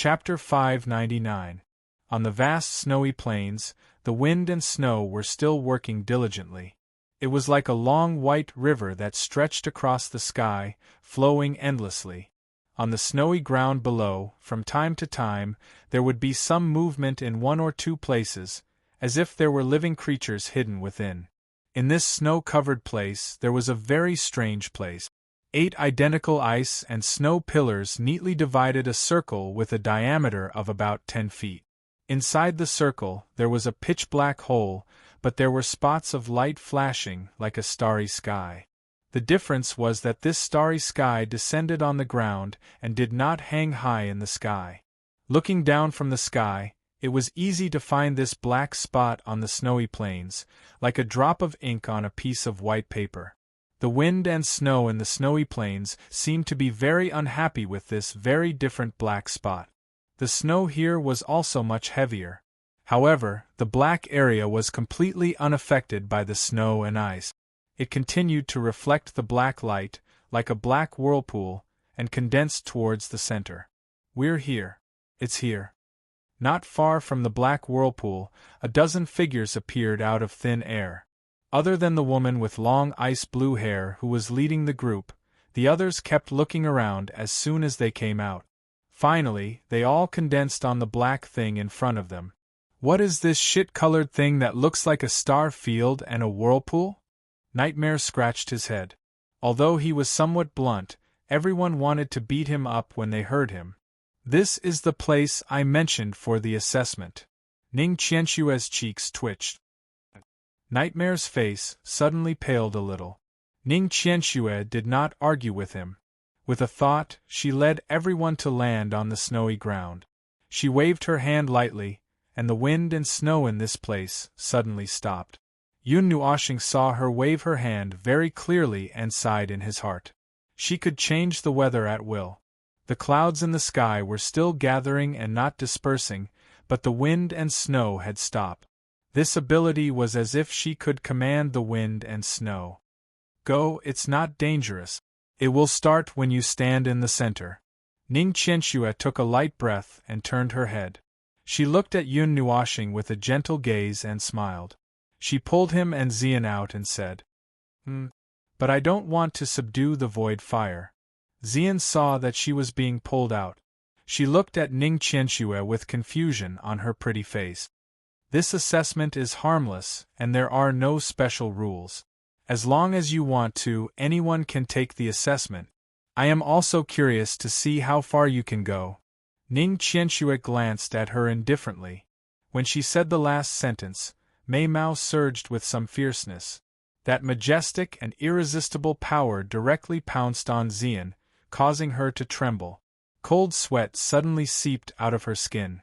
Chapter 599. On the vast snowy plains, the wind and snow were still working diligently. It was like a long white river that stretched across the sky, flowing endlessly. On the snowy ground below, from time to time, there would be some movement in one or two places, as if there were living creatures hidden within. In this snow-covered place there was a very strange place. 8 identical ice and snow pillars neatly divided a circle with a diameter of about 10 feet. Inside the circle there was a pitch-black hole, but there were spots of light flashing like a starry sky. The difference was that this starry sky descended on the ground and did not hang high in the sky. Looking down from the sky, it was easy to find this black spot on the snowy plains, like a drop of ink on a piece of white paper. The wind and snow in the snowy plains seemed to be very unhappy with this very different black spot. The snow here was also much heavier. However, the black area was completely unaffected by the snow and ice. It continued to reflect the black light, like a black whirlpool, and condensed towards the center. We're here. It's here. Not far from the black whirlpool, a dozen figures appeared out of thin air. Other than the woman with long ice-blue hair who was leading the group, the others kept looking around as soon as they came out. Finally, they all condensed on the black thing in front of them. What is this shit-colored thing that looks like a star field and a whirlpool? Nightmare scratched his head. Although he was somewhat blunt, everyone wanted to beat him up when they heard him. This is the place I mentioned for the assessment. Ning Qianshue's cheeks twitched. Nightmare's face suddenly paled a little. Ning Qianshue did not argue with him. With a thought, she led everyone to land on the snowy ground. She waved her hand lightly, and the wind and snow in this place suddenly stopped. Yun Nuoshing saw her wave her hand very clearly and sighed in his heart. She could change the weather at will. The clouds in the sky were still gathering and not dispersing, but the wind and snow had stopped. This ability was as if she could command the wind and snow. Go, it's not dangerous. It will start when you stand in the center. Ning Qianshue took a light breath and turned her head. She looked at Yun Nuoshing with a gentle gaze and smiled. She pulled him and Xian out and said, But I don't want to subdue the void fire. Xian saw that she was being pulled out. She looked at Ning Qianshue with confusion on her pretty face. This assessment is harmless, and there are no special rules. As long as you want to, anyone can take the assessment. I am also curious to see how far you can go. Ning Qianshue glanced at her indifferently. When she said the last sentence, Mei Mao surged with some fierceness. That majestic and irresistible power directly pounced on Xian, causing her to tremble. Cold sweat suddenly seeped out of her skin.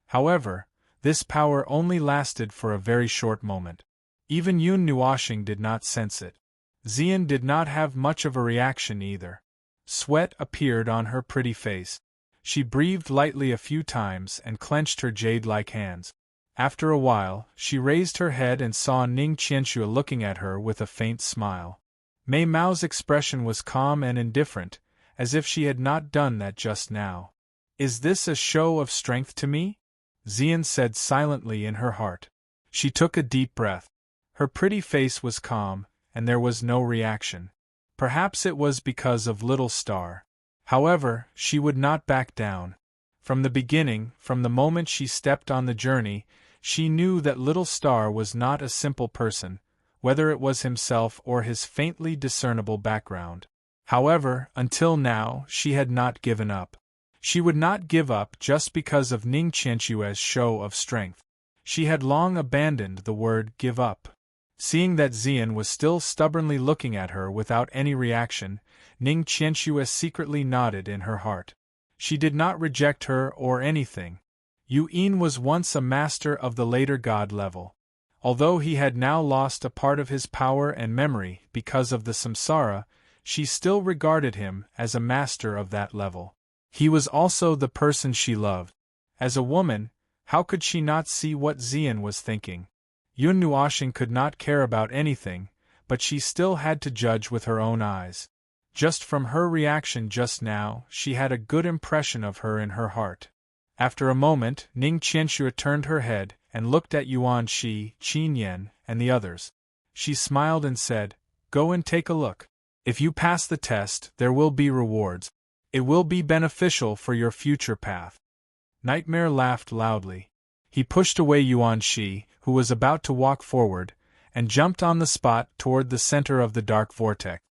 However, this power only lasted for a very short moment. Even Yun Nuoshing did not sense it. Xian did not have much of a reaction either. Sweat appeared on her pretty face. She breathed lightly a few times and clenched her jade-like hands. After a while, she raised her head and saw Ning Qianshue looking at her with a faint smile. Mei Mao's expression was calm and indifferent, as if she had not done that just now. Is this a show of strength to me? Xian said silently in her heart. She took a deep breath. Her pretty face was calm, and there was no reaction. Perhaps it was because of Little Star. However, she would not back down. From the beginning, from the moment she stepped on the journey, she knew that Little Star was not a simple person, whether it was himself or his faintly discernible background. However, until now, she had not given up. She would not give up just because of Ning Qianshue's show of strength. She had long abandoned the word give up. Seeing that Xian was still stubbornly looking at her without any reaction, Ning Qianshue secretly nodded in her heart. She did not reject her or anything. Yu Yin was once a master of the later god level. Although he had now lost a part of his power and memory because of the samsara, she still regarded him as a master of that level. He was also the person she loved. As a woman, how could she not see what Xian was thinking? Yun Nuoshing could not care about anything, but she still had to judge with her own eyes. Just from her reaction just now, she had a good impression of her in her heart. After a moment, Ning Qianxue turned her head and looked at Yuan Shi, Qin Yan, and the others. She smiled and said, "Go and take a look. If you pass the test, there will be rewards. It will be beneficial for your future path." Nightmare laughed loudly. He pushed away Yuan Shi, who was about to walk forward, and jumped on the spot toward the center of the dark vortex.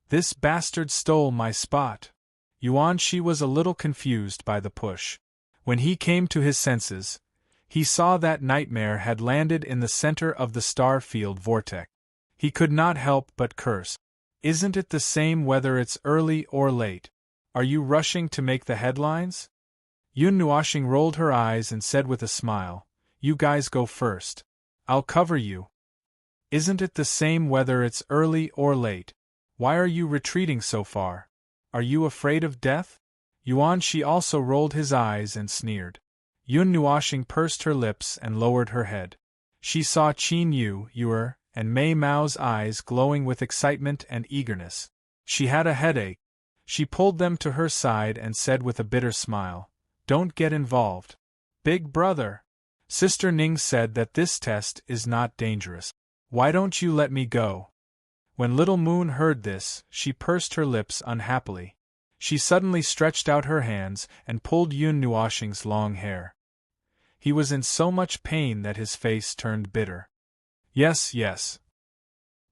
"This bastard stole my spot." Yuan Shi was a little confused by the push. When he came to his senses, he saw that Nightmare had landed in the center of the star field vortex. He could not help but curse. "Isn't it the same whether it's early or late? Are you rushing to make the headlines?" Yun Nuoxing rolled her eyes and said with a smile, "You guys go first. I'll cover you." "Isn't it the same whether it's early or late? Why are you retreating so far? Are you afraid of death?" Yuan Shi also rolled his eyes and sneered. Yun Nuoxing pursed her lips and lowered her head. She saw Qin Yu, Yuer, and Mei Mao's eyes glowing with excitement and eagerness. She had a headache. She pulled them to her side and said with a bitter smile, "Don't get involved. Big brother. Sister Ning said that this test is not dangerous. Why don't you let me go?" When Little Moon heard this, she pursed her lips unhappily. She suddenly stretched out her hands and pulled Yun Nuoxing's long hair. He was in so much pain that his face turned bitter. "Yes, yes.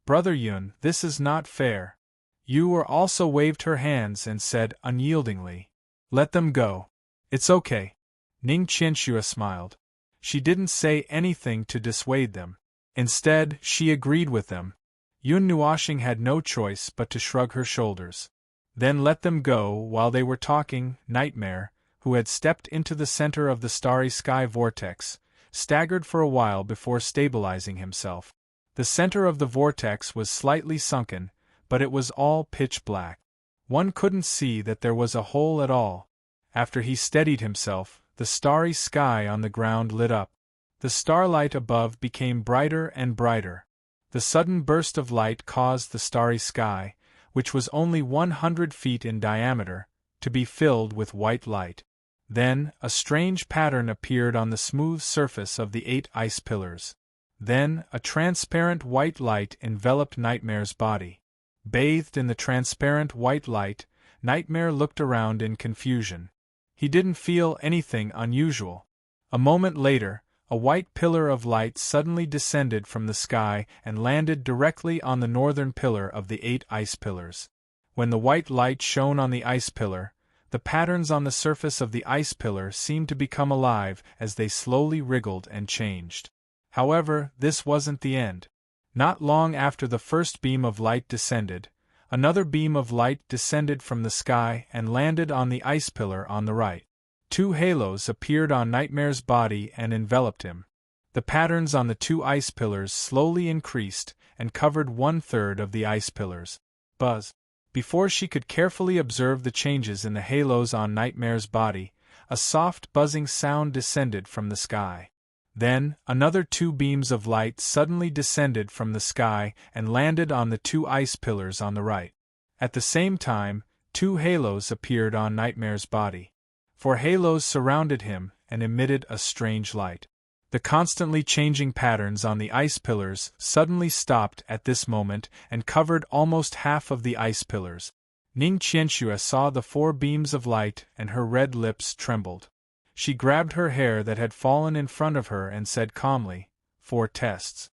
Brother Yun, this is not fair." Yuer also waved her hands and said unyieldingly, "Let them go. It's okay." Ning Qianxue smiled. She didn't say anything to dissuade them. Instead, she agreed with them. Yun Nuoxing had no choice but to shrug her shoulders. Then let them go. While they were talking, Nightmare, who had stepped into the center of the starry sky vortex, staggered for a while before stabilizing himself. The center of the vortex was slightly sunken, but it was all pitch black. One couldn't see that there was a hole at all. After he steadied himself, the starry sky on the ground lit up. The starlight above became brighter and brighter. The sudden burst of light caused the starry sky, which was only 100 feet in diameter, to be filled with white light. Then, a strange pattern appeared on the smooth surface of the 8 ice pillars. Then, a transparent white light enveloped Nightmare's body. Bathed in the transparent white light, Nightmare looked around in confusion. He didn't feel anything unusual. A moment later, a white pillar of light suddenly descended from the sky and landed directly on the northern pillar of the 8 ice pillars. When the white light shone on the ice pillar, the patterns on the surface of the ice pillar seemed to become alive as they slowly wriggled and changed. However, this wasn't the end. Not long after the first beam of light descended, another beam of light descended from the sky and landed on the ice pillar on the right. 2 halos appeared on Nightmare's body and enveloped him. The patterns on the 2 ice pillars slowly increased and covered 1/3 of the ice pillars. Buzz. Before she could carefully observe the changes in the halos on Nightmare's body, a soft buzzing sound descended from the sky. Then, another 2 beams of light suddenly descended from the sky and landed on the 2 ice pillars on the right. At the same time, 2 halos appeared on Nightmare's body. 4 halos surrounded him and emitted a strange light. The constantly changing patterns on the ice pillars suddenly stopped at this moment and covered almost half of the ice pillars. Ning Qianxue saw the 4 beams of light and her red lips trembled. She grabbed her hair that had fallen in front of her and said calmly, 4 tests.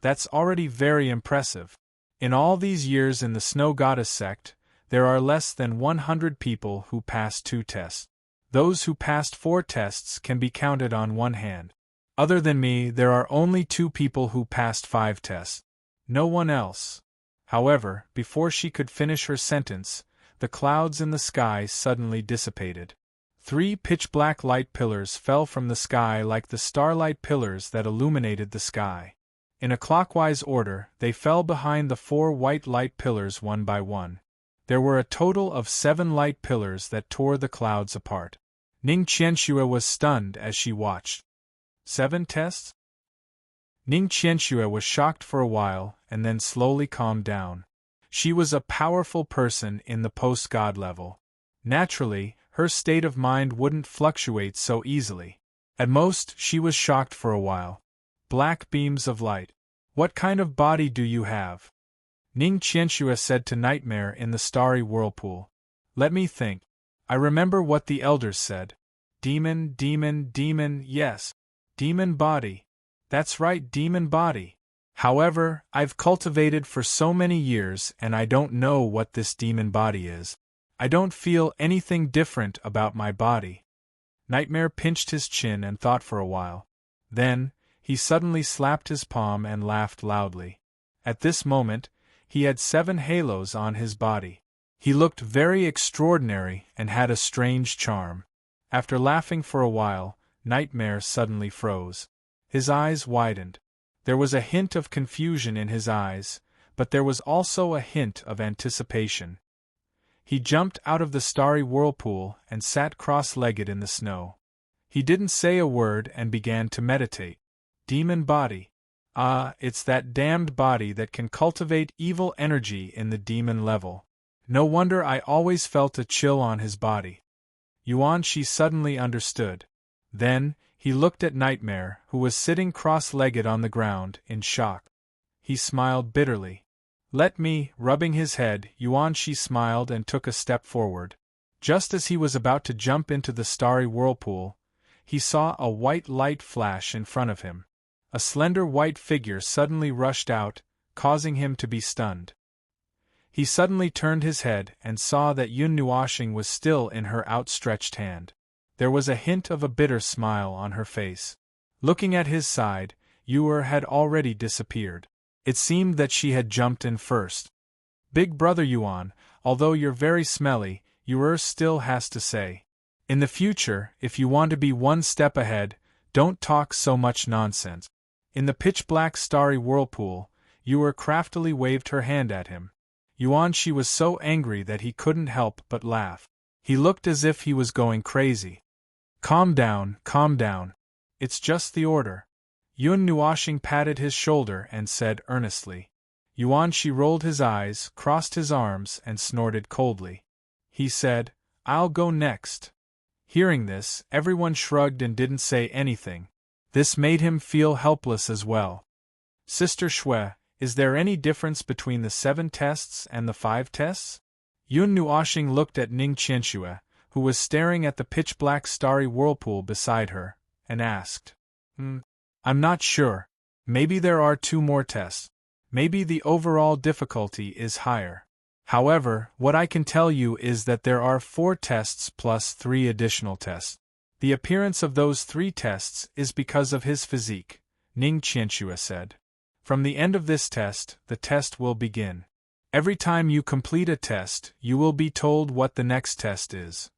That's already very impressive. In all these years in the Snow Goddess sect, there are less than 100 people who passed 2 tests. Those who passed 4 tests can be counted on one hand. Other than me, there are only 2 people who passed 5 tests. No one else. However, before she could finish her sentence, the clouds in the sky suddenly dissipated. 3 pitch-black light pillars fell from the sky like the starlight pillars that illuminated the sky. In a clockwise order, they fell behind the 4 white light pillars one by one. There were a total of 7 light pillars that tore the clouds apart. Ning Qianxue was stunned as she watched. 7 tests? Ning Qianxue was shocked for a while and then slowly calmed down. She was a powerful person in the post-god level. Naturally, her state of mind wouldn't fluctuate so easily. At most, she was shocked for a while. Black beams of light. What kind of body do you have? Ning Qianxue said to Nightmare in the starry whirlpool. Let me think. I remember what the elders said. Demon, demon, demon, yes. Demon body. That's right, demon body. However, I've cultivated for so many years and I don't know what this demon body is. I don't feel anything different about my body. Nightmare pinched his chin and thought for a while. Then, he suddenly slapped his palm and laughed loudly. At this moment, he had 7 halos on his body. He looked very extraordinary and had a strange charm. After laughing for a while, Nightmare suddenly froze. His eyes widened. There was a hint of confusion in his eyes, but there was also a hint of anticipation. He jumped out of the starry whirlpool and sat cross-legged in the snow. He didn't say a word and began to meditate. Demon body. Ah, it's that damned body that can cultivate evil energy in the demon level. No wonder I always felt a chill on his body. Yuanqi suddenly understood. Then, he looked at Nightmare, who was sitting cross-legged on the ground, in shock. He smiled bitterly. Let me, rubbing his head, Yuanqi smiled and took a step forward. Just as he was about to jump into the starry whirlpool, he saw a white light flash in front of him. A slender white figure suddenly rushed out, causing him to be stunned. He suddenly turned his head and saw that Yun Nuoxing was still in her outstretched hand. There was a hint of a bitter smile on her face. Looking at his side, Yuer had already disappeared. It seemed that she had jumped in first. Big brother Yuan, although you're very smelly, Yuer still has to say. In the future, if you want to be one step ahead, don't talk so much nonsense. In the pitch-black starry whirlpool, Yuer craftily waved her hand at him. Yuanqi was so angry that he couldn't help but laugh. He looked as if he was going crazy. Calm down, calm down. It's just the order. Yun Nuoxing patted his shoulder and said earnestly. Yuanqi rolled his eyes, crossed his arms, and snorted coldly. He said, I'll go next. Hearing this, everyone shrugged and didn't say anything. This made him feel helpless as well. Sister Shui, is there any difference between the 7 tests and the 5 tests? Yun Nuoxing looked at Ning Qianxue, who was staring at the pitch-black starry whirlpool beside her, and asked. I'm not sure. Maybe there are 2 more tests. Maybe the overall difficulty is higher. However, what I can tell you is that there are 4 tests plus 3 additional tests. The appearance of those 3 tests is because of his physique, Ning Qianxue said. From the end of this test, the test will begin. Every time you complete a test, you will be told what the next test is.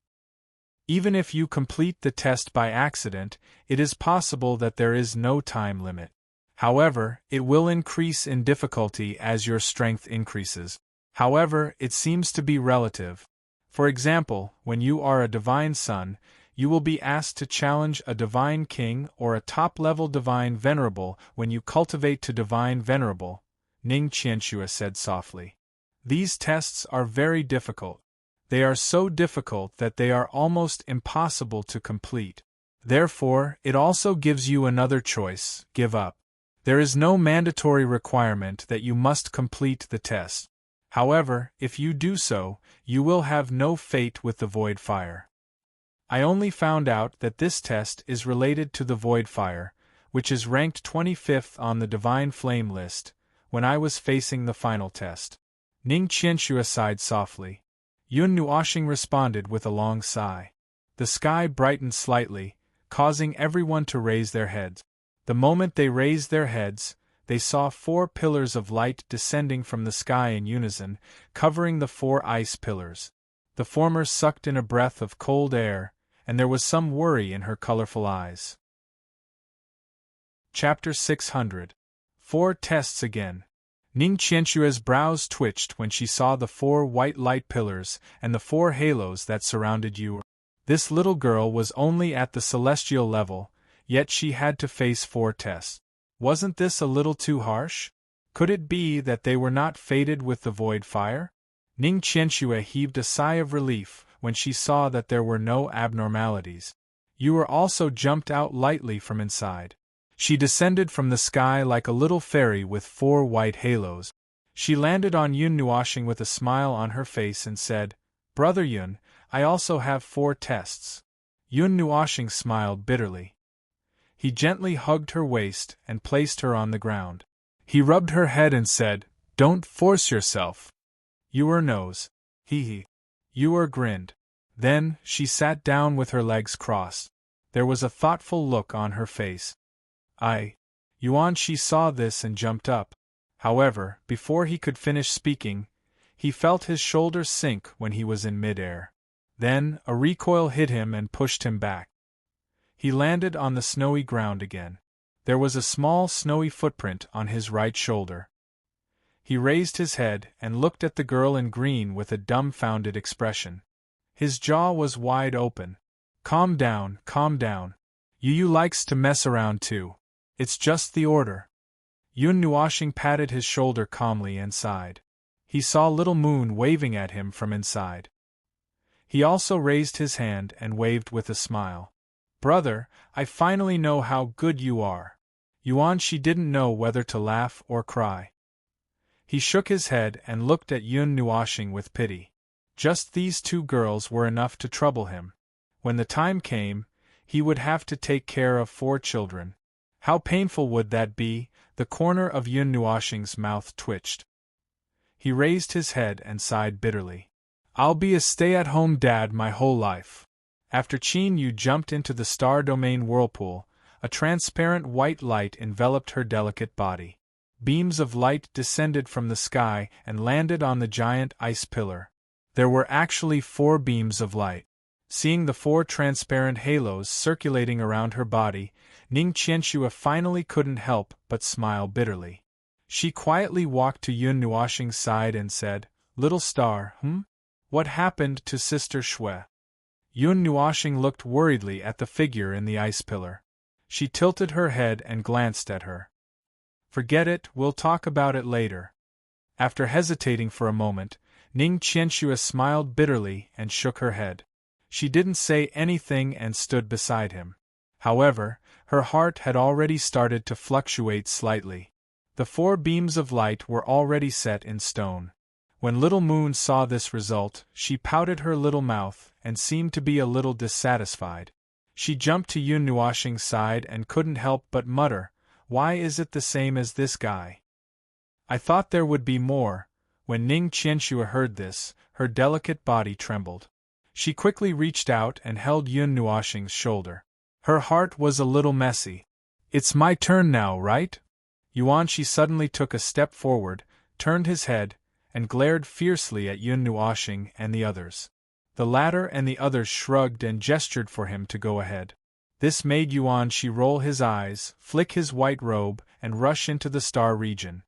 Even if you complete the test by accident, it is possible that there is no time limit. However, it will increase in difficulty as your strength increases. However, it seems to be relative. For example, when you are a divine son, you will be asked to challenge a divine king or a top-level divine venerable when you cultivate to divine venerable, Ning Qianxue said softly. These tests are very difficult. They are so difficult that they are almost impossible to complete. Therefore, it also gives you another choice, give up. There is no mandatory requirement that you must complete the test. However, if you do so, you will have no fate with the void fire. I only found out that this test is related to the void fire, which is ranked 25th on the divine flame list, when I was facing the final test. Ning Qianxue sighed softly. Yun Nuoxing responded with a long sigh. The sky brightened slightly, causing everyone to raise their heads. The moment they raised their heads, they saw 4 pillars of light descending from the sky in unison, covering the 4 ice pillars. The former sucked in a breath of cold air, and there was some worry in her colorful eyes. Chapter 600. 4 tests again. Ning Qianxue's brows twitched when she saw the 4 white light pillars and the 4 halos that surrounded Yuer. This little girl was only at the celestial level, yet she had to face 4 tests. Wasn't this a little too harsh? Could it be that they were not fated with the void fire? Ning Qianxue heaved a sigh of relief when she saw that there were no abnormalities. Yuer also jumped out lightly from inside. She descended from the sky like a little fairy with 4 white halos. She landed on Yun Nuoshing with a smile on her face and said, "Brother Yun, I also have 4 tests." Yun Nuoshing smiled bitterly. He gently hugged her waist and placed her on the ground. He rubbed her head and said, "Don't force yourself." Yuer knows. Hee. Yuer grinned. Then, she sat down with her legs crossed. There was a thoughtful look on her face. Yuan-shi saw this and jumped up. However, before he could finish speaking, he felt his shoulders sink when he was in mid-air. Then, a recoil hit him and pushed him back. He landed on the snowy ground again. There was a small snowy footprint on his right shoulder. He raised his head and looked at the girl in green with a dumbfounded expression. His jaw was wide open. Calm down, calm down. Yu likes to mess around too. It's just the order." Yun Nuoshing patted his shoulder calmly and sighed. He saw Little Moon waving at him from inside. He also raised his hand and waved with a smile. "Brother, I finally know how good you are." Yuan-shi didn't know whether to laugh or cry. He shook his head and looked at Yun Nuoshing with pity. Just these 2 girls were enough to trouble him. When the time came, he would have to take care of 4 children. How painful would that be? The corner of Yun Nuoshing's mouth twitched. He raised his head and sighed bitterly. "I'll be a stay-at-home dad my whole life." After Qin Yu jumped into the star domain whirlpool, a transparent white light enveloped her delicate body. Beams of light descended from the sky and landed on the giant ice pillar. There were actually 4 beams of light. Seeing the 4 transparent halos circulating around her body, Ning Qianxue finally couldn't help but smile bitterly. She quietly walked to Yun Nuoshing's side and said, "Little star, What happened to Sister Shui?" Yun Nuoshing looked worriedly at the figure in the ice pillar. She tilted her head and glanced at her. "Forget it, we'll talk about it later." After hesitating for a moment, Ning Qianxue smiled bitterly and shook her head. She didn't say anything and stood beside him. However, her heart had already started to fluctuate slightly. The 4 beams of light were already set in stone. When Little Moon saw this result, she pouted her little mouth and seemed to be a little dissatisfied. She jumped to Yun Nuoshing's side and couldn't help but mutter, "Why is it the same as this guy? I thought there would be more." When Ning Qianxue heard this, her delicate body trembled. She quickly reached out and held Yun Nuoshing's shoulder. Her heart was a little messy. "It's my turn now, right?" Yuan-shi suddenly took a step forward, turned his head, and glared fiercely at Yun Nuoshing and the others. The latter and the others shrugged and gestured for him to go ahead. This made Yuan-shi roll his eyes, flick his white robe, and rush into the star region.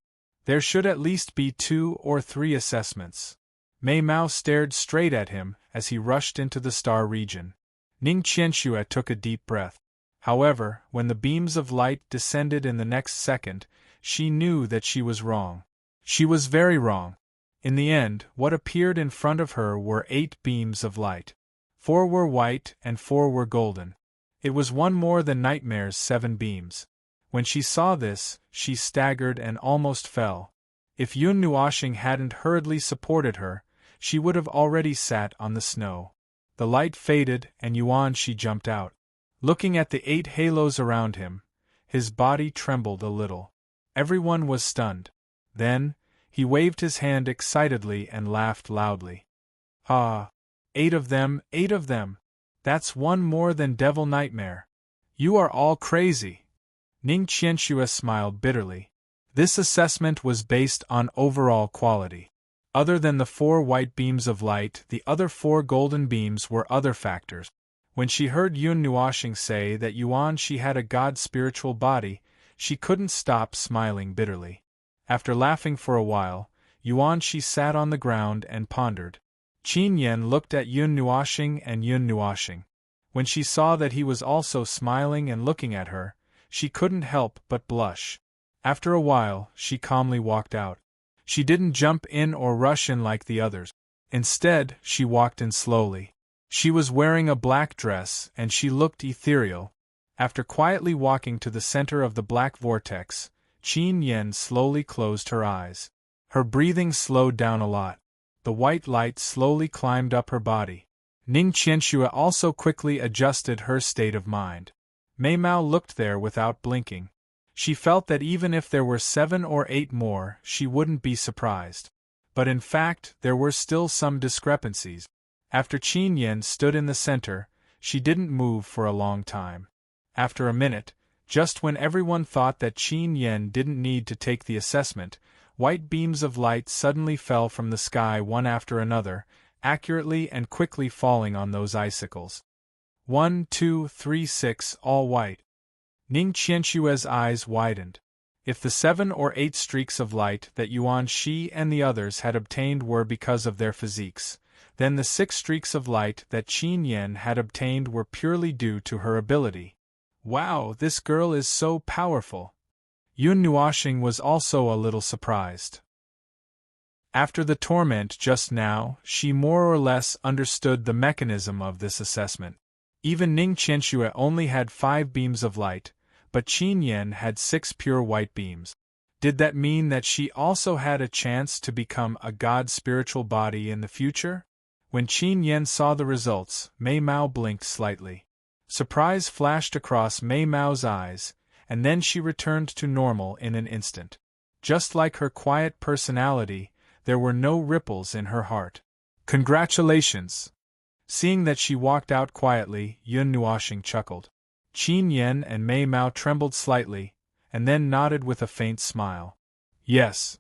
There should at least be 2 or 3 assessments. Mei Mao stared straight at him as he rushed into the star region. Ning Qianxue took a deep breath. However, when the beams of light descended in the next second, she knew that she was wrong. She was very wrong. In the end, what appeared in front of her were 8 beams of light. 4 were white and 4 were golden. It was one more than Nightmare's 7 beams. When she saw this, she staggered and almost fell. If Yun Nuoshing hadn't hurriedly supported her, she would have already sat on the snow. The light faded and Yuan-shi jumped out. Looking at the 8 halos around him, his body trembled a little. Everyone was stunned. Then, he waved his hand excitedly and laughed loudly. "Ah! 8 of them, 8 of them! That's one more than Devil Nightmare. You are all crazy." Ning Qianxue smiled bitterly. This assessment was based on overall quality. Other than the 4 white beams of light, the other 4 golden beams were other factors. When she heard Yun Nuoshing say that Yuan-shi had a god-spiritual body, she couldn't stop smiling bitterly. After laughing for a while, Yuan-shi sat on the ground and pondered. Qin Yan looked at Yun Nuoshing and Yun Nuoshing. When she saw that he was also smiling and looking at her, she couldn't help but blush. After a while, she calmly walked out. She didn't jump in or rush in like the others. Instead, she walked in slowly. She was wearing a black dress, and she looked ethereal. After quietly walking to the center of the black vortex, Qin Yen slowly closed her eyes. Her breathing slowed down a lot. The white light slowly climbed up her body. Ning Qianxue also quickly adjusted her state of mind. Mei Mao looked there without blinking. She felt that even if there were 7 or 8 more, she wouldn't be surprised. But in fact, there were still some discrepancies. After Qin Yen stood in the center, she didn't move for a long time. After a minute, just when everyone thought that Qin Yen didn't need to take the assessment, white beams of light suddenly fell from the sky one after another, accurately and quickly falling on those icicles. 1, 2, 3, 6, all white. Ning Qianxue's eyes widened. If the 7 or 8 streaks of light that Yuan Shi and the others had obtained were because of their physiques, then the 6 streaks of light that Qin Yen had obtained were purely due to her ability. Wow, this girl is so powerful! Yun Nuoxing was also a little surprised. After the torment just now, she more or less understood the mechanism of this assessment. Even Ning Qianxue only had 5 beams of light, but Qin Yen had 6 pure white beams. Did that mean that she also had a chance to become a god spiritual body in the future? When Qin Yen saw the results, Mei Mao blinked slightly. Surprise flashed across Mei Mao's eyes, and then she returned to normal in an instant. Just like her quiet personality, there were no ripples in her heart. Congratulations! Seeing that she walked out quietly, Yun Nuoxing chuckled. Qin Yen and Mei Mao trembled slightly, and then nodded with a faint smile. Yes.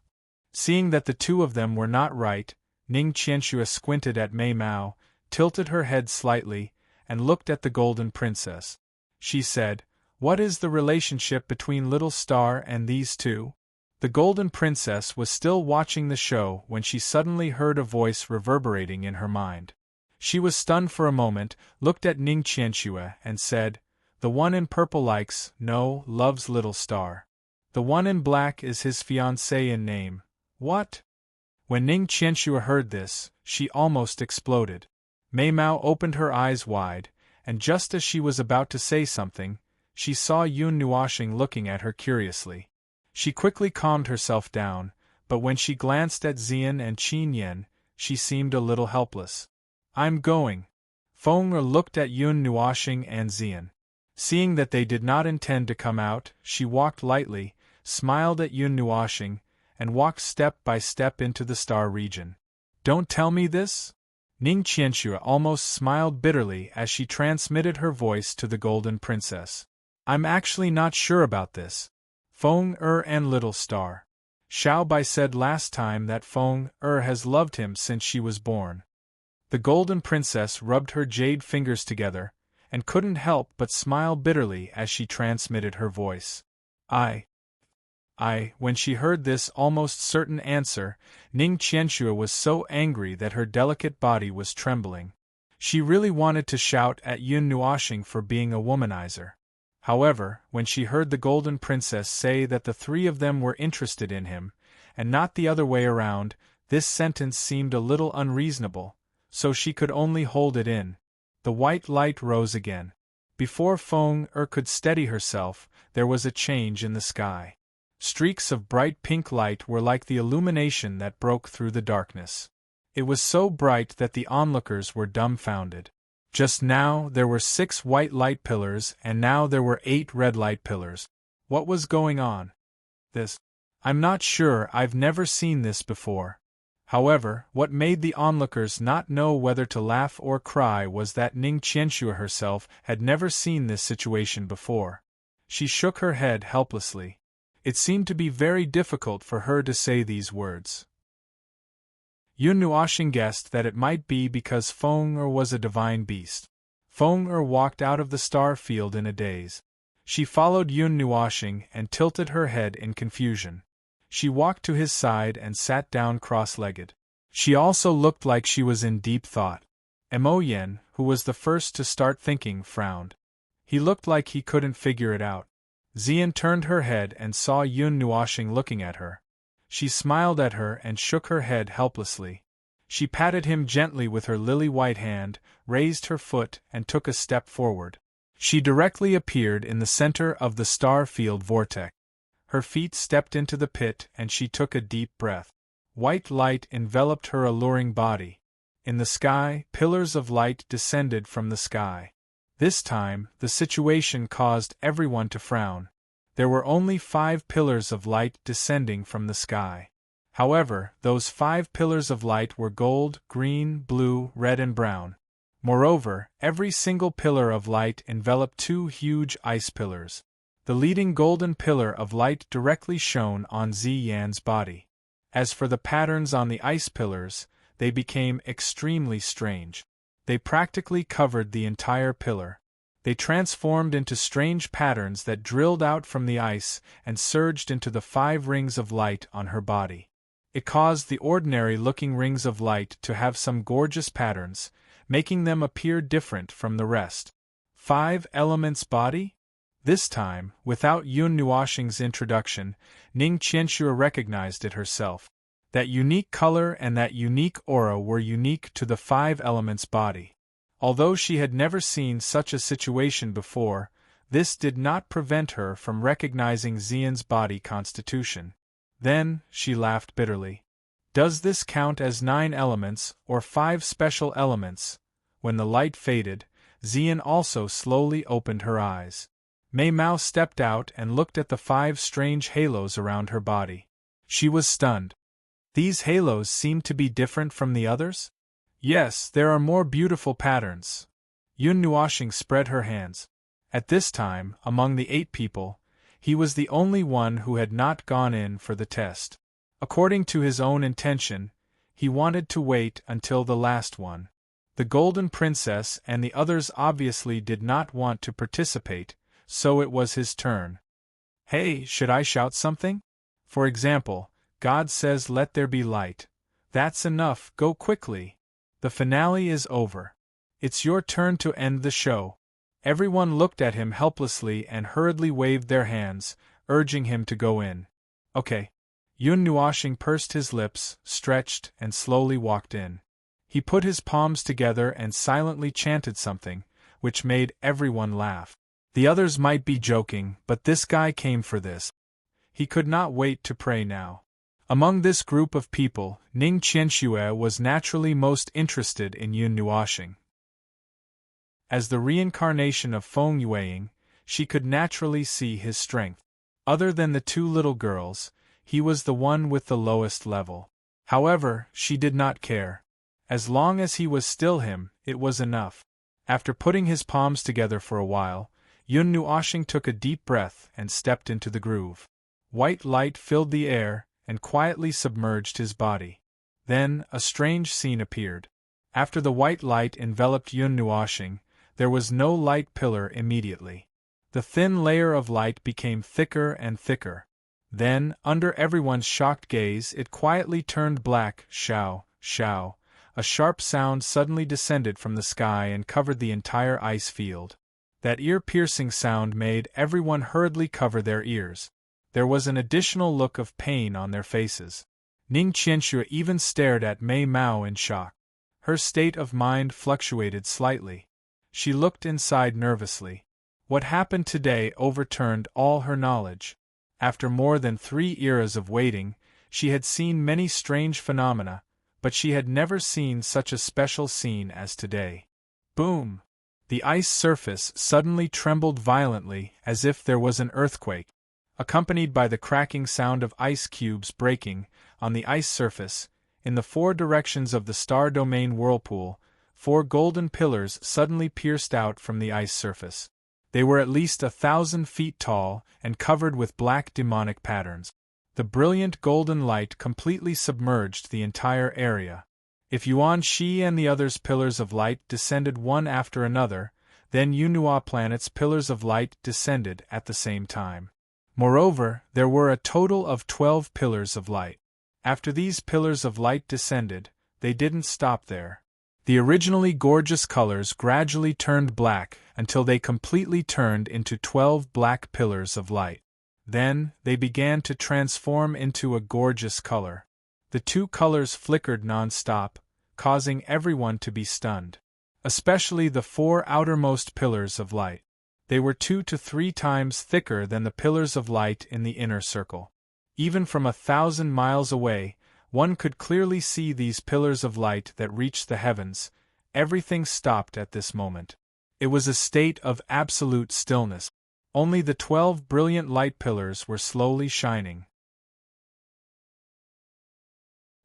Seeing that the two of them were not right, Ning Qianxue squinted at Mei Mao, tilted her head slightly, and looked at the Golden Princess. She said, "What is the relationship between Little Star and these two?" The Golden Princess was still watching the show when she suddenly heard a voice reverberating in her mind. She was stunned for a moment, looked at Ning Qianxue, and said, "The one in purple loves Little Star. The one in black is his fiancée in name." What? When Ning Qianxue heard this, she almost exploded. Mei Mao opened her eyes wide, and just as she was about to say something, she saw Yun Nuoxing looking at her curiously. She quickly calmed herself down, but when she glanced at Xian and Qin Yen, she seemed a little helpless. "I'm going." Feng Er looked at Yun Nuoxing and Xian. Seeing that they did not intend to come out, she walked lightly, smiled at Yun Nuoxing, and walked step by step into the star region. "Don't tell me this?" Ning Qianxue almost smiled bitterly as she transmitted her voice to the Golden Princess. "I'm actually not sure about this. Feng Er and Little Star. Xiao Bai said last time that Feng Er has loved him since she was born." The Golden Princess rubbed her jade fingers together, and couldn't help but smile bitterly as she transmitted her voice. When she heard this almost certain answer, Ning Qianxue was so angry that her delicate body was trembling. She really wanted to shout at Yun Nuoxing for being a womanizer. However, when she heard the Golden Princess say that the 3 of them were interested in him, and not the other way around, this sentence seemed a little unreasonable, so she could only hold it in. The white light rose again. Before Feng Er could steady herself, there was a change in the sky. Streaks of bright pink light were like the illumination that broke through the darkness. It was so bright that the onlookers were dumbfounded. Just now there were 6 white light pillars and now there were 8 red light pillars. What was going on? I'm not sure, I've never seen this before. However, what made the onlookers not know whether to laugh or cry was that Ning Qianxue herself had never seen this situation before. She shook her head helplessly. It seemed to be very difficult for her to say these words. Yun Nuoxing guessed that it might be because Feng Er was a divine beast. Feng Er walked out of the star field in a daze. She followed Yun Nuoxing and tilted her head in confusion. She walked to his side and sat down cross-legged. She also looked like she was in deep thought. Mo Yen, who was the first to start thinking, frowned. He looked like he couldn't figure it out. Xian turned her head and saw Yun Nuoxing looking at her. She smiled at her and shook her head helplessly. She patted him gently with her lily-white hand, raised her foot, and took a step forward. She directly appeared in the center of the star-field vortex. Her feet stepped into the pit and she took a deep breath. White light enveloped her alluring body. In the sky, pillars of light descended from the sky. This time, the situation caused everyone to frown. There were only 5 pillars of light descending from the sky. However, those 5 pillars of light were gold, green, blue, red and brown. Moreover, every single pillar of light enveloped 2 huge ice pillars. The leading golden pillar of light directly shone on Ziyan's body. As for the patterns on the ice pillars, they became extremely strange. They practically covered the entire pillar. They transformed into strange patterns that drilled out from the ice and surged into the 5 rings of light on her body. It caused the ordinary-looking rings of light to have some gorgeous patterns, making them appear different from the rest. 5 elements body? This time, without Yun Nuoxing's introduction, Ning Qianxue recognized it herself. That unique color and that unique aura were unique to the 5 elements body. Although she had never seen such a situation before, this did not prevent her from recognizing Ziyan's body constitution. Then, she laughed bitterly. Does this count as 9 elements, or 5 special elements? When the light faded, Ziyan also slowly opened her eyes. Mei Mao stepped out and looked at the 5 strange halos around her body. She was stunned. These halos seemed to be different from the others? Yes, there are more beautiful patterns. Yun Nuoxing spread her hands. At this time, among the 8 people, he was the only one who had not gone in for the test. According to his own intention, he wanted to wait until the last one. The Golden Princess and the others obviously did not want to participate, so it was his turn. Hey, should I shout something? For example, God says let there be light. That's enough, go quickly. The finale is over. It's your turn to end the show. Everyone looked at him helplessly and hurriedly waved their hands, urging him to go in. Okay. Yun Nuoxing pursed his lips, stretched, and slowly walked in. He put his palms together and silently chanted something, which made everyone laugh. The others might be joking, but this guy came for this. He could not wait to pray now. Among this group of people, Ning Qianxue was naturally most interested in Yun Nuoxing. As the reincarnation of Feng Yueying, she could naturally see his strength. Other than the 2 little girls, he was the one with the lowest level. However, she did not care. As long as he was still him, it was enough. After putting his palms together for a while, Yun Nuoxing took a deep breath and stepped into the groove. White light filled the air and quietly submerged his body. Then, a strange scene appeared. After the white light enveloped Yun Nuoxing, there was no light pillar immediately. The thin layer of light became thicker and thicker. Then, under everyone's shocked gaze, it quietly turned black. Shao, shao. A sharp sound suddenly descended from the sky and covered the entire ice field. That ear-piercing sound made everyone hurriedly cover their ears. There was an additional look of pain on their faces. Ning Qianxue even stared at Mei Mao in shock. Her state of mind fluctuated slightly. She looked inside nervously. What happened today overturned all her knowledge. After more than 3 eras of waiting, she had seen many strange phenomena, but she had never seen such a special scene as today. Boom! The ice surface suddenly trembled violently as if there was an earthquake. Accompanied by the cracking sound of ice cubes breaking on the ice surface, in the 4 directions of the star domain whirlpool, 4 golden pillars suddenly pierced out from the ice surface. They were at least 1,000 feet tall and covered with black demonic patterns. The brilliant golden light completely submerged the entire area. If Yuan Shi and the others' pillars of light descended one after another, then Yunhua planet's pillars of light descended at the same time. Moreover, there were a total of 12 pillars of light. After these pillars of light descended, they didn't stop there. The originally gorgeous colors gradually turned black until they completely turned into 12 black pillars of light. Then, they began to transform into a gorgeous color. The 2 colors flickered non-stop, causing everyone to be stunned. Especially the 4 outermost pillars of light. They were 2 to 3 times thicker than the pillars of light in the inner circle. Even from 1,000 miles away, one could clearly see these pillars of light that reached the heavens. Everything stopped at this moment. It was a state of absolute stillness. Only the 12 brilliant light pillars were slowly shining.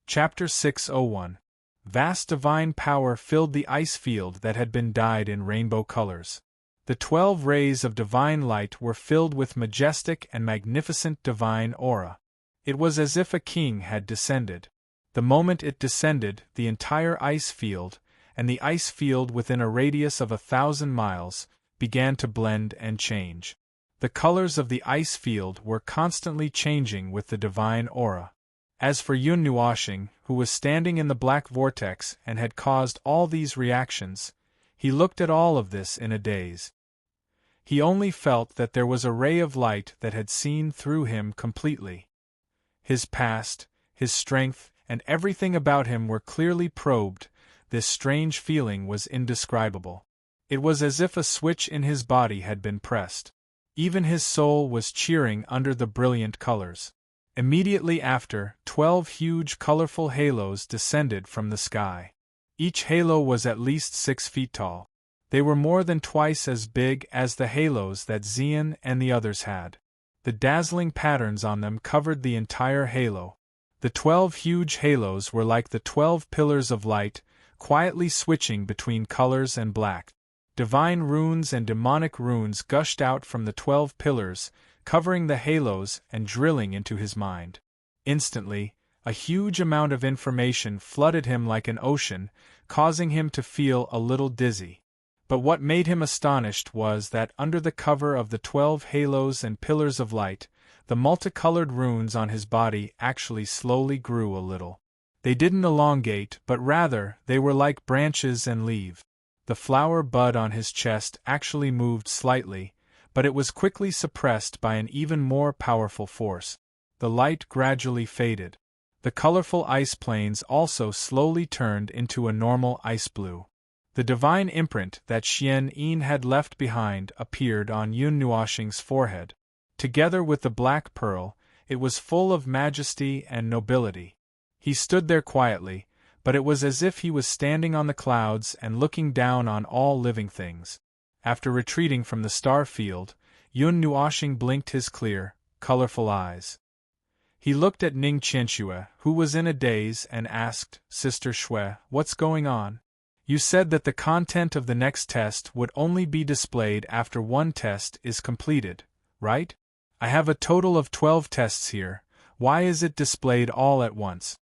Chapter 601. Vast divine power filled the ice field that had been dyed in rainbow colors. The 12 rays of divine light were filled with majestic and magnificent divine aura. It was as if a king had descended. The moment it descended, the entire ice field, and the ice field within a radius of 1,000 miles, began to blend and change. The colors of the ice field were constantly changing with the divine aura. As for Yun Nuoshing, who was standing in the black vortex and had caused all these reactions, he looked at all of this in a daze. He only felt that there was a ray of light that had seen through him completely. His past, his strength, and everything about him were clearly probed. This strange feeling was indescribable. It was as if a switch in his body had been pressed. Even his soul was cheering under the brilliant colors. Immediately after, 12 huge colorful halos descended from the sky. Each halo was at least 6 feet tall. They were more than twice as big as the halos that Xian and the others had. The dazzling patterns on them covered the entire halo. The 12 huge halos were like the 12 pillars of light, quietly switching between colors and black. Divine runes and demonic runes gushed out from the 12 pillars, covering the halos and drilling into his mind. Instantly, a huge amount of information flooded him like an ocean, causing him to feel a little dizzy. But what made him astonished was that under the cover of the 12 halos and pillars of light, the multicolored runes on his body actually slowly grew a little. They didn't elongate, but rather, they were like branches and leaves. The flower bud on his chest actually moved slightly, but it was quickly suppressed by an even more powerful force. The light gradually faded. The colorful ice plains also slowly turned into a normal ice blue. The divine imprint that Xian Yin had left behind appeared on Yun Nuoshing's forehead. Together with the black pearl, it was full of majesty and nobility. He stood there quietly, but it was as if he was standing on the clouds and looking down on all living things. After retreating from the star field, Yun Nuoshing blinked his clear, colorful eyes. He looked at Ning Qianxue, who was in a daze, and asked, "Sister Shui, what's going on? You said that the content of the next test would only be displayed after one test is completed, right? I have a total of 12 tests here. Why is it displayed all at once?"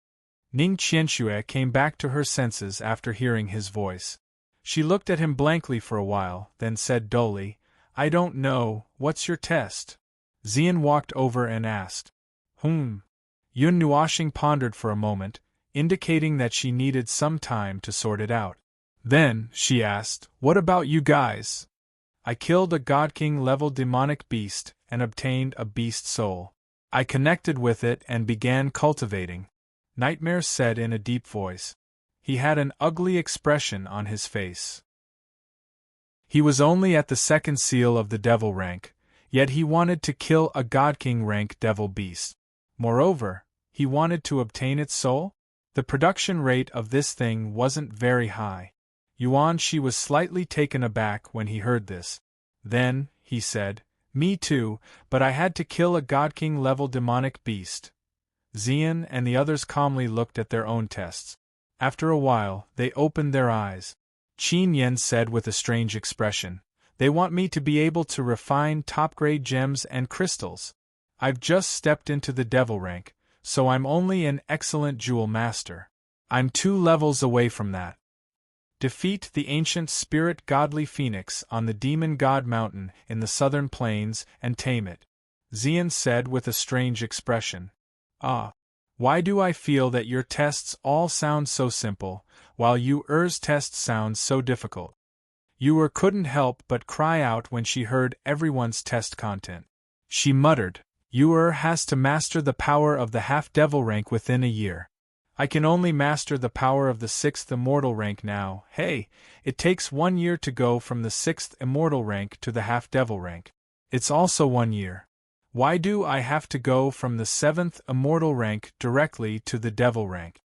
Ning Qianxue came back to her senses after hearing his voice. She looked at him blankly for a while, then said dully, "I don't know, what's your test?" Xian walked over and asked. Yun Nuoshing pondered for a moment, indicating that she needed some time to sort it out. Then, she asked, "What about you guys?" "I killed a God King level demonic beast and obtained a beast soul. I connected with it and began cultivating," Nightmare said in a deep voice. He had an ugly expression on his face. He was only at the 2nd seal of the devil rank, yet he wanted to kill a God King rank devil beast. Moreover, he wanted to obtain its soul? The production rate of this thing wasn't very high. Yuan Shi was slightly taken aback when he heard this. Then, he said, "Me too, but I had to kill a God King level demonic beast." Xian and the others calmly looked at their own tests. After a while, they opened their eyes. Qin Yen said with a strange expression, "They want me to be able to refine top-grade gems and crystals. I've just stepped into the devil rank, so I'm only an excellent jewel master. I'm 2 levels away from that. Defeat the ancient spirit godly phoenix on the demon god mountain in the southern plains and tame it," Xian said with a strange expression. "Ah. Why do I feel that your tests all sound so simple, while Yu-Er's test sounds so difficult?" Yu-Er couldn't help but cry out when she heard everyone's test content. She muttered, "Yu-Er has to master the power of the half-devil rank within a year. I can only master the power of the 6th immortal rank now. Hey, it takes 1 year to go from the 6th immortal rank to the half-devil rank. It's also 1 year. Why do I have to go from the 7th immortal rank directly to the devil rank?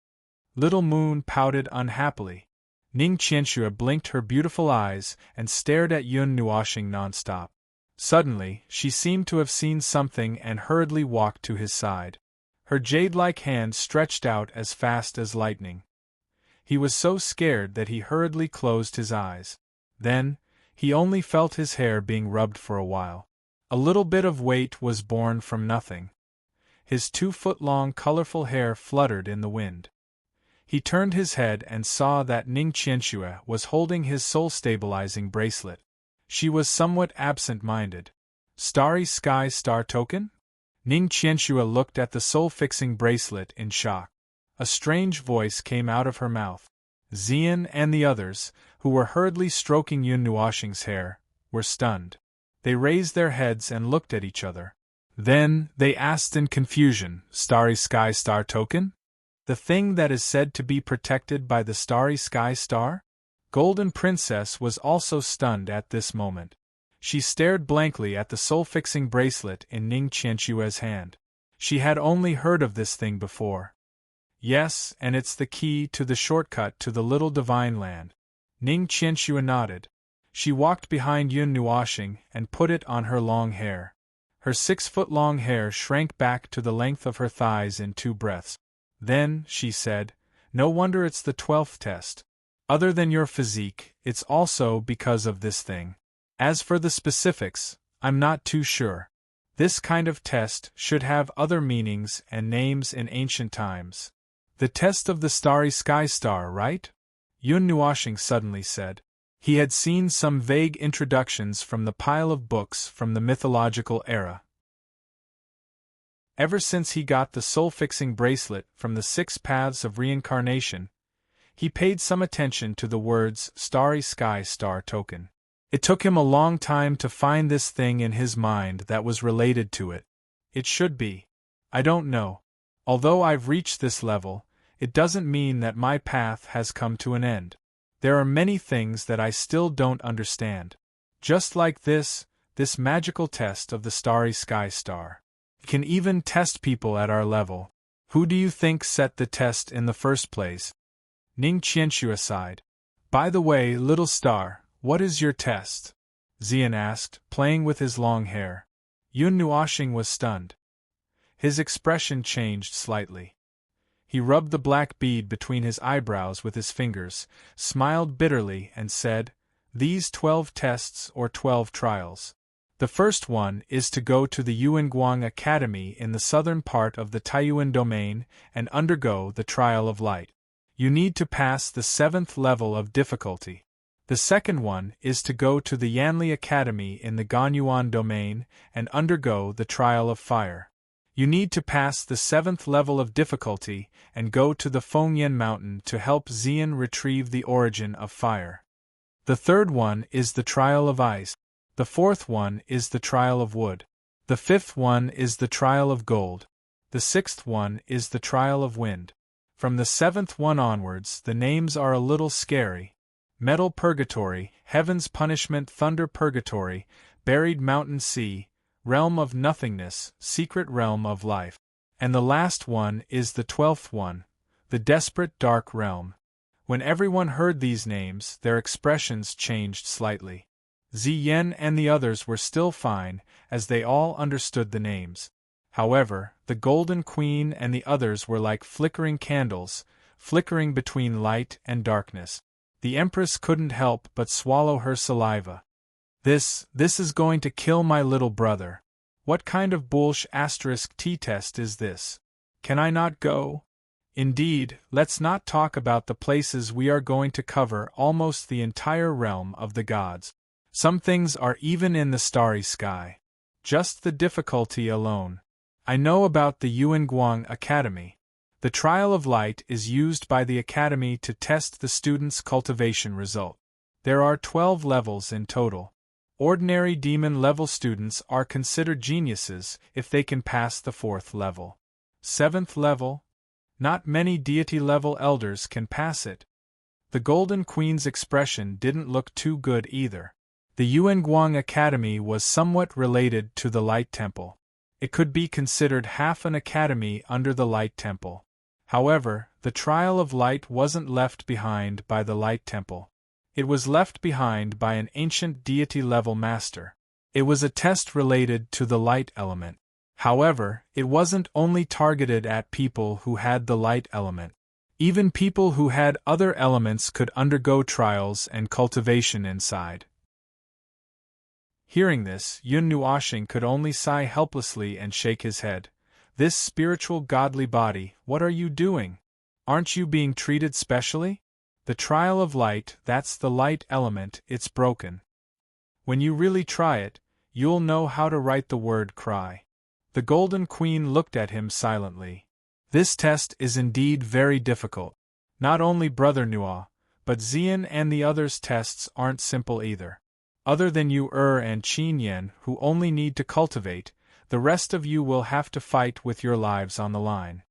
Little Moon pouted unhappily. Ning Qianxue blinked her beautiful eyes and stared at Yun Nuoxing nonstop. Suddenly, she seemed to have seen something and hurriedly walked to his side. Her jade-like hand stretched out as fast as lightning. He was so scared that he hurriedly closed his eyes. Then, he only felt his hair being rubbed for a while. A little bit of weight was born from nothing. His 2-foot-long colorful hair fluttered in the wind. He turned his head and saw that Ning Qianxue was holding his soul-stabilizing bracelet. She was somewhat absent-minded. Starry Sky Star Token? Ning Qianxue looked at the soul-fixing bracelet in shock. A strange voice came out of her mouth. Xian and the others, who were hurriedly stroking Yun Nuoxing's hair, were stunned. They raised their heads and looked at each other. Then, they asked in confusion, Starry Sky Star Token? The thing that is said to be protected by the Starry Sky Star? Golden Princess was also stunned at this moment. She stared blankly at the soul-fixing bracelet in Ning Qianxue's hand. She had only heard of this thing before. Yes, and it's the key to the shortcut to the Little Divine Land. Ning Qianxue nodded. She walked behind Yun Nuoxing and put it on her long hair. Her 6-foot-long hair shrank back to the length of her thighs in 2 breaths. Then, she said, no wonder it's the 12th test. Other than your physique, it's also because of this thing. As for the specifics, I'm not too sure. This kind of test should have other meanings and names in ancient times. The test of the Starry Sky Star, right? Yun Nuoxing suddenly said. He had seen some vague introductions from the pile of books from the mythological era. Ever since he got the soul-fixing bracelet from the 6 Paths of Reincarnation, he paid some attention to the words Starry Sky Star Token. It took him a long time to find this thing in his mind that was related to it. It should be. I don't know. Although I've reached this level, it doesn't mean that my path has come to an end. There are many things that I still don't understand. Just like this magical test of the Starry Sky Star. It can even test people at our level. Who do you think set the test in the first place? Ning Qianxue sighed. By the way, little star, what is your test? Xian asked, playing with his long hair. Yun Nuoxing was stunned. His expression changed slightly. He rubbed the black bead between his eyebrows with his fingers, smiled bitterly and said, These 12 tests or 12 trials. The first one is to go to the Yuanguang Academy in the southern part of the Taiyuan domain and undergo the trial of light. You need to pass the 7th level of difficulty. The second one is to go to the Yanli Academy in the Ganyuan domain and undergo the trial of fire. You need to pass the 7th level of difficulty and go to the Fengyan Mountain to help Xian retrieve the origin of fire. The third one is the trial of ice. The fourth one is the trial of wood. The fifth one is the trial of gold. The sixth one is the trial of wind. From the 7th one onwards, the names are a little scary. Metal Purgatory, Heaven's Punishment, Thunder Purgatory, Buried Mountain Sea, Realm of Nothingness, Secret Realm of Life. And the last one is the 12th one, the Desperate Dark Realm. When everyone heard these names, their expressions changed slightly. Ziyen and the others were still fine, as they all understood the names. However, the Golden Queen and the others were like flickering candles, flickering between light and darkness. The Empress couldn't help but swallow her saliva. This is going to kill my little brother. What kind of bullsh** t-test is this? Can I not go? Indeed, let's not talk about the places we are going to cover almost the entire realm of the gods. Some things are even in the starry sky. Just the difficulty alone. I know about the Yuanguang Academy. The trial of light is used by the academy to test the student's cultivation result. There are 12 levels in total. Ordinary demon-level students are considered geniuses if they can pass the 4th level. 7th level? Not many deity-level elders can pass it. The Golden Queen's expression didn't look too good either. The Yuanguang Academy was somewhat related to the Light Temple. It could be considered half an academy under the Light Temple. However, the trial of light wasn't left behind by the Light Temple. It was left behind by an ancient deity-level master. It was a test related to the light element. However, it wasn't only targeted at people who had the light element. Even people who had other elements could undergo trials and cultivation inside. Hearing this, Yun Nuoxing could only sigh helplessly and shake his head. This spiritual godly body, what are you doing? Aren't you being treated specially? The trial of light, that's the light element, it's broken. When you really try it, you'll know how to write the word cry. The Golden Queen looked at him silently. This test is indeed very difficult. Not only Brother Nuo, but Xian and the others' tests aren't simple either. Other than you and Qin Yan, who only need to cultivate, the rest of you will have to fight with your lives on the line.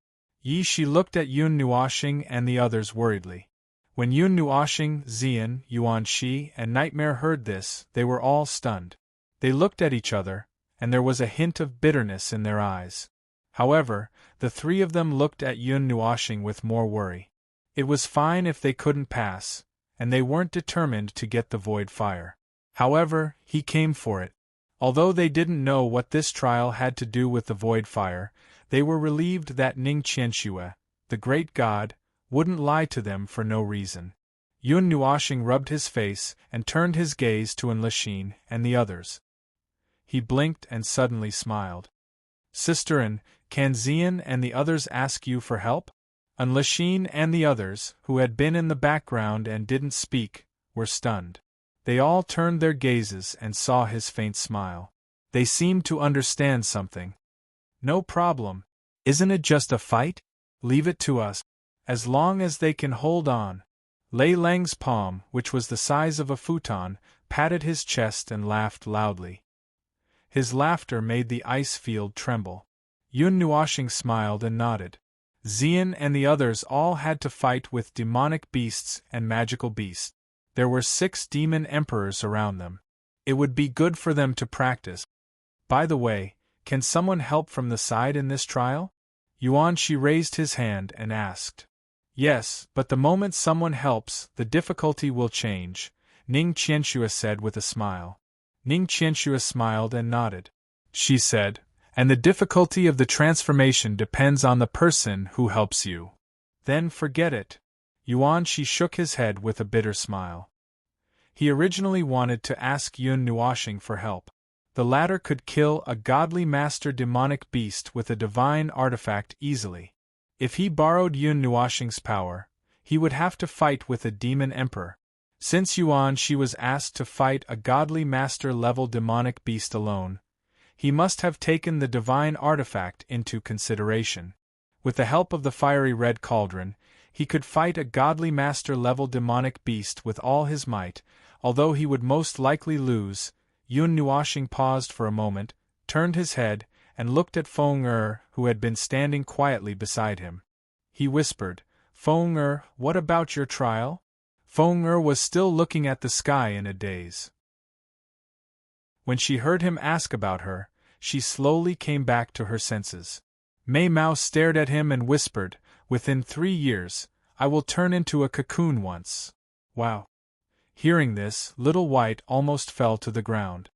Yi Shi looked at Yun Nuoxing and the others worriedly. When Yun Nuoxing, Xian, Yuan Shi, and Nightmare heard this, they were all stunned. They looked at each other, and there was a hint of bitterness in their eyes. However, the three of them looked at Yun Nuoxing with more worry. It was fine if they couldn't pass, and they weren't determined to get the void fire. However, he came for it. Although they didn't know what this trial had to do with the void fire, they were relieved that Ning Qianxue, the great god, wouldn't lie to them for no reason. Yun Nuoxing rubbed his face and turned his gaze to Enlixin and the others. He blinked and suddenly smiled. Sister, can Xian and the others ask you for help? Enlixin and the others, who had been in the background and didn't speak, were stunned. They all turned their gazes and saw his faint smile. They seemed to understand something. No problem. Isn't it just a fight? Leave it to us. As long as they can hold on. Lei Lang's palm, which was the size of a futon, patted his chest and laughed loudly. His laughter made the ice field tremble. Yun Nuoxing smiled and nodded. Xian and the others all had to fight with demonic beasts and magical beasts. There were 6 demon emperors around them. It would be good for them to practice. By the way, can someone help from the side in this trial? Yuan Shi raised his hand and asked. Yes, but the moment someone helps, the difficulty will change, Ning Qianxue said with a smile. Ning Qianxue smiled and nodded. She said, and the difficulty of the transformation depends on the person who helps you. Then forget it. Yuan Shi shook his head with a bitter smile. He originally wanted to ask Yun Nuoxing for help. The latter could kill a godly master demonic beast with a divine artifact easily. If he borrowed Yun Nuoxing's power, he would have to fight with a demon emperor. Since Yuan Shi was asked to fight a godly master-level demonic beast alone, he must have taken the divine artifact into consideration. With the help of the fiery red cauldron, he could fight a godly master-level demonic beast with all his might, although he would most likely lose. Yun Nuoxing paused for a moment, turned his head, and looked at Feng who had been standing quietly beside him. He whispered, Feng what about your trial? Feng was still looking at the sky in a daze. When she heard him ask about her, she slowly came back to her senses. Mei Mao stared at him and whispered, Within 3 years, I will turn into a cocoon once. Wow. Hearing this, Little White almost fell to the ground.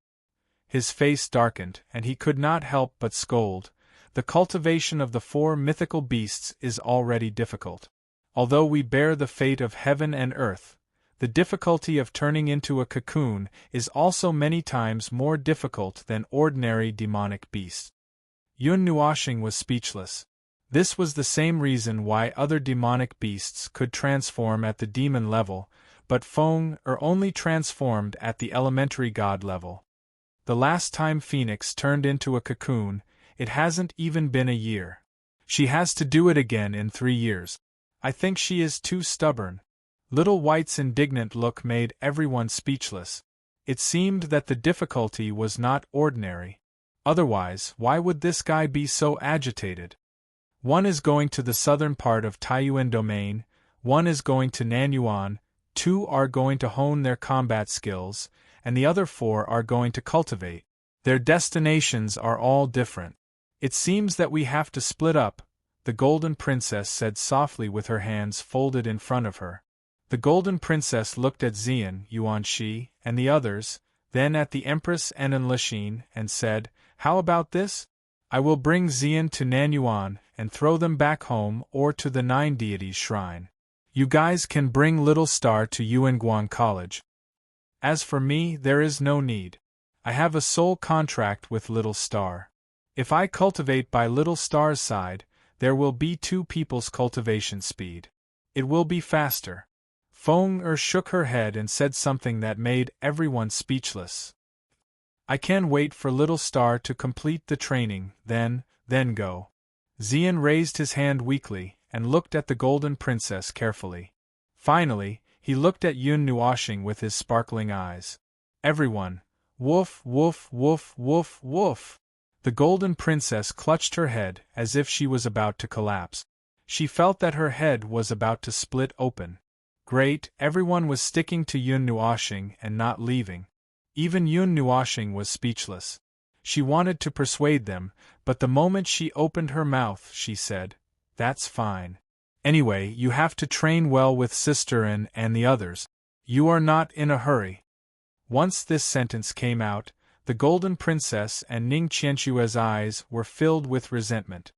His face darkened, and he could not help but scold. The cultivation of the 4 mythical beasts is already difficult. Although we bear the fate of heaven and earth, the difficulty of turning into a cocoon is also many times more difficult than ordinary demonic beasts. Yun Nuoxing was speechless. This was the same reason why other demonic beasts could transform at the demon level, but Feng only transformed at the elementary god level. The last time Phoenix turned into a cocoon, it hasn't even been a year. She has to do it again in 3 years. I think she is too stubborn. Little White's indignant look made everyone speechless. It seemed that the difficulty was not ordinary. Otherwise, why would this guy be so agitated? One is going to the southern part of Taiyuan domain, one is going to Nanyuan, 2 are going to hone their combat skills, and the other 4 are going to cultivate. Their destinations are all different. It seems that we have to split up, the Golden Princess said softly with her hands folded in front of her. The Golden Princess looked at Xian, Yuanxi, and the others, then at the Empress Enlilixin, and said, "How about this? I will bring Xian to Nanyuan and throw them back home or to the Nine Deities Shrine. You guys can bring Little Star to Yuanguan College. As for me, there is no need. I have a soul contract with Little Star. If I cultivate by Little Star's side, there will be 2 people's cultivation speed. It will be faster." Feng Er shook her head and said something that made everyone speechless. "I can wait for Little Star to complete the training, then go." Xian raised his hand weakly and looked at the Golden Princess carefully. Finally, he looked at Yun Nuoxing with his sparkling eyes. Everyone, woof, woof, woof, woof, woof. The Golden Princess clutched her head as if she was about to collapse. She felt that her head was about to split open. Great, everyone was sticking to Yun Nuoxing and not leaving. Even Yun Nuoxing was speechless. She wanted to persuade them, but the moment she opened her mouth she said, "That's fine. Anyway, you have to train well with Sister and the others. You are not in a hurry." Once this sentence came out, the Golden Princess and Ning Qianxue's eyes were filled with resentment.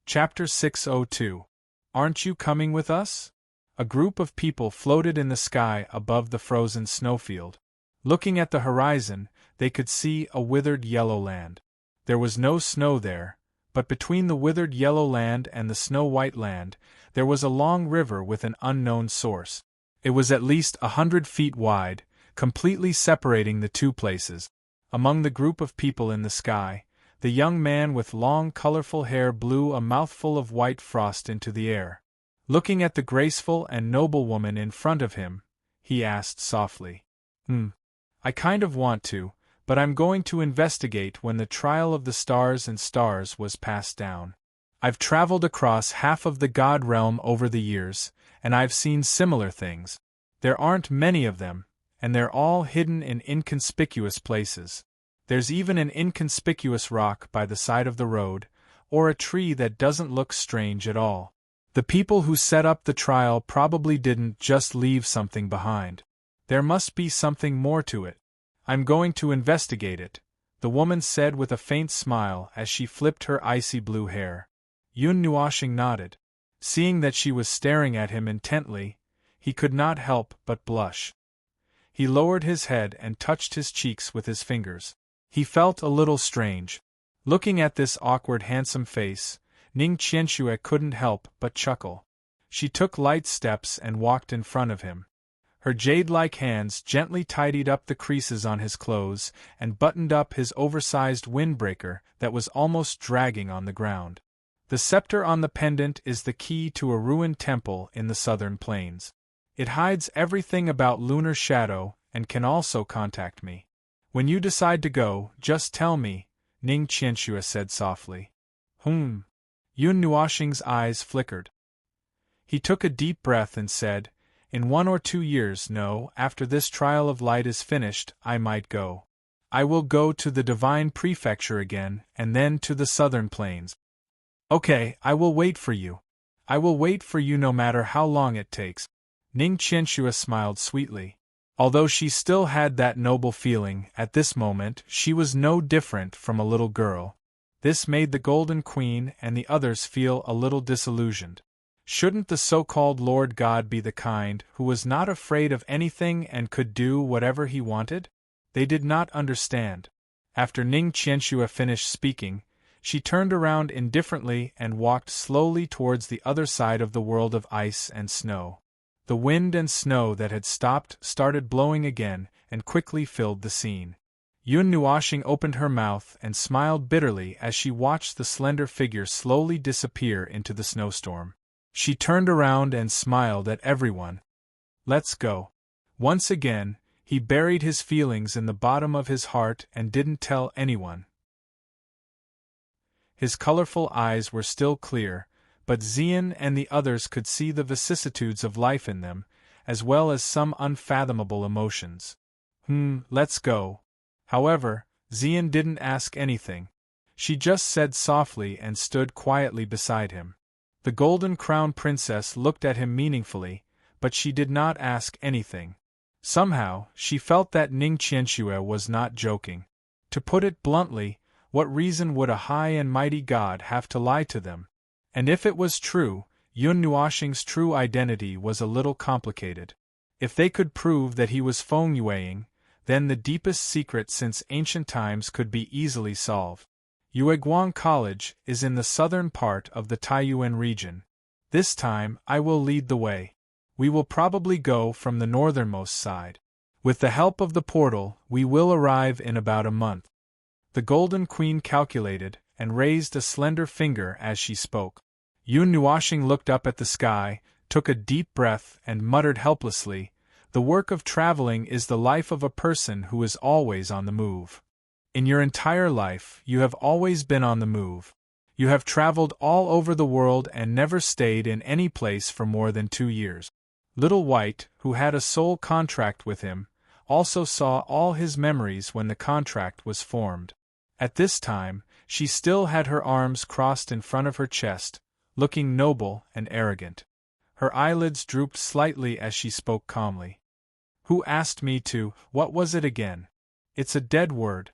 Chapter 602. Aren't you coming with us? A group of people floated in the sky above the frozen snowfield. Looking at the horizon, they could see a withered yellow land. There was no snow there, but between the withered yellow land and the snow-white land, there was a long river with an unknown source. It was at least 100 feet wide, completely separating the 2 places. Among the group of people in the sky, the young man with long colorful hair blew a mouthful of white frost into the air. Looking at the graceful and noble woman in front of him, he asked softly, I kind of want to, but I'm going to investigate when the trial of the stars and stars was passed down. I've traveled across half of the God realm over the years, and I've seen similar things. There aren't many of them, and they're all hidden in inconspicuous places. There's even an inconspicuous rock by the side of the road, or a tree that doesn't look strange at all. The people who set up the trial probably didn't just leave something behind. There must be something more to it. I'm going to investigate it, the woman said with a faint smile as she flipped her icy blue hair. Yun Nuoxing nodded. Seeing that she was staring at him intently, he could not help but blush. He lowered his head and touched his cheeks with his fingers. He felt a little strange. Looking at this awkward handsome face, Ning Qianxue couldn't help but chuckle. She took light steps and walked in front of him. Her jade-like hands gently tidied up the creases on his clothes and buttoned up his oversized windbreaker that was almost dragging on the ground. The scepter on the pendant is the key to a ruined temple in the southern plains. It hides everything about lunar shadow and can also contact me. When you decide to go, just tell me, Ning Qianxue said softly. Yun Nuoxing's eyes flickered. He took a deep breath and said, in 1 or 2 years, no, after this trial of light is finished, I might go. I will go to the Divine Prefecture again, and then to the southern plains. Okay, I will wait for you. I will wait for you no matter how long it takes. Ning Qianxue smiled sweetly. Although she still had that noble feeling, at this moment she was no different from a little girl. This made the Golden Queen and the others feel a little disillusioned. Shouldn't the so-called Lord God be the kind who was not afraid of anything and could do whatever he wanted? They did not understand. After Ning Qianxue finished speaking, she turned around indifferently and walked slowly towards the other side of the world of ice and snow. The wind and snow that had stopped started blowing again and quickly filled the scene. Yun Nuoxing opened her mouth and smiled bitterly as she watched the slender figure slowly disappear into the snowstorm. She turned around and smiled at everyone. Let's go. Once again, he buried his feelings in the bottom of his heart and didn't tell anyone. His colorful eyes were still clear, but Xian and the others could see the vicissitudes of life in them, as well as some unfathomable emotions. Let's go. However, Xian didn't ask anything. She just said softly and stood quietly beside him. The Golden Crown Princess looked at him meaningfully, but she did not ask anything. Somehow, she felt that Ning Qianxue was not joking. To put it bluntly, what reason would a high and mighty god have to lie to them? And if it was true, Yun Nuoxing's true identity was a little complicated. If they could prove that he was Feng Yueing, then the deepest secret since ancient times could be easily solved. Yueguang College is in the southern part of the Taiyuan region. This time, I will lead the way. We will probably go from the northernmost side. With the help of the portal, we will arrive in about a month. The Golden Queen calculated, and raised a slender finger as she spoke. Yun Nuoxing looked up at the sky, took a deep breath, and muttered helplessly, "The work of traveling is the life of a person who is always on the move. In your entire life, you have always been on the move. You have traveled all over the world and never stayed in any place for more than 2 years." Little White, who had a soul contract with him, also saw all his memories when the contract was formed. At this time, she still had her arms crossed in front of her chest, looking noble and arrogant. Her eyelids drooped slightly as she spoke calmly. "Who asked me to, what was it again? It's a dead word."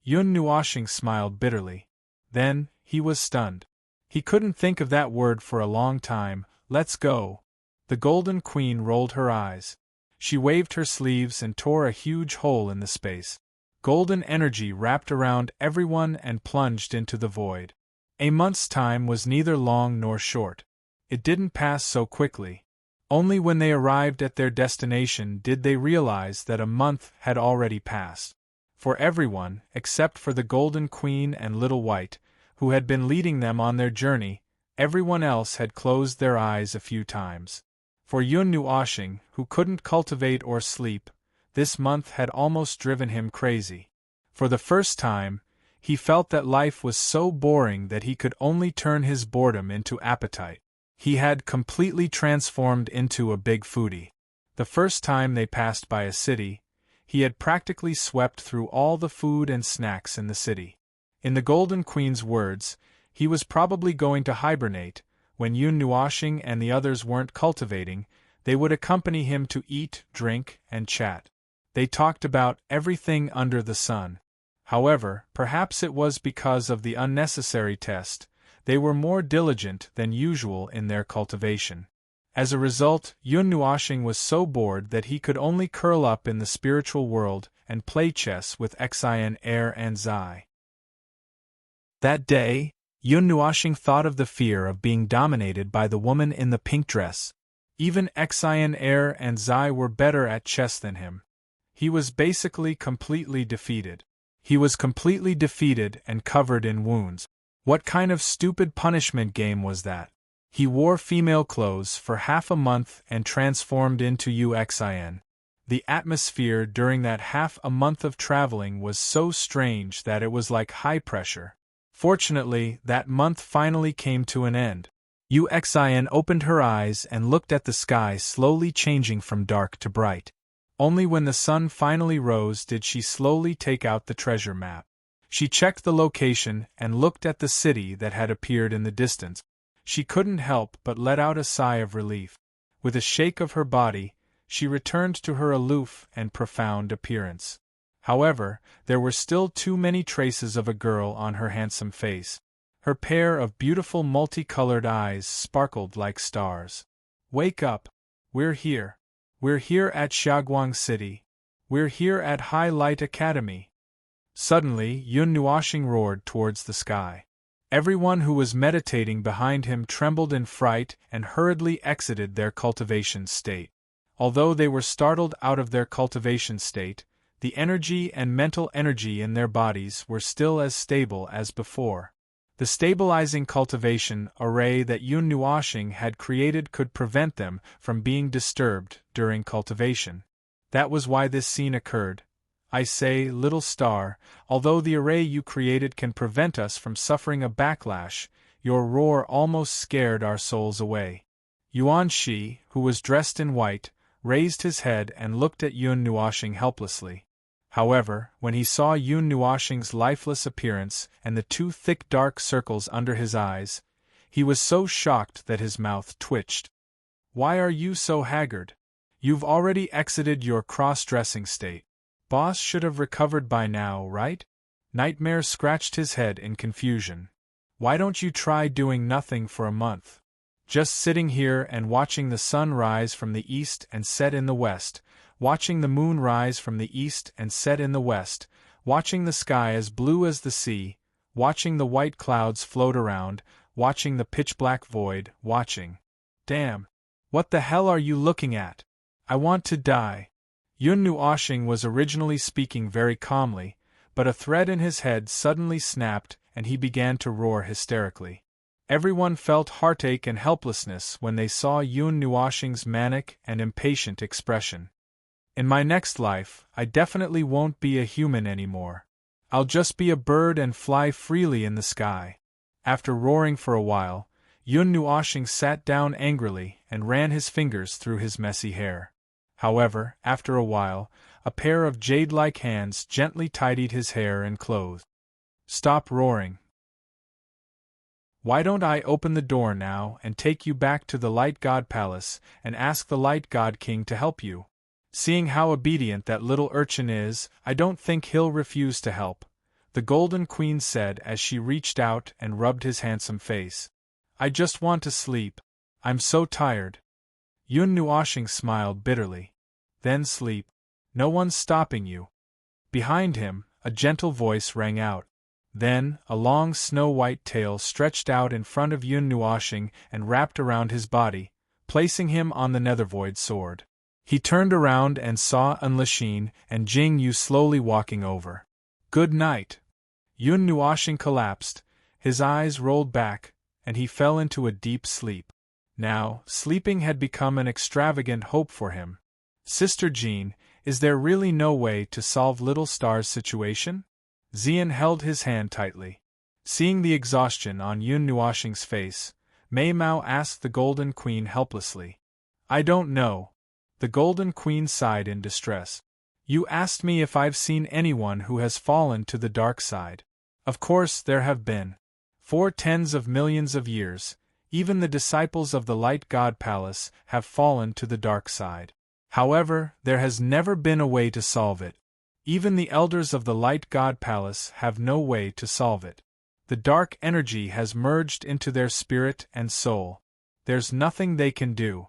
Yun Nuoxing smiled bitterly. Then, he was stunned. He couldn't think of that word for a long time. "Let's go." The Golden Queen rolled her eyes. She waved her sleeves and tore a huge hole in the space. Golden energy wrapped around everyone and plunged into the void. A month's time was neither long nor short. It didn't pass so quickly. Only when they arrived at their destination did they realize that a month had already passed. For everyone, except for the Golden Queen and Little White, who had been leading them on their journey, everyone else had closed their eyes a few times. For Yun Nuoxing, who couldn't cultivate or sleep, this month had almost driven him crazy. For the first time, he felt that life was so boring that he could only turn his boredom into appetite. He had completely transformed into a big foodie. The first time they passed by a city, he had practically swept through all the food and snacks in the city. In the Golden Queen's words, he was probably going to hibernate. When Yun Nuoxing and the others weren't cultivating, they would accompany him to eat, drink, and chat. They talked about everything under the sun. However, perhaps it was because of the unnecessary test, they were more diligent than usual in their cultivation. As a result, Yun Nuoxing was so bored that he could only curl up in the spiritual world and play chess with Xian Er and Zai. That day, Yun Nuoxing thought of the fear of being dominated by the woman in the pink dress. Even Xian Er and Zai were better at chess than him. He was basically completely defeated. He was completely defeated and covered in wounds. What kind of stupid punishment game was that? He wore female clothes for half a month and transformed into Xian. The atmosphere during that half a month of traveling was so strange that it was like high pressure. Fortunately, that month finally came to an end. Xian opened her eyes and looked at the sky slowly changing from dark to bright. Only when the sun finally rose did she slowly take out the treasure map. She checked the location and looked at the city that had appeared in the distance. She couldn't help but let out a sigh of relief. With a shake of her body, she returned to her aloof and profound appearance. However, there were still too many traces of a girl on her handsome face. Her pair of beautiful multicolored eyes sparkled like stars. "Wake up! We're here. We're here at Xiaguang City. We're here at High Light Academy." Suddenly, Yun Nuoxing roared towards the sky. Everyone who was meditating behind him trembled in fright and hurriedly exited their cultivation state. Although they were startled out of their cultivation state, the energy and mental energy in their bodies were still as stable as before. The stabilizing cultivation array that Yun Nuoxing had created could prevent them from being disturbed during cultivation. That was why this scene occurred. I say, little star, although the array you created can prevent us from suffering a backlash, your roar almost scared our souls away. Yuan Shi, who was dressed in white, raised his head and looked at Yun Nuoxing helplessly. However, when he saw Yun Nuoxing's lifeless appearance and the two thick dark circles under his eyes, he was so shocked that his mouth twitched. Why are you so haggard? You've already exited your cross-dressing state. Boss should have recovered by now, right? Nightmare scratched his head in confusion. Why don't you try doing nothing for a month? Just sitting here and watching the sun rise from the east and set in the west, watching the moon rise from the east and set in the west, watching the sky as blue as the sea, watching the white clouds float around, watching the pitch-black void, watching. Damn! What the hell are you looking at? I want to die. Yun Nuoxing was originally speaking very calmly, but a thread in his head suddenly snapped and he began to roar hysterically. Everyone felt heartache and helplessness when they saw Yun Nuoxing's manic and impatient expression. In my next life, I definitely won't be a human anymore. I'll just be a bird and fly freely in the sky. After roaring for a while, Yun Nuoxing sat down angrily and ran his fingers through his messy hair. However, after a while, a pair of jade-like hands gently tidied his hair and clothes. Stop roaring. Why don't I open the door now and take you back to the Light God Palace and ask the Light God King to help you? Seeing how obedient that little urchin is, I don't think he'll refuse to help, the Golden Queen said as she reached out and rubbed his handsome face. I just want to sleep. I'm so tired. Yun Nuoxing smiled bitterly. Then sleep. No one's stopping you. Behind him, a gentle voice rang out. Then, a long snow-white tail stretched out in front of Yun Nuoxing and wrapped around his body, placing him on the Nethervoid sword. He turned around and saw Enlishine and Jing Yu slowly walking over. Good night. Yun Nuoxing collapsed, his eyes rolled back, and he fell into a deep sleep. Now, sleeping had become an extravagant hope for him. Sister Jean, is there really no way to solve Little Star's situation? Xian held his hand tightly. Seeing the exhaustion on Yun Nuoxing's face, Mei Mao asked the Golden Queen helplessly. I don't know. The Golden Queen sighed in distress. You asked me if I've seen anyone who has fallen to the dark side. Of course there have been. For tens of millions of years, even the disciples of the Light God Palace have fallen to the dark side. However, there has never been a way to solve it. Even the elders of the Light God Palace have no way to solve it. The dark energy has merged into their spirit and soul. There's nothing they can do.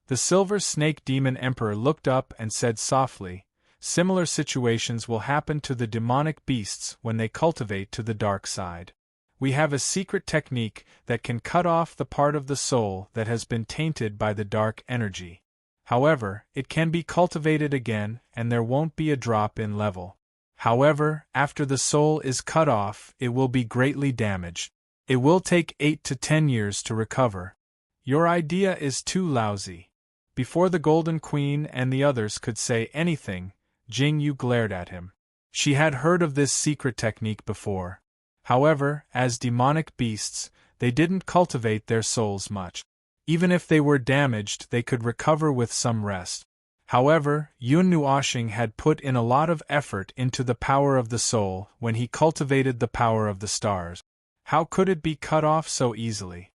The Silver Snake Demon Emperor looked up and said softly, similar situations will happen to the demonic beasts when they cultivate to the dark side. We have a secret technique that can cut off the part of the soul that has been tainted by the dark energy. However, it can be cultivated again and there won't be a drop in level. However, after the soul is cut off, it will be greatly damaged. It will take 8 to 10 years to recover. Your idea is too lousy. Before the Golden Queen and the others could say anything, Jing Yu glared at him. She had heard of this secret technique before. However, as demonic beasts, they didn't cultivate their souls much. Even if they were damaged, they could recover with some rest. However, Yun Nuoxing had put in a lot of effort into the power of the soul when he cultivated the power of the stars. How could it be cut off so easily?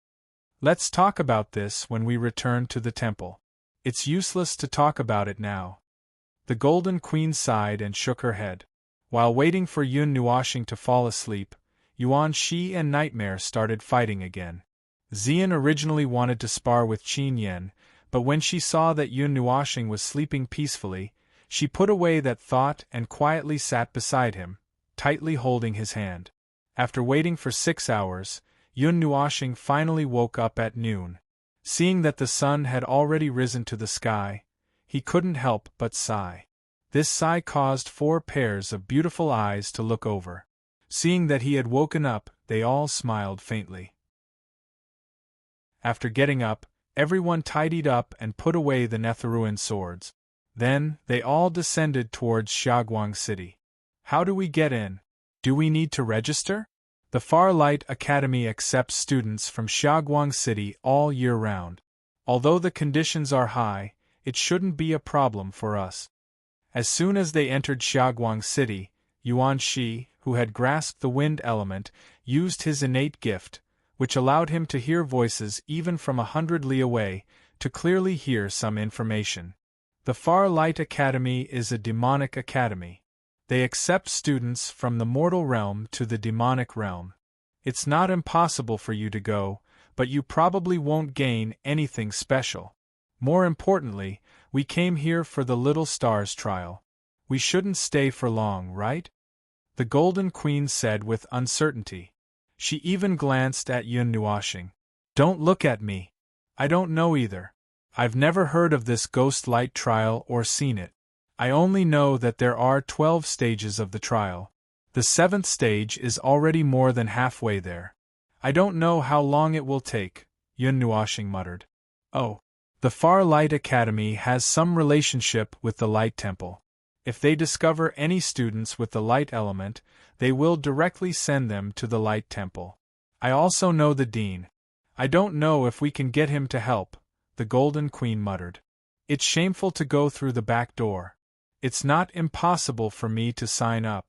Let's talk about this when we return to the temple. It's useless to talk about it now. The Golden Queen sighed and shook her head. While waiting for Yun Nuoxing to fall asleep, Yuan Shi and Nightmare started fighting again. Xian originally wanted to spar with Qin Yen, but when she saw that Yun Nuoxing was sleeping peacefully, she put away that thought and quietly sat beside him, tightly holding his hand. After waiting for 6 hours, Yun Nuoxing finally woke up at noon. Seeing that the sun had already risen to the sky, he couldn't help but sigh. This sigh caused 4 pairs of beautiful eyes to look over. Seeing that he had woken up, they all smiled faintly. After getting up, everyone tidied up and put away the Netherruin swords. Then, they all descended towards Xiaoguang City. How do we get in? Do we need to register? The Farlight Academy accepts students from Xiaoguang City all year round. Although the conditions are high, it shouldn't be a problem for us. As soon as they entered Xiaoguang City, Yuan Shi, who had grasped the wind element, used his innate gift, which allowed him to hear voices even from 100 li away, to clearly hear some information. The Farlight Academy is a demonic academy. They accept students from the mortal realm to the demonic realm. It's not impossible for you to go, but you probably won't gain anything special. More importantly, we came here for the Little Stars trial. We shouldn't stay for long, right? The Golden Queen said with uncertainty. She even glanced at Yun Nuoxing. Don't look at me. I don't know either. I've never heard of this ghost light trial or seen it. I only know that there are 12 stages of the trial. The 7th stage is already more than halfway there. I don't know how long it will take, Yun Nuoxing muttered. Oh. The Farlight Academy has some relationship with the Light Temple. If they discover any students with the light element, they will directly send them to the Light Temple. I also know the Dean. I don't know if we can get him to help, the Golden Queen muttered. It's shameful to go through the back door. It's not impossible for me to sign up.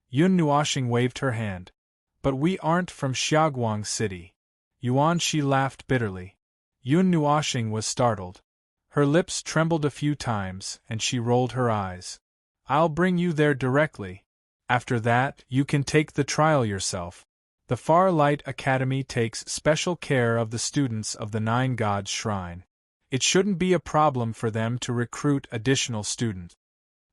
Yun Nuoxing waved her hand. But we aren't from Xiaoguang City. Yuan Shi laughed bitterly. Yun Nuoxing was startled. Her lips trembled a few times, and she rolled her eyes. I'll bring you there directly. After that, you can take the trial yourself. The Farlight Academy takes special care of the students of the Nine Gods Shrine. It shouldn't be a problem for them to recruit additional students.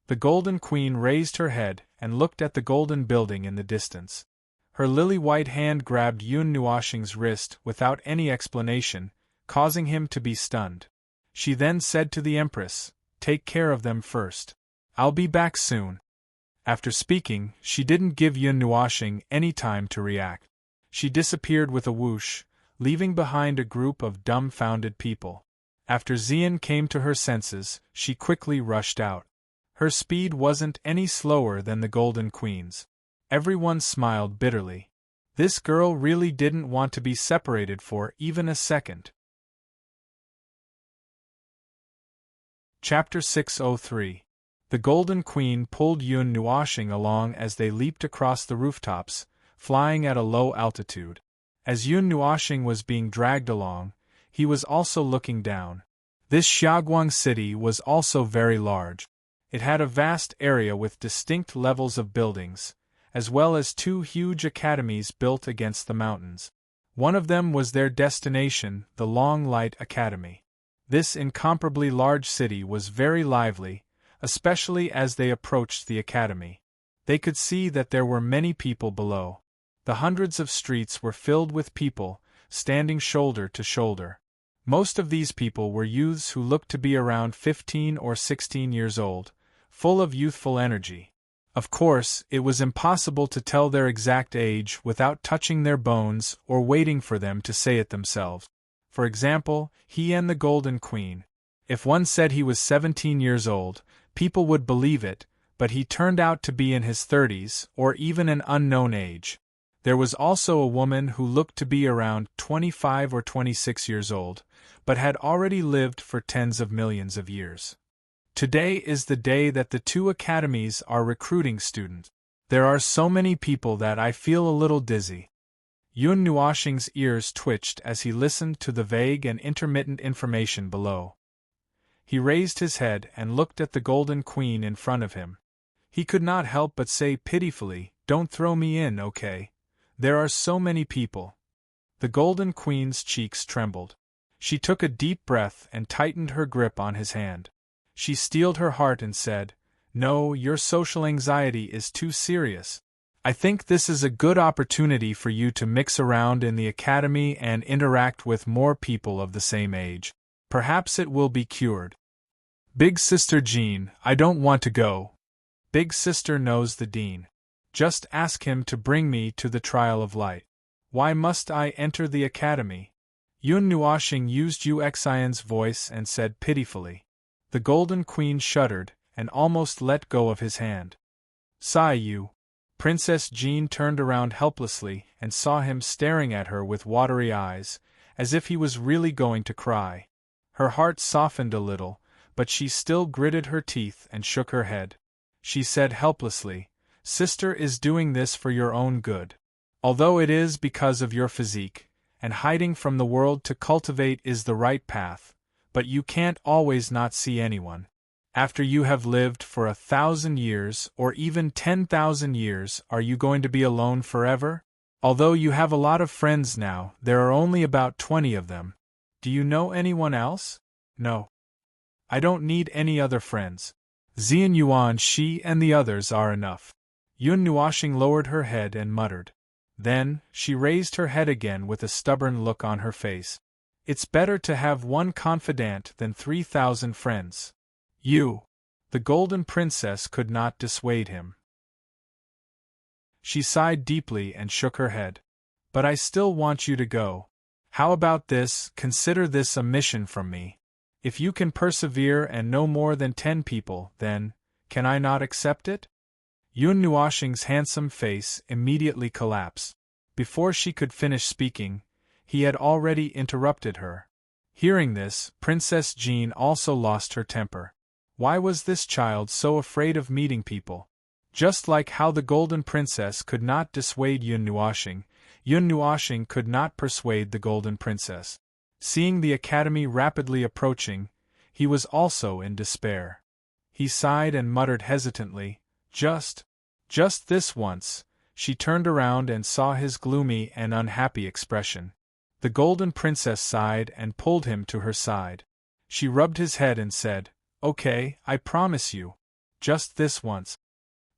The Golden Queen raised her head and looked at the golden building in the distance. Her lily-white hand grabbed Yun Nuoxing's wrist without any explanation, causing him to be stunned. She then said to the Empress, "Take care of them first. I'll be back soon." After speaking, she didn't give Yun Nuoxing any time to react. She disappeared with a whoosh, leaving behind a group of dumbfounded people. After Xian came to her senses, she quickly rushed out. Her speed wasn't any slower than the Golden Queen's. Everyone smiled bitterly. This girl really didn't want to be separated for even a second. Chapter 603. The Golden Queen pulled Yun Nuoxing along as they leaped across the rooftops, flying at a low altitude. As Yun Nuoxing was being dragged along, he was also looking down. This Xiaoguang city was also very large. It had a vast area with distinct levels of buildings, as well as 2 huge academies built against the mountains. One of them was their destination, the Long Light Academy. This incomparably large city was very lively, especially as they approached the academy. They could see that there were many people below. The hundreds of streets were filled with people, standing shoulder to shoulder. Most of these people were youths who looked to be around 15 or 16 years old, full of youthful energy. Of course, it was impossible to tell their exact age without touching their bones or waiting for them to say it themselves. For example, he and the Golden Queen. If one said he was 17 years old, people would believe it, but he turned out to be in his 30s, or even an unknown age. There was also a woman who looked to be around 25 or 26 years old, but had already lived for tens of millions of years. Today is the day that the 2 academies are recruiting students. There are so many people that I feel a little dizzy. Yun Nuoxing's ears twitched as he listened to the vague and intermittent information below. He raised his head and looked at the Golden Queen in front of him. He could not help but say pitifully, "Don't throw me in, okay? There are so many people." The Golden Queen's cheeks trembled. She took a deep breath and tightened her grip on his hand. She steeled her heart and said, "No, your social anxiety is too serious. I think this is a good opportunity for you to mix around in the academy and interact with more people of the same age. Perhaps it will be cured." "Big Sister Jean, I don't want to go." "Big Sister knows the Dean. Just ask him to bring me to the Trial of Light." "Why must I enter the academy?" Yun Nuoxing used Yu Xian's voice and said pitifully. The Golden Queen shuddered, and almost let go of his hand. Sigh you. Princess Jean turned around helplessly and saw him staring at her with watery eyes, as if he was really going to cry. Her heart softened a little, but she still gritted her teeth and shook her head. She said helplessly, Sister is doing this for your own good. Although it is because of your physique, and hiding from the world to cultivate is the right path, but you can't always not see anyone. After you have lived for 1,000 years or even 10,000 years, are you going to be alone forever? Although you have a lot of friends now, there are only about 20 of them. Do you know anyone else? No. I don't need any other friends. Xian Yuan, she and the others are enough. Yun Nuoxing lowered her head and muttered. Then, she raised her head again with a stubborn look on her face. It's better to have one confidant than 3,000 friends. You. The Golden Princess could not dissuade him. She sighed deeply and shook her head. But I still want you to go. How about this? Consider this a mission from me. If you can persevere and know more than 10 people, then, can I not accept it? Yun Nuoxing's handsome face immediately collapsed. Before she could finish speaking, he had already interrupted her. Hearing this, Princess Jean also lost her temper. Why was this child so afraid of meeting people? Just like how the Golden Princess could not dissuade Yun Nuoxing could not persuade the Golden Princess. Seeing the academy rapidly approaching, he was also in despair. He sighed and muttered hesitantly, Just this once. She turned around and saw his gloomy and unhappy expression. The Golden Princess sighed and pulled him to her side. She rubbed his head and said, Okay, I promise you. Just this once.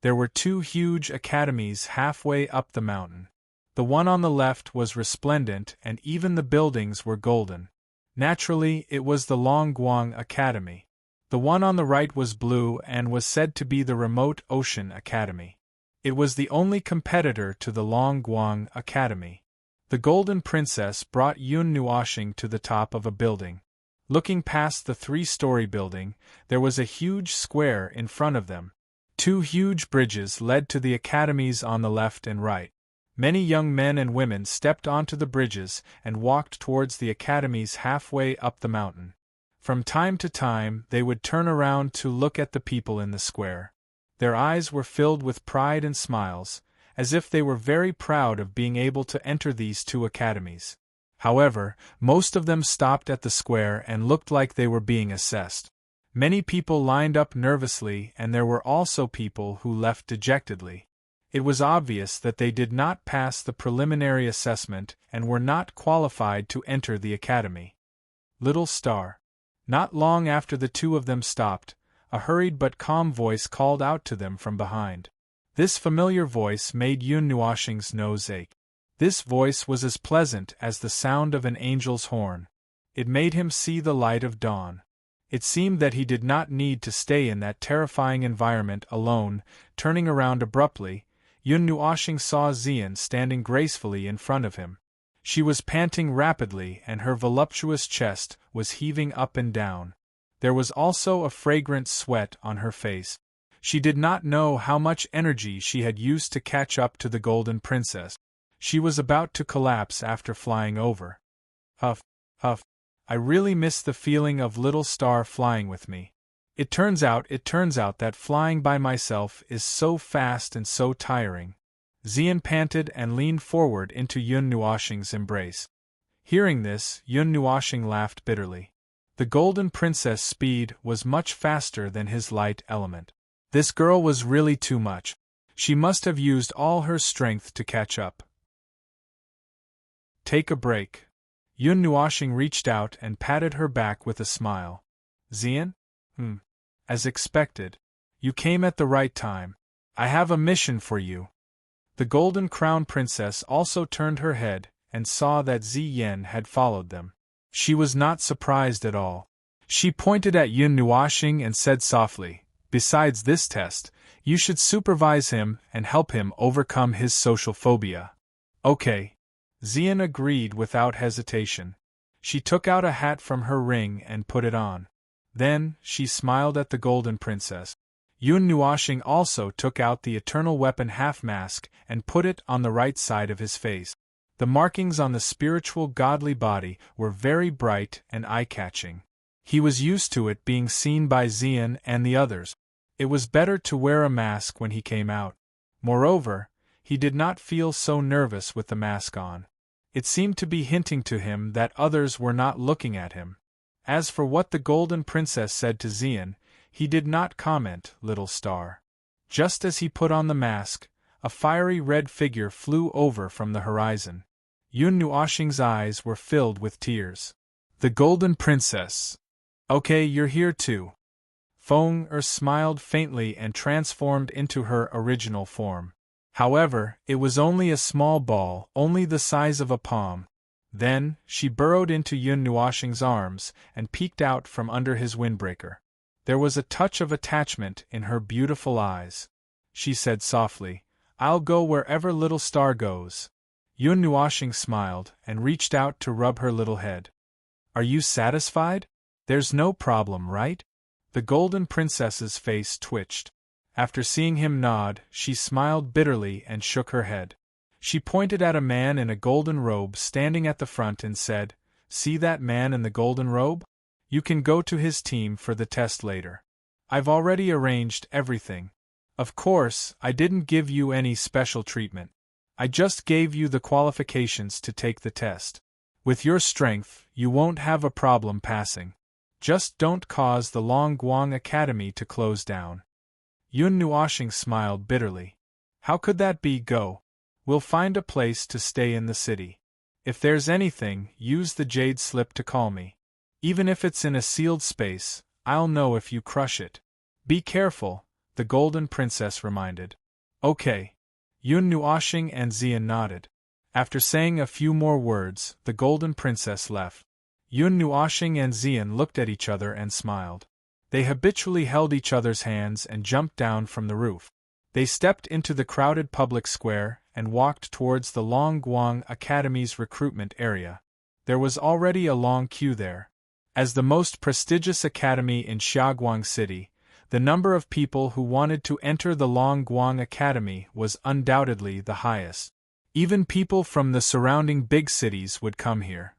There were 2 huge academies halfway up the mountain. The one on the left was resplendent and even the buildings were golden. Naturally, it was the Longguang Academy. The one on the right was blue and was said to be the Remote Ocean Academy. It was the only competitor to the Longguang Academy. The Golden Princess brought Yun Nuoxing to the top of a building. Looking past the 3-story building, there was a huge square in front of them. 2 huge bridges led to the academies on the left and right. Many young men and women stepped onto the bridges and walked towards the academies halfway up the mountain. From time to time, they would turn around to look at the people in the square. Their eyes were filled with pride and smiles, as if they were very proud of being able to enter these 2 academies. However, most of them stopped at the square and looked like they were being assessed. Many people lined up nervously, and there were also people who left dejectedly. It was obvious that they did not pass the preliminary assessment and were not qualified to enter the academy. Little Star. Not long after the 2 of them stopped, a hurried but calm voice called out to them from behind. This familiar voice made Yun Nuoxing's nose ache. This voice was as pleasant as the sound of an angel's horn. It made him see the light of dawn. It seemed that he did not need to stay in that terrifying environment alone. Turning around abruptly, Yun Nuoxing saw Xian standing gracefully in front of him. She was panting rapidly and her voluptuous chest was heaving up and down. There was also a fragrant sweat on her face. She did not know how much energy she had used to catch up to the Golden Princess. She was about to collapse after flying over. Huff, huff. I really miss the feeling of Little Star flying with me. It turns out that flying by myself is so fast and so tiring. Xian panted and leaned forward into Yun Nuoxing's embrace. Hearing this, Yun Nuoxing laughed bitterly. The Golden Princess' speed was much faster than his light element. This girl was really too much. She must have used all her strength to catch up. Take a break. Yun Nuoxing reached out and patted her back with a smile. Xian? As expected. You came at the right time. I have a mission for you. The Golden Crown Princess also turned her head and saw that Xian had followed them. She was not surprised at all. She pointed at Yun Nuoxing and said softly, Besides this test, you should supervise him and help him overcome his social phobia. Okay. Xian agreed without hesitation. She took out a hat from her ring and put it on. Then, she smiled at the Golden Princess. Yun Nuoxing also took out the eternal weapon half-mask and put it on the right side of his face. The markings on the spiritual godly body were very bright and eye-catching. He was used to it being seen by Xian and the others. It was better to wear a mask when he came out. Moreover, he did not feel so nervous with the mask on. It seemed to be hinting to him that others were not looking at him. As for what the Golden Princess said to Xian, he did not comment, little star. Just as he put on the mask, a fiery red figure flew over from the horizon. Yun Nuoxing's eyes were filled with tears. The Golden Princess. Okay, you're here too. Feng Er smiled faintly and transformed into her original form. However, it was only a small ball, only the size of a palm. Then, she burrowed into Yun Nuoxing's arms and peeked out from under his windbreaker. There was a touch of attachment in her beautiful eyes. She said softly, "I'll go wherever little star goes." Yun Nuoxing smiled and reached out to rub her little head. "Are you satisfied? There's no problem, right?" The Golden Princess's face twitched. After seeing him nod, she smiled bitterly and shook her head. She pointed at a man in a golden robe standing at the front and said, "See that man in the golden robe? You can go to his team for the test later. I've already arranged everything. Of course, I didn't give you any special treatment. I just gave you the qualifications to take the test. With your strength, you won't have a problem passing. Just don't cause the Longguang Academy to close down." Yun Nuoxing smiled bitterly. "How could that be, Go? We'll find a place to stay in the city. If there's anything, use the jade slip to call me. Even if it's in a sealed space, I'll know if you crush it. Be careful," the Golden Princess reminded. "Okay." Yun Nuoxing and Xian nodded. After saying a few more words, the Golden Princess left. Yun Nuoxing and Xian looked at each other and smiled. They habitually held each other's hands and jumped down from the roof. They stepped into the crowded public square and walked towards the Longguang Academy's recruitment area. There was already a long queue there. As the most prestigious academy in Xiaoguang City, the number of people who wanted to enter the Longguang Academy was undoubtedly the highest. Even people from the surrounding big cities would come here.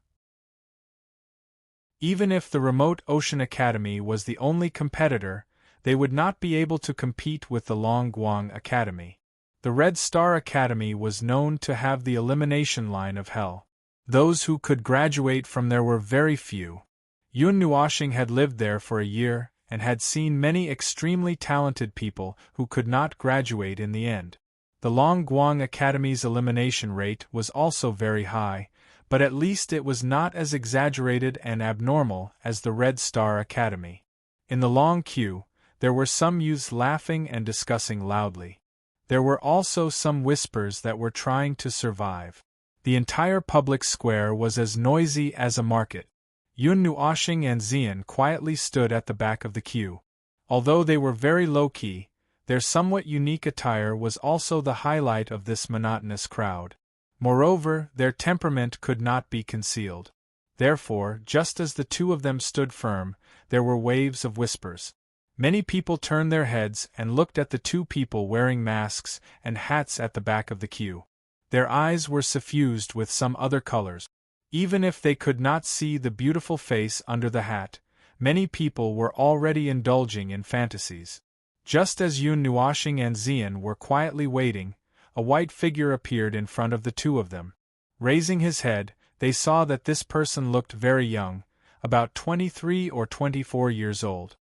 Even if the remote Ocean Academy was the only competitor, they would not be able to compete with the Longguang Academy. The Red Star Academy was known to have the elimination line of hell. Those who could graduate from there were very few. Yun Nuoxing had lived there for a year and had seen many extremely talented people who could not graduate in the end. The Longguang Academy's elimination rate was also very high, but at least it was not as exaggerated and abnormal as the Red Star Academy. In the long queue, there were some youths laughing and discussing loudly. There were also some whispers that were trying to survive. The entire public square was as noisy as a market. Yun Nuoxing and Xian quietly stood at the back of the queue. Although they were very low-key, their somewhat unique attire was also the highlight of this monotonous crowd. Moreover, their temperament could not be concealed. Therefore, just as the two of them stood firm, there were waves of whispers. Many people turned their heads and looked at the two people wearing masks and hats at the back of the queue. Their eyes were suffused with some other colors. Even if they could not see the beautiful face under the hat, many people were already indulging in fantasies. Just as Yun Nuoxing and Xian were quietly waiting, a white figure appeared in front of the two of them. Raising his head, they saw that this person looked very young, about 23 or 24 years old.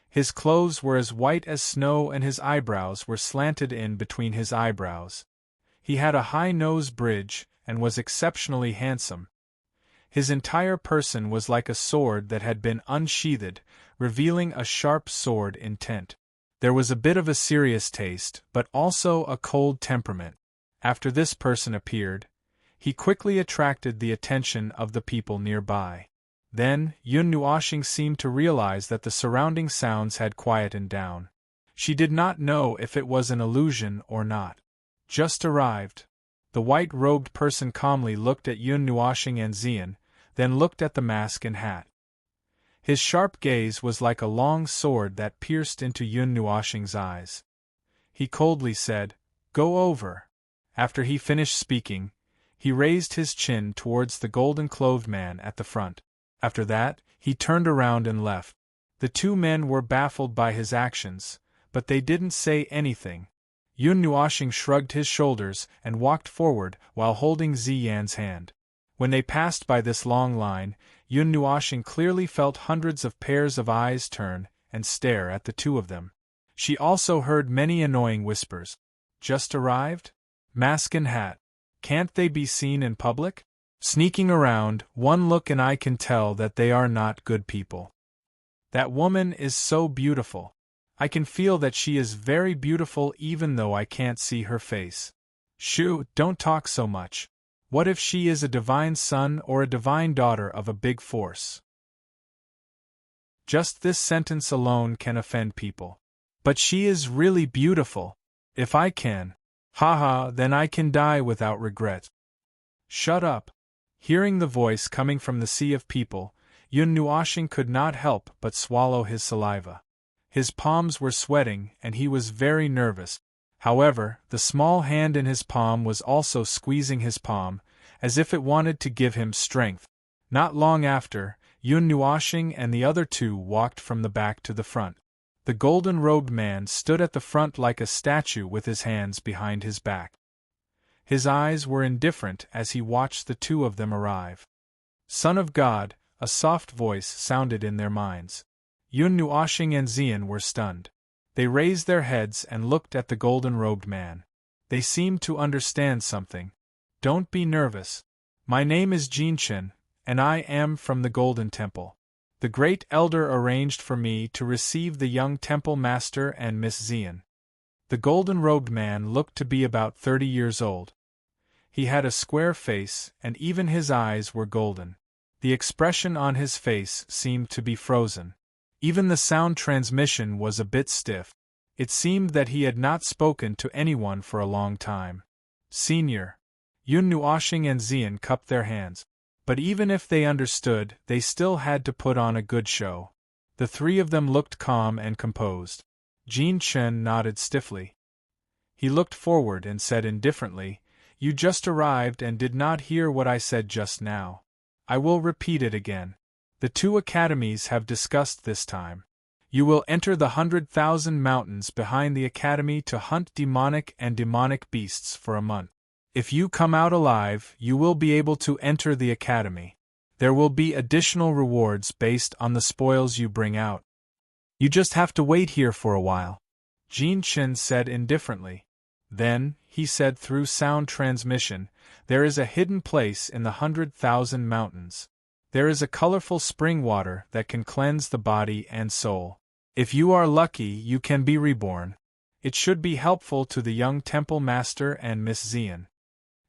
His clothes were as white as snow and his eyebrows were slanted in between his eyebrows. He had a high nose bridge and was exceptionally handsome. His entire person was like a sword that had been unsheathed, revealing a sharp sword intent. There was a bit of a serious taste, but also a cold temperament. After this person appeared, he quickly attracted the attention of the people nearby. Then, Yun Nuoxing seemed to realize that the surrounding sounds had quietened down. She did not know if it was an illusion or not. Just arrived. The white-robed person calmly looked at Yun Nuoxing and Xian, then looked at the mask and hat. His sharp gaze was like a long sword that pierced into Yun Nuoxing's eyes. He coldly said, "Go over." After he finished speaking, he raised his chin towards the golden-clothed man at the front. After that, he turned around and left. The two men were baffled by his actions, but they didn't say anything. Yun Nuoxing shrugged his shoulders and walked forward while holding Ziyan's hand. When they passed by this long line, Yun Nuoxing clearly felt hundreds of pairs of eyes turn and stare at the two of them. She also heard many annoying whispers. "Just arrived? Mask and hat. Can't they be seen in public? Sneaking around, one look and I can tell that they are not good people. That woman is so beautiful. I can feel that she is very beautiful even though I can't see her face. Shoo, don't talk so much. What if she is a divine son or a divine daughter of a big force?" Just this sentence alone can offend people. But she is really beautiful. If I can. Haha, then I can die without regret. Shut up. Hearing the voice coming from the sea of people, Yun Nuoxing could not help but swallow his saliva. His palms were sweating and he was very nervous. However, the small hand in his palm was also squeezing his palm, as if it wanted to give him strength. Not long after, Yun Nuoxing and the other two walked from the back to the front. The golden-robed man stood at the front like a statue with his hands behind his back. His eyes were indifferent as he watched the two of them arrive. "Son of God," a soft voice sounded in their minds. Yun Nuoxing and Ziyan were stunned. They raised their heads and looked at the golden-robed man. They seemed to understand something. "Don't be nervous. My name is Jinchen, and I am from the Golden Temple. The Great Elder arranged for me to receive the young temple master and Miss Ziyan." The golden-robed man looked to be about 30 years old. He had a square face, and even his eyes were golden. The expression on his face seemed to be frozen. Even the sound transmission was a bit stiff. It seemed that he had not spoken to anyone for a long time. "Senior." Yun Nuoxing and Ziyan cupped their hands. But even if they understood, they still had to put on a good show. The three of them looked calm and composed. Jinchen nodded stiffly. He looked forward and said indifferently, "You just arrived and did not hear what I said just now. I will repeat it again. The two academies have discussed this time. You will enter the 100,000 mountains behind the academy to hunt demonic and demonic beasts for a month. If you come out alive, you will be able to enter the academy. There will be additional rewards based on the spoils you bring out. You just have to wait here for a while." Jinchen said indifferently. Then, he said through sound transmission, "There is a hidden place in the 100,000 mountains. There is a colorful spring water that can cleanse the body and soul. If you are lucky, you can be reborn. It should be helpful to the young temple master and Miss Ziyan."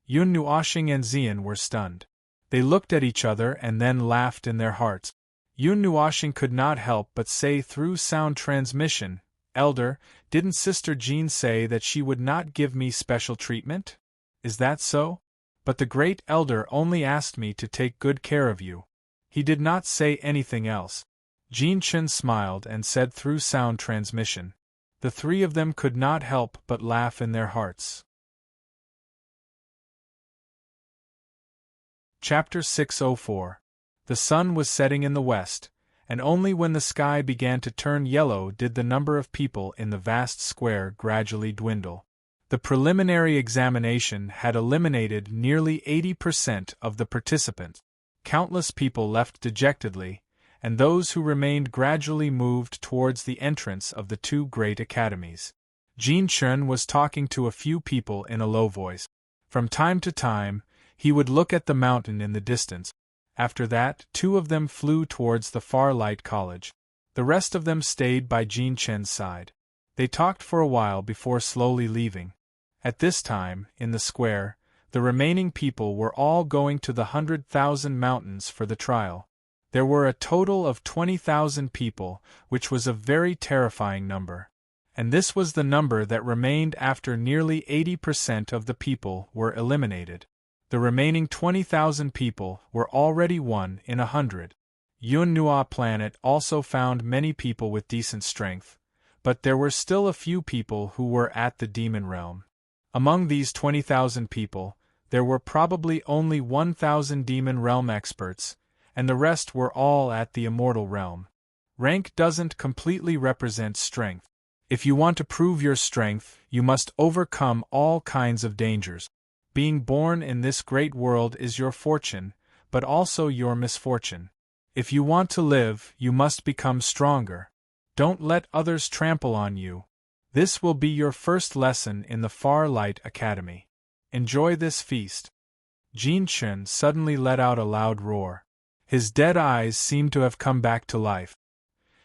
Yun Nuoxing and Ziyan were stunned. They looked at each other and then laughed in their hearts. Yun Nuoxing could not help but say through sound transmission, "Elder, didn't Sister Jean say that she would not give me special treatment? Is that so? But the Great Elder only asked me to take good care of you. He did not say anything else." Jinchen smiled and said through sound transmission. The three of them could not help but laugh in their hearts. Chapter 604. The sun was setting in the west, and only when the sky began to turn yellow did the number of people in the vast square gradually dwindle. The preliminary examination had eliminated nearly 80% of the participants. Countless people left dejectedly, and those who remained gradually moved towards the entrance of the two great academies. Jinchen was talking to a few people in a low voice. From time to time, he would look at the mountain in the distance. After that, two of them flew towards the far light college. The rest of them stayed by Jinchen's side. They talked for a while before slowly leaving. At this time, in the square, the remaining people were all going to the 100,000 mountains for the trial. There were a total of 20,000 people, which was a very terrifying number. And this was the number that remained after nearly 80% of the people were eliminated. The remaining 20,000 people were already 1 in 100. Yun-Nua planet also found many people with decent strength, but there were still a few people who were at the demon realm. Among these 20,000 people, there were probably only 1,000 demon realm experts, and the rest were all at the immortal realm. Rank doesn't completely represent strength. If you want to prove your strength, you must overcome all kinds of dangers. Being born in this great world is your fortune, but also your misfortune. If you want to live, you must become stronger. Don't let others trample on you. This will be your first lesson in the Far Light Academy. Enjoy this feast. Jin Chen suddenly let out a loud roar. His dead eyes seemed to have come back to life.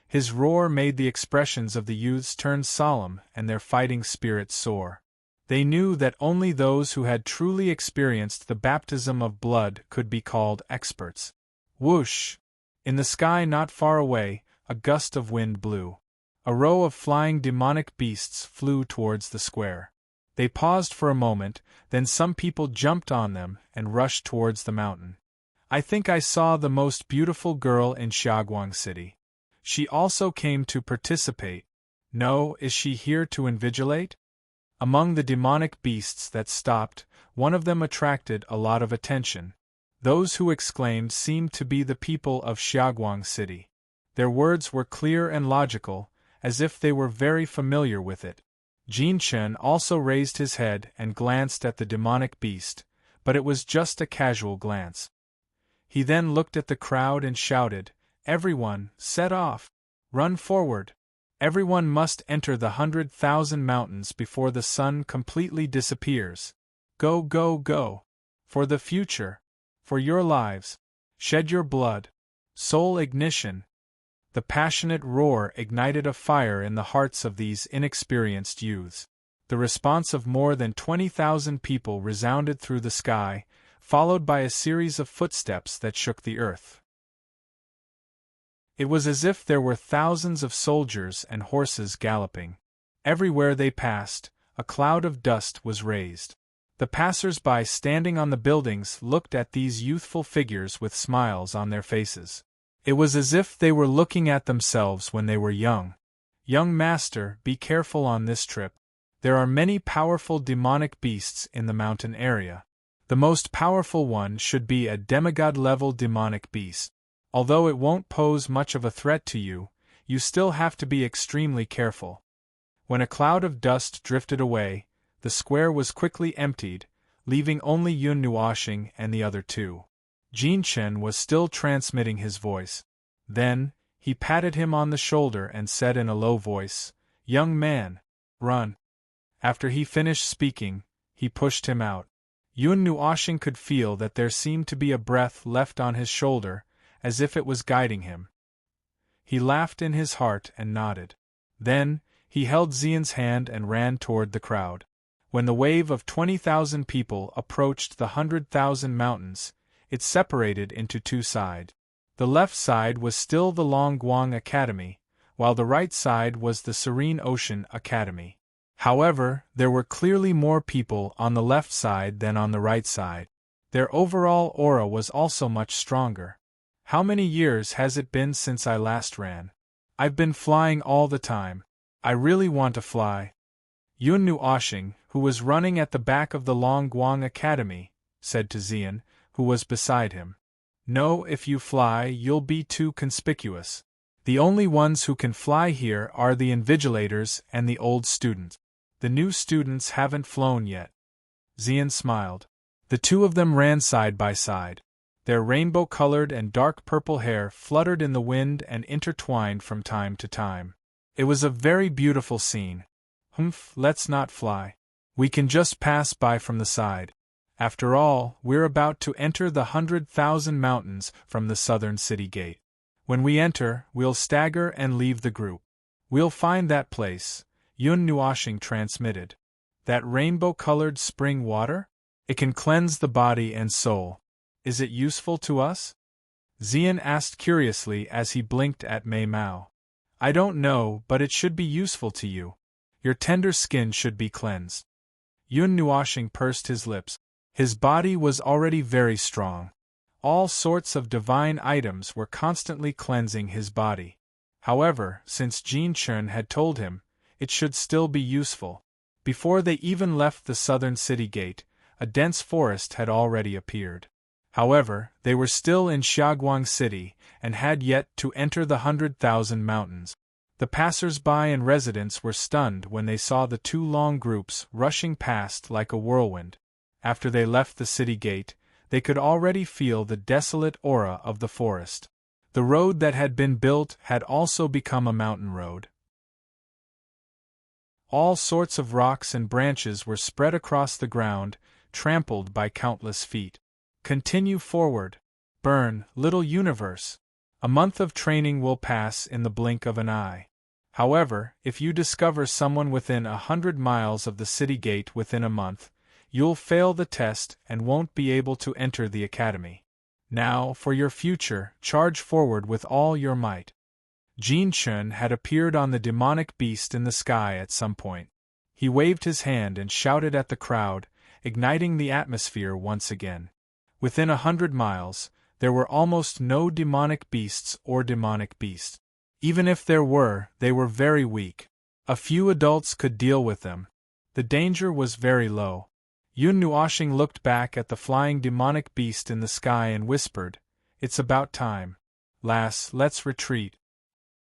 His roar made the expressions of the youths turn solemn and their fighting spirits soar. They knew that only those who had truly experienced the baptism of blood could be called experts. Whoosh! In the sky not far away, a gust of wind blew. A row of flying demonic beasts flew towards the square. They paused for a moment, then some people jumped on them and rushed towards the mountain. I think I saw the most beautiful girl in Xiaoguang City. She also came to participate. No, is she here to invigilate? Among the demonic beasts that stopped, one of them attracted a lot of attention. Those who exclaimed seemed to be the people of Xiaoguang City. Their words were clear and logical, as if they were very familiar with it. Jin Chen also raised his head and glanced at the demonic beast, but it was just a casual glance. He then looked at the crowd and shouted, "Everyone, set off! Run forward! Everyone must enter the 100,000 mountains before the sun completely disappears. Go, go, go! For the future! For your lives! Shed your blood! Soul ignition!" The passionate roar ignited a fire in the hearts of these inexperienced youths. The response of more than 20,000 people resounded through the sky, followed by a series of footsteps that shook the earth. It was as if there were thousands of soldiers and horses galloping. Everywhere they passed, a cloud of dust was raised. The passers-by standing on the buildings looked at these youthful figures with smiles on their faces. It was as if they were looking at themselves when they were young. "Young master, be careful on this trip. There are many powerful demonic beasts in the mountain area. The most powerful one should be a demigod-level demonic beast. Although it won't pose much of a threat to you, you still have to be extremely careful." When a cloud of dust drifted away, the square was quickly emptied, leaving only Yun Nuoxing and the other two. Jin Chen was still transmitting his voice. Then, he patted him on the shoulder and said in a low voice, "Young man, run." After he finished speaking, he pushed him out. Yun Nuoxing could feel that there seemed to be a breath left on his shoulder, as if it was guiding him. He laughed in his heart and nodded. Then, he held Xian's hand and ran toward the crowd. When the wave of 20,000 people approached the 100,000 mountains, it separated into two sides. The left side was still the Longguang Academy, while the right side was the Serene Ocean Academy. However, there were clearly more people on the left side than on the right side. Their overall aura was also much stronger. "How many years has it been since I last ran? I've been flying all the time. I really want to fly." Yun Nuoxing, who was running at the back of the Longguang Academy, said to Xian, who was beside him. "No, if you fly, you'll be too conspicuous. The only ones who can fly here are the invigilators and the old students. The new students haven't flown yet." Xian smiled. The two of them ran side by side. Their rainbow-colored and dark purple hair fluttered in the wind and intertwined from time to time. It was a very beautiful scene. Let's not fly. We can just pass by from the side. After all, we're about to enter the 100,000 mountains from the southern city gate. When we enter, we'll stagger and leave the group. We'll find that place," Yun Nuoxing transmitted. "That rainbow-colored spring water? It can cleanse the body and soul. Is it useful to us?" Xian asked curiously as he blinked at Mei Mao. "I don't know, but it should be useful to you. Your tender skin should be cleansed." Yun Nuoxing pursed his lips. His body was already very strong. All sorts of divine items were constantly cleansing his body. However, since Jin Chun had told him, it should still be useful. Before they even left the southern city gate, a dense forest had already appeared. However, they were still in Xiaoguang City, and had yet to enter the 100,000 mountains. The passers-by and residents were stunned when they saw the two long groups rushing past like a whirlwind. After they left the city gate, they could already feel the desolate aura of the forest. The road that had been built had also become a mountain road. All sorts of rocks and branches were spread across the ground, trampled by countless feet. Continue forward. Burn, little universe. A month of training will pass in the blink of an eye. However, if you discover someone within 100 miles of the city gate within a month, you'll fail the test and won't be able to enter the academy. Now, for your future, charge forward with all your might. Jin Chun had appeared on the demonic beast in the sky at some point. He waved his hand and shouted at the crowd, igniting the atmosphere once again. Within 100 miles, there were almost no demonic beasts or demonic beasts. Even if there were, they were very weak. A few adults could deal with them. The danger was very low. Yun Nuoshing looked back at the flying demonic beast in the sky and whispered, "It's about time. Lass, let's retreat."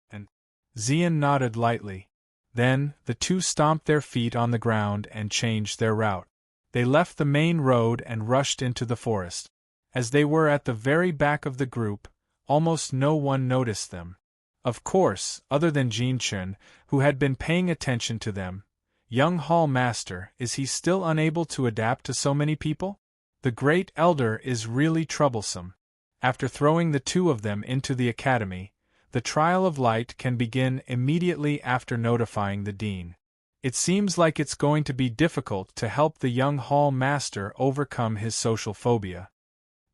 And Xian nodded lightly. Then, the two stomped their feet on the ground and changed their route. They left the main road and rushed into the forest. As they were at the very back of the group, almost no one noticed them. Of course, other than Jin Chun, who had been paying attention to them. Young Hall Master, is he still unable to adapt to so many people? The Great Elder is really troublesome. After throwing the two of them into the academy, the trial of light can begin immediately after notifying the dean. It seems like it's going to be difficult to help the young Hall Master overcome his social phobia.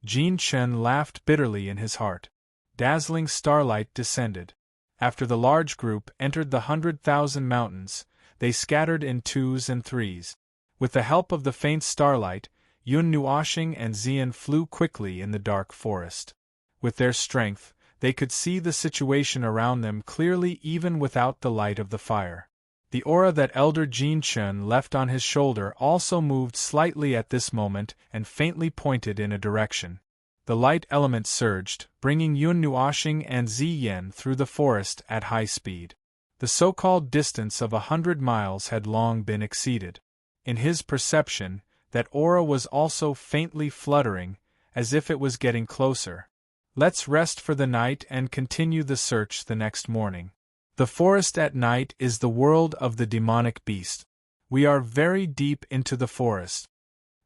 Jin Chun laughed bitterly in his heart. Dazzling starlight descended. After the large group entered the 100,000 mountains, they scattered in twos and threes. With the help of the faint starlight, Yun Nuoshing and Xian flew quickly in the dark forest. With their strength, they could see the situation around them clearly even without the light of the fire. The aura that Elder Jin Chun left on his shoulder also moved slightly at this moment and faintly pointed in a direction. The light element surged, bringing Yun Nuoshing and Ziyan through the forest at high speed. The so-called distance of 100 miles had long been exceeded. In his perception, that aura was also faintly fluttering, as if it was getting closer. Let's rest for the night and continue the search the next morning. The forest at night is the world of the demonic beast. We are very deep into the forest.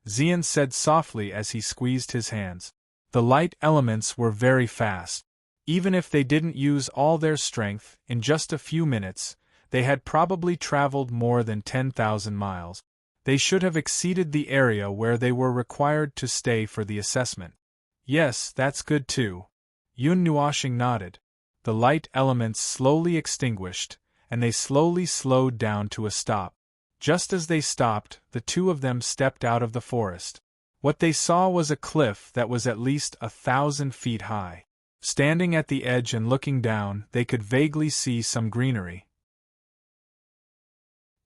Xian said softly as he squeezed his hands. The light elements were very fast. Even if they didn't use all their strength, in just a few minutes, they had probably traveled more than 10,000 miles. They should have exceeded the area where they were required to stay for the assessment. Yes, that's good too. Yun Nuoshing nodded. The light elements slowly extinguished, and they slowly slowed down to a stop. Just as they stopped, the two of them stepped out of the forest. What they saw was a cliff that was at least 1,000 feet high. Standing at the edge and looking down, they could vaguely see some greenery.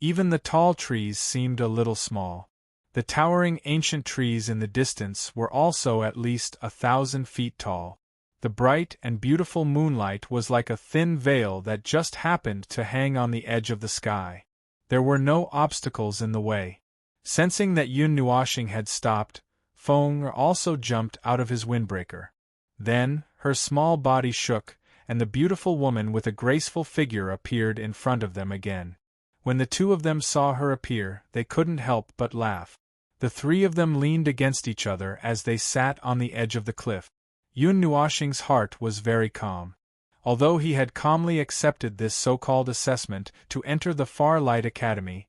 Even the tall trees seemed a little small. The towering ancient trees in the distance were also at least 1,000 feet tall. The bright and beautiful moonlight was like a thin veil that just happened to hang on the edge of the sky. There were no obstacles in the way. Sensing that Yun Nuoshing had stopped, Feng also jumped out of his windbreaker. Then, her small body shook, and the beautiful woman with a graceful figure appeared in front of them again. When the two of them saw her appear, they couldn't help but laugh. The three of them leaned against each other as they sat on the edge of the cliff. Yun Nuoshing's heart was very calm. Although he had calmly accepted this so-called assessment to enter the Far Light Academy,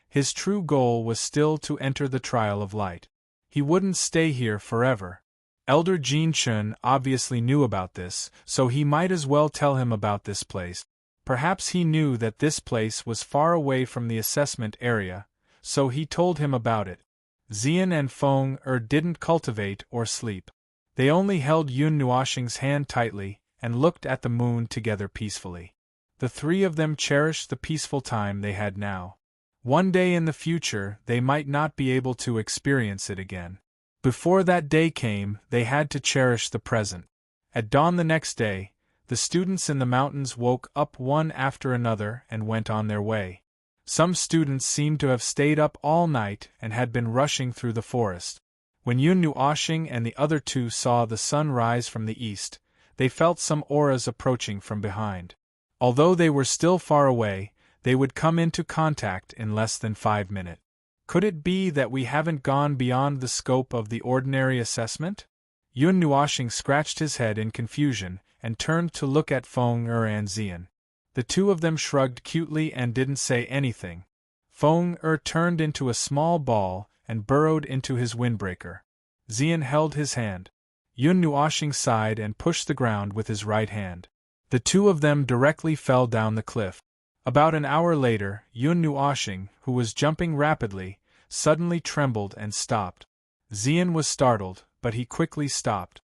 his true goal was still to enter the Trial of Light. He wouldn't stay here forever. Elder Jin Chun obviously knew about this, so he might as well tell him about this place. Perhaps he knew that this place was far away from the assessment area, so he told him about it. Xian and Feng didn't cultivate or sleep. They only held Yun Nuoxing's hand tightly and looked at the moon together peacefully. The three of them cherished the peaceful time they had now. One day in the future they might not be able to experience it again. Before that day came, they had to cherish the present. At dawn the next day, the students in the mountains woke up one after another and went on their way. Some students seemed to have stayed up all night and had been rushing through the forest. When Yun Nuoxing and the other two saw the sun rise from the east, they felt some auras approaching from behind. Although they were still far away, they would come into contact in less than 5 minutes. Could it be that we haven't gone beyond the scope of the ordinary assessment? Yun Nuoxing scratched his head in confusion and turned to look at Feng and Xian. The two of them shrugged cutely and didn't say anything. Feng turned into a small ball and burrowed into his windbreaker. Xian held his hand. Yun Nuoxing sighed and pushed the ground with his right hand. The two of them directly fell down the cliff. About an hour later, Yun Nuoxing, who was jumping rapidly, suddenly trembled and stopped. Xian was startled, but he quickly stopped.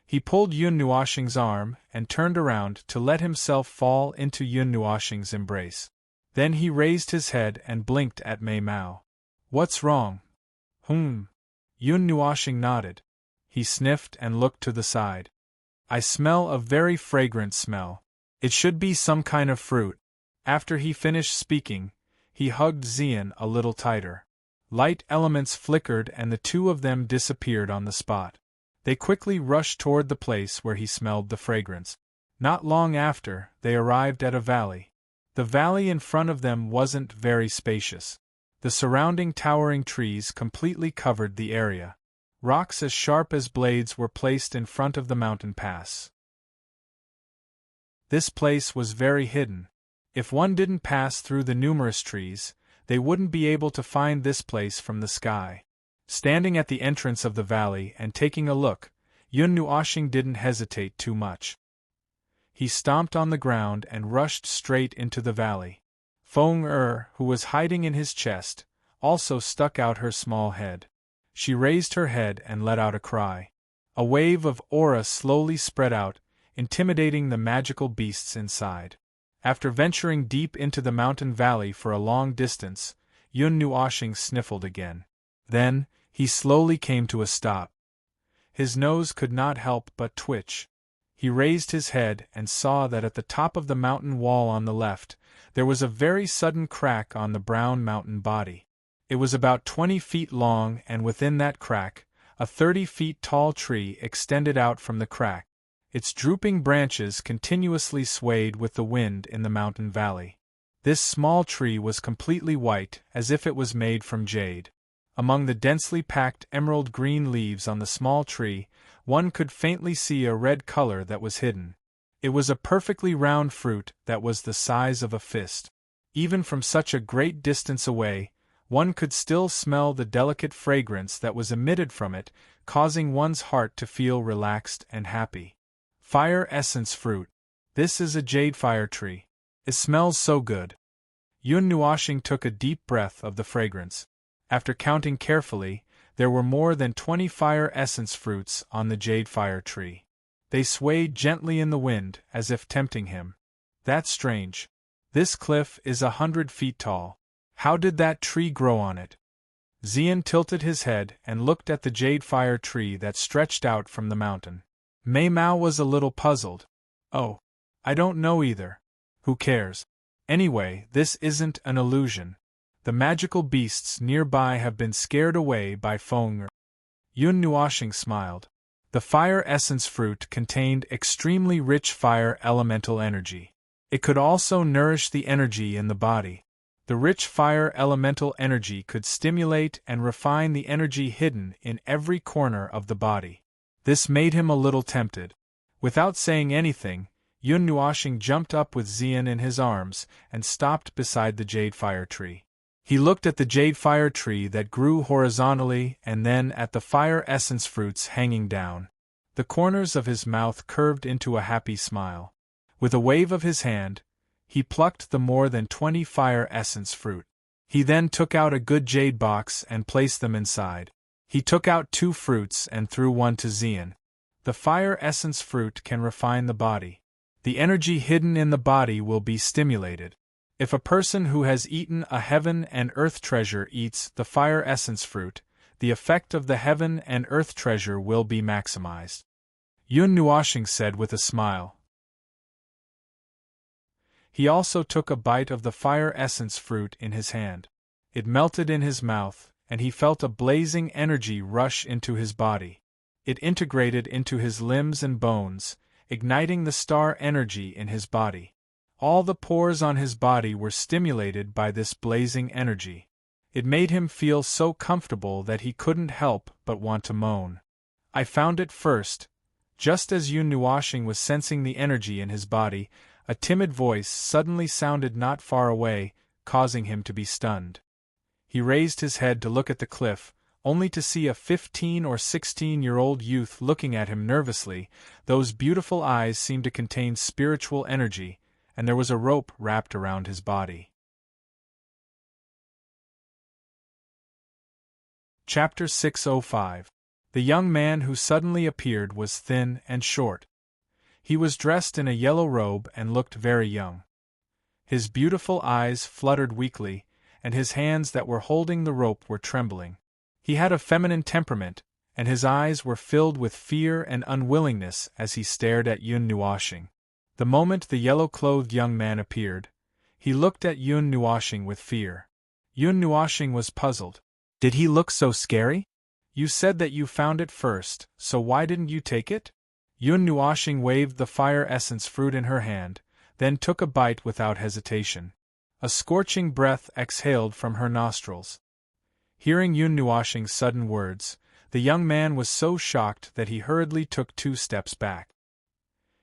He pulled Yun Nuoxing's arm and turned around to let himself fall into Yun Nuoxing's embrace. Then he raised his head and blinked at Mei Mao. "What's wrong?" Yun Nuoxing nodded. He sniffed and looked to the side. "I smell a very fragrant smell. It should be some kind of fruit." After he finished speaking, he hugged Xian a little tighter. Light elements flickered and the two of them disappeared on the spot. They quickly rushed toward the place where he smelled the fragrance. Not long after, they arrived at a valley. The valley in front of them wasn't very spacious. The surrounding towering trees completely covered the area. Rocks as sharp as blades were placed in front of the mountain pass. This place was very hidden. If one didn't pass through the numerous trees, they wouldn't be able to find this place from the sky. Standing at the entrance of the valley and taking a look, Yun Nuoxing didn't hesitate too much. He stomped on the ground and rushed straight into the valley. Feng who was hiding in his chest, also stuck out her small head. She raised her head and let out a cry. A wave of aura slowly spread out, intimidating the magical beasts inside. After venturing deep into the mountain valley for a long distance, Yun Nuoxing sniffled again. Then, he slowly came to a stop. His nose could not help but twitch. He raised his head and saw that at the top of the mountain wall on the left, there was a very sudden crack on the brown mountain body. It was about 20 feet long, and within that crack, a 30 feet tall tree extended out from the crack. Its drooping branches continuously swayed with the wind in the mountain valley. This small tree was completely white, as if it was made from jade. Among the densely packed emerald green leaves on the small tree, one could faintly see a red color that was hidden. It was a perfectly round fruit that was the size of a fist. Even from such a great distance away, one could still smell the delicate fragrance that was emitted from it, causing one's heart to feel relaxed and happy. Fire essence fruit. This is a jade fire tree. It smells so good. Yun Nuoxing took a deep breath of the fragrance. After counting carefully, there were more than 20 fire essence fruits on the jade fire tree. They swayed gently in the wind, as if tempting him. That's strange. This cliff is 100 feet tall. How did that tree grow on it? Xian tilted his head and looked at the jade fire tree that stretched out from the mountain. Mei Mao was a little puzzled. "Oh, I don't know either. Who cares? Anyway, this isn't an illusion. The magical beasts nearby have been scared away by Feng." Yun Nuoxing smiled. The fire essence fruit contained extremely rich fire elemental energy. It could also nourish the energy in the body. The rich fire elemental energy could stimulate and refine the energy hidden in every corner of the body. This made him a little tempted. Without saying anything, Yun Nuoxing jumped up with Xian in his arms and stopped beside the jade fire tree. He looked at the jade fire tree that grew horizontally and then at the fire essence fruits hanging down. The corners of his mouth curved into a happy smile. With a wave of his hand, he plucked the more than 20 fire essence fruit. He then took out a good jade box and placed them inside. He took out 2 fruits and threw one to Xian. The fire essence fruit can refine the body. The energy hidden in the body will be stimulated. If a person who has eaten a heaven and earth treasure eats the fire essence fruit, the effect of the heaven and earth treasure will be maximized. Yun Nuoshing said with a smile. He also took a bite of the fire essence fruit in his hand. It melted in his mouth, and he felt a blazing energy rush into his body. It integrated into his limbs and bones, igniting the star energy in his body. All the pores on his body were stimulated by this blazing energy. It made him feel so comfortable that he couldn't help but want to moan. I found it first. Just as Yun Nuoshing was sensing the energy in his body, a timid voice suddenly sounded not far away, causing him to be stunned. He raised his head to look at the cliff, only to see a 15 or 16-year-old youth looking at him nervously. Those beautiful eyes seemed to contain spiritual energy, and there was a rope wrapped around his body. Chapter 605. The young man who suddenly appeared was thin and short. He was dressed in a yellow robe and looked very young. His beautiful eyes fluttered weakly, and his hands that were holding the rope were trembling. He had a feminine temperament, and his eyes were filled with fear and unwillingness as he stared at Yun Nuoshing. The moment the yellow-clothed young man appeared, he looked at Yun Nuoshing with fear. Yun Nuoshing was puzzled. Did he look so scary? You said that you found it first, so why didn't you take it? Yun Nuoshing waved the fire essence fruit in her hand, then took a bite without hesitation. A scorching breath exhaled from her nostrils. Hearing Yun Nuoshing's sudden words, the young man was so shocked that he hurriedly took 2 steps back.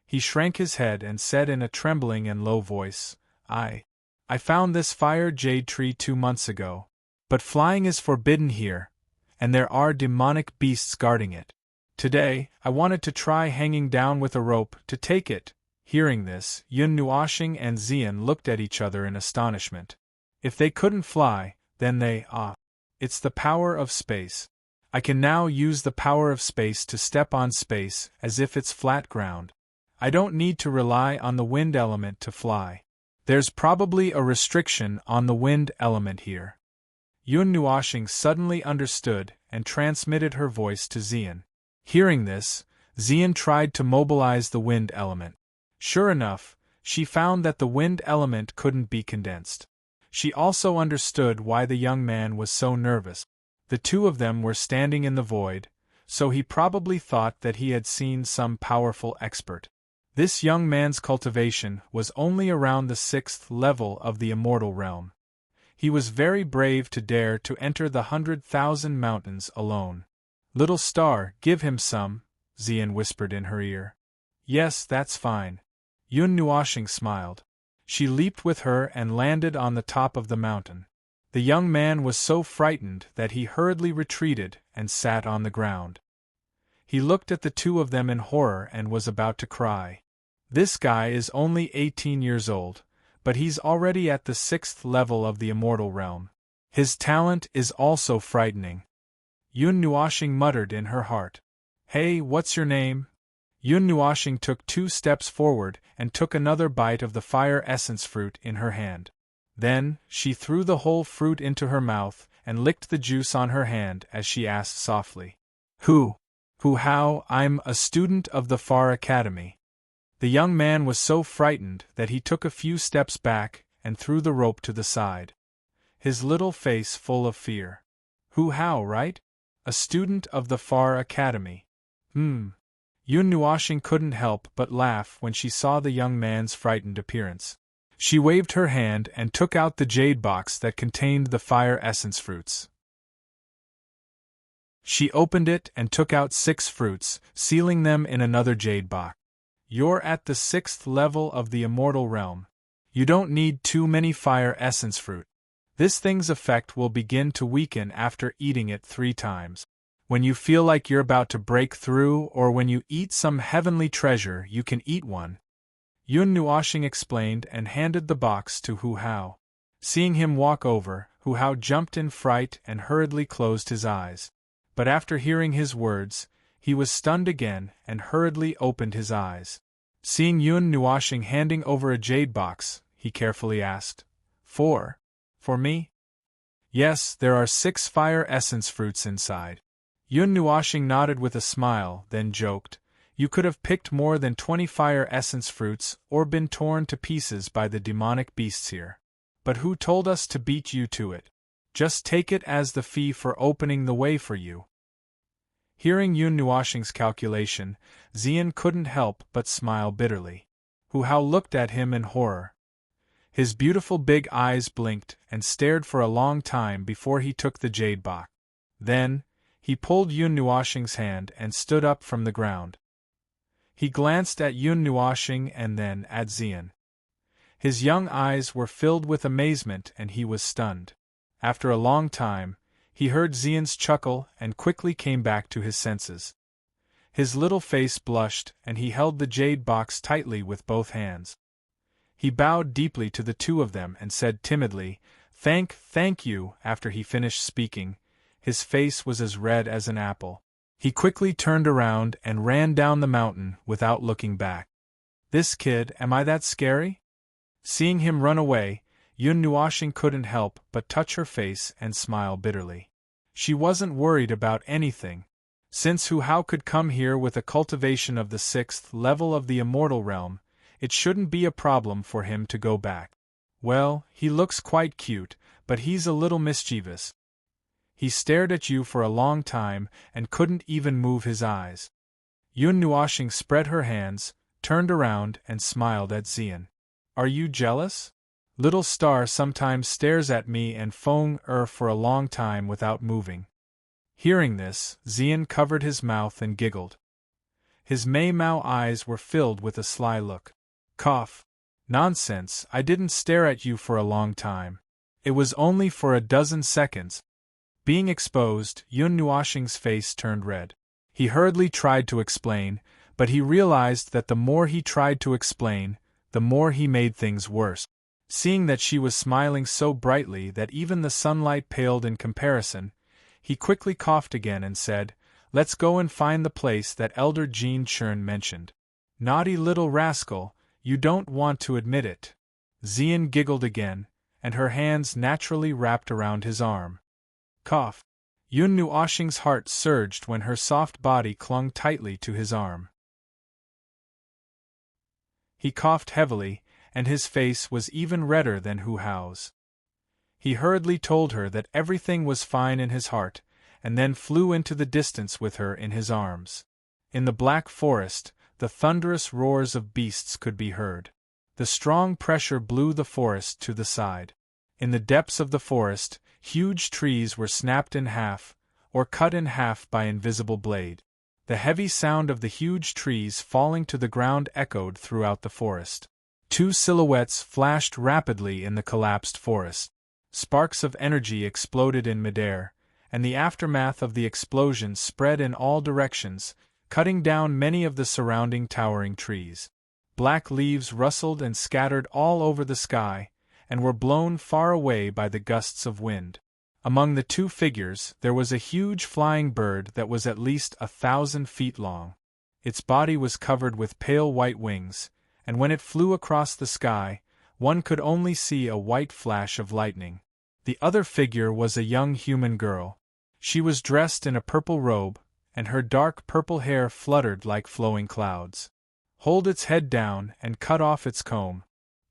He shrank his head and said in a trembling and low voice, I found this fire jade tree 2 months ago, but flying is forbidden here, and there are demonic beasts guarding it. Today, I wanted to try hanging down with a rope to take it. Hearing this, Yun Nuoshing and Xian looked at each other in astonishment. If they couldn't fly, then it's the power of space. I can now use the power of space to step on space as if it's flat ground. I don't need to rely on the wind element to fly. There's probably a restriction on the wind element here. Yun Nuoshing suddenly understood and transmitted her voice to Xian. Hearing this, Xian tried to mobilize the wind element. Sure enough, she found that the wind element couldn't be condensed. She also understood why the young man was so nervous. The 2 of them were standing in the void, so he probably thought that he had seen some powerful expert. This young man's cultivation was only around the 6th level of the immortal realm. He was very brave to dare to enter the 100,000 mountains alone. Little star, give him some, Xian whispered in her ear. Yes, that's fine. Yun Nuoshing smiled. She leaped with her and landed on the top of the mountain. The young man was so frightened that he hurriedly retreated and sat on the ground. He looked at the 2 of them in horror and was about to cry. This guy is only 18 years old, but he's already at the 6th level of the immortal realm. His talent is also frightening. Yun Nuoshing muttered in her heart. Hey, what's your name? Yun Nuoshing took 2 steps forward and took another bite of the fire essence fruit in her hand. Then, she threw the whole fruit into her mouth and licked the juice on her hand as she asked softly. How, I'm a student of the Far Academy. The young man was so frightened that he took a few steps back and threw the rope to the side. His little face full of fear. How, right? A student of the Far Academy. Yun Nuoshing couldn't help but laugh when she saw the young man's frightened appearance. She waved her hand and took out the jade box that contained the fire essence fruits. She opened it and took out 6 fruits, sealing them in another jade box. You're at the 6th level of the immortal realm. You don't need too many fire essence fruit. This thing's effect will begin to weaken after eating it 3 times. When you feel like you're about to break through or when you eat some heavenly treasure, you can eat one. Yun Nuoshing explained and handed the box to Hu Hao. Seeing him walk over, Hu Hao jumped in fright and hurriedly closed his eyes. But after hearing his words, He was stunned again and hurriedly opened his eyes. Seeing Yun Nuoxing handing over a jade box, he carefully asked, For me? Yes, there are 6 fire essence fruits inside. Yun Nuoxing nodded with a smile, then joked, You could have picked more than 20 fire essence fruits or been torn to pieces by the demonic beasts here. But who told us to beat you to it? Just take it as the fee for opening the way for you. Hearing Yun Nuoxing's calculation, Xian couldn't help but smile bitterly. Hu Hao looked at him in horror. His beautiful big eyes blinked and stared for a long time before he took the jade box. Then, he pulled Yun Nuoxing's hand and stood up from the ground. He glanced at Yun Nuoxing and then at Xian. His young eyes were filled with amazement and he was stunned. After a long time, he heard Xian's chuckle and quickly came back to his senses. His little face blushed and he held the jade box tightly with both hands. He bowed deeply to the two of them and said timidly, Thank you. After he finished speaking, his face was as red as an apple. He quickly turned around and ran down the mountain without looking back. This kid, am I that scary? Seeing him run away, Yun Nuoxing couldn't help but touch her face and smile bitterly. She wasn't worried about anything. Since Hu Hao could come here with a cultivation of the 6th level of the immortal realm, it shouldn't be a problem for him to go back. Well, he looks quite cute, but he's a little mischievous. He stared at you for a long time and couldn't even move his eyes. Yun Nuoxing spread her hands, turned around and smiled at Xian. Are you jealous? Little Star sometimes stares at me and Feng for a long time without moving. Hearing this, Xian covered his mouth and giggled. His Mei-Mao eyes were filled with a sly look. Cough. Nonsense, I didn't stare at you for a long time. It was only for a dozen seconds. Being exposed, Yun Nuoxing's face turned red. He hurriedly tried to explain, but he realized that the more he tried to explain, the more he made things worse. Seeing that she was smiling so brightly that even the sunlight paled in comparison, he quickly coughed again and said, Let's go and find the place that Elder Jean Chern mentioned. Naughty little rascal, you don't want to admit it. Xian giggled again, and her hands naturally wrapped around his arm. Cough. Yun Nuoxing's heart surged when her soft body clung tightly to his arm. He coughed heavily, and his face was even redder than Hu Hao's. He hurriedly told her that everything was fine in his heart, and then flew into the distance with her in his arms. In the black forest, the thunderous roars of beasts could be heard. The strong pressure blew the forest to the side. In the depths of the forest, huge trees were snapped in half, or cut in half by invisible blade. The heavy sound of the huge trees falling to the ground echoed throughout the forest. 2 silhouettes flashed rapidly in the collapsed forest. Sparks of energy exploded in midair, and the aftermath of the explosion spread in all directions, cutting down many of the surrounding towering trees. Black leaves rustled and scattered all over the sky, and were blown far away by the gusts of wind. Among the 2 figures there was a huge flying bird that was at least 1,000 feet long. Its body was covered with pale white wings, and when it flew across the sky, one could only see a white flash of lightning. The other figure was a young human girl. She was dressed in a purple robe, and her dark purple hair fluttered like flowing clouds. Hold its head down and cut off its comb.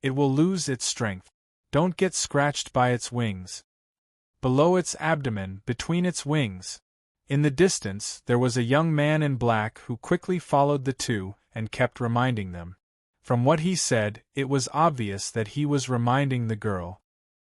It will lose its strength. Don't get scratched by its wings. Below its abdomen, between its wings. In the distance, there was a young man in black who quickly followed the 2 and kept reminding them. From what he said, it was obvious that he was reminding the girl.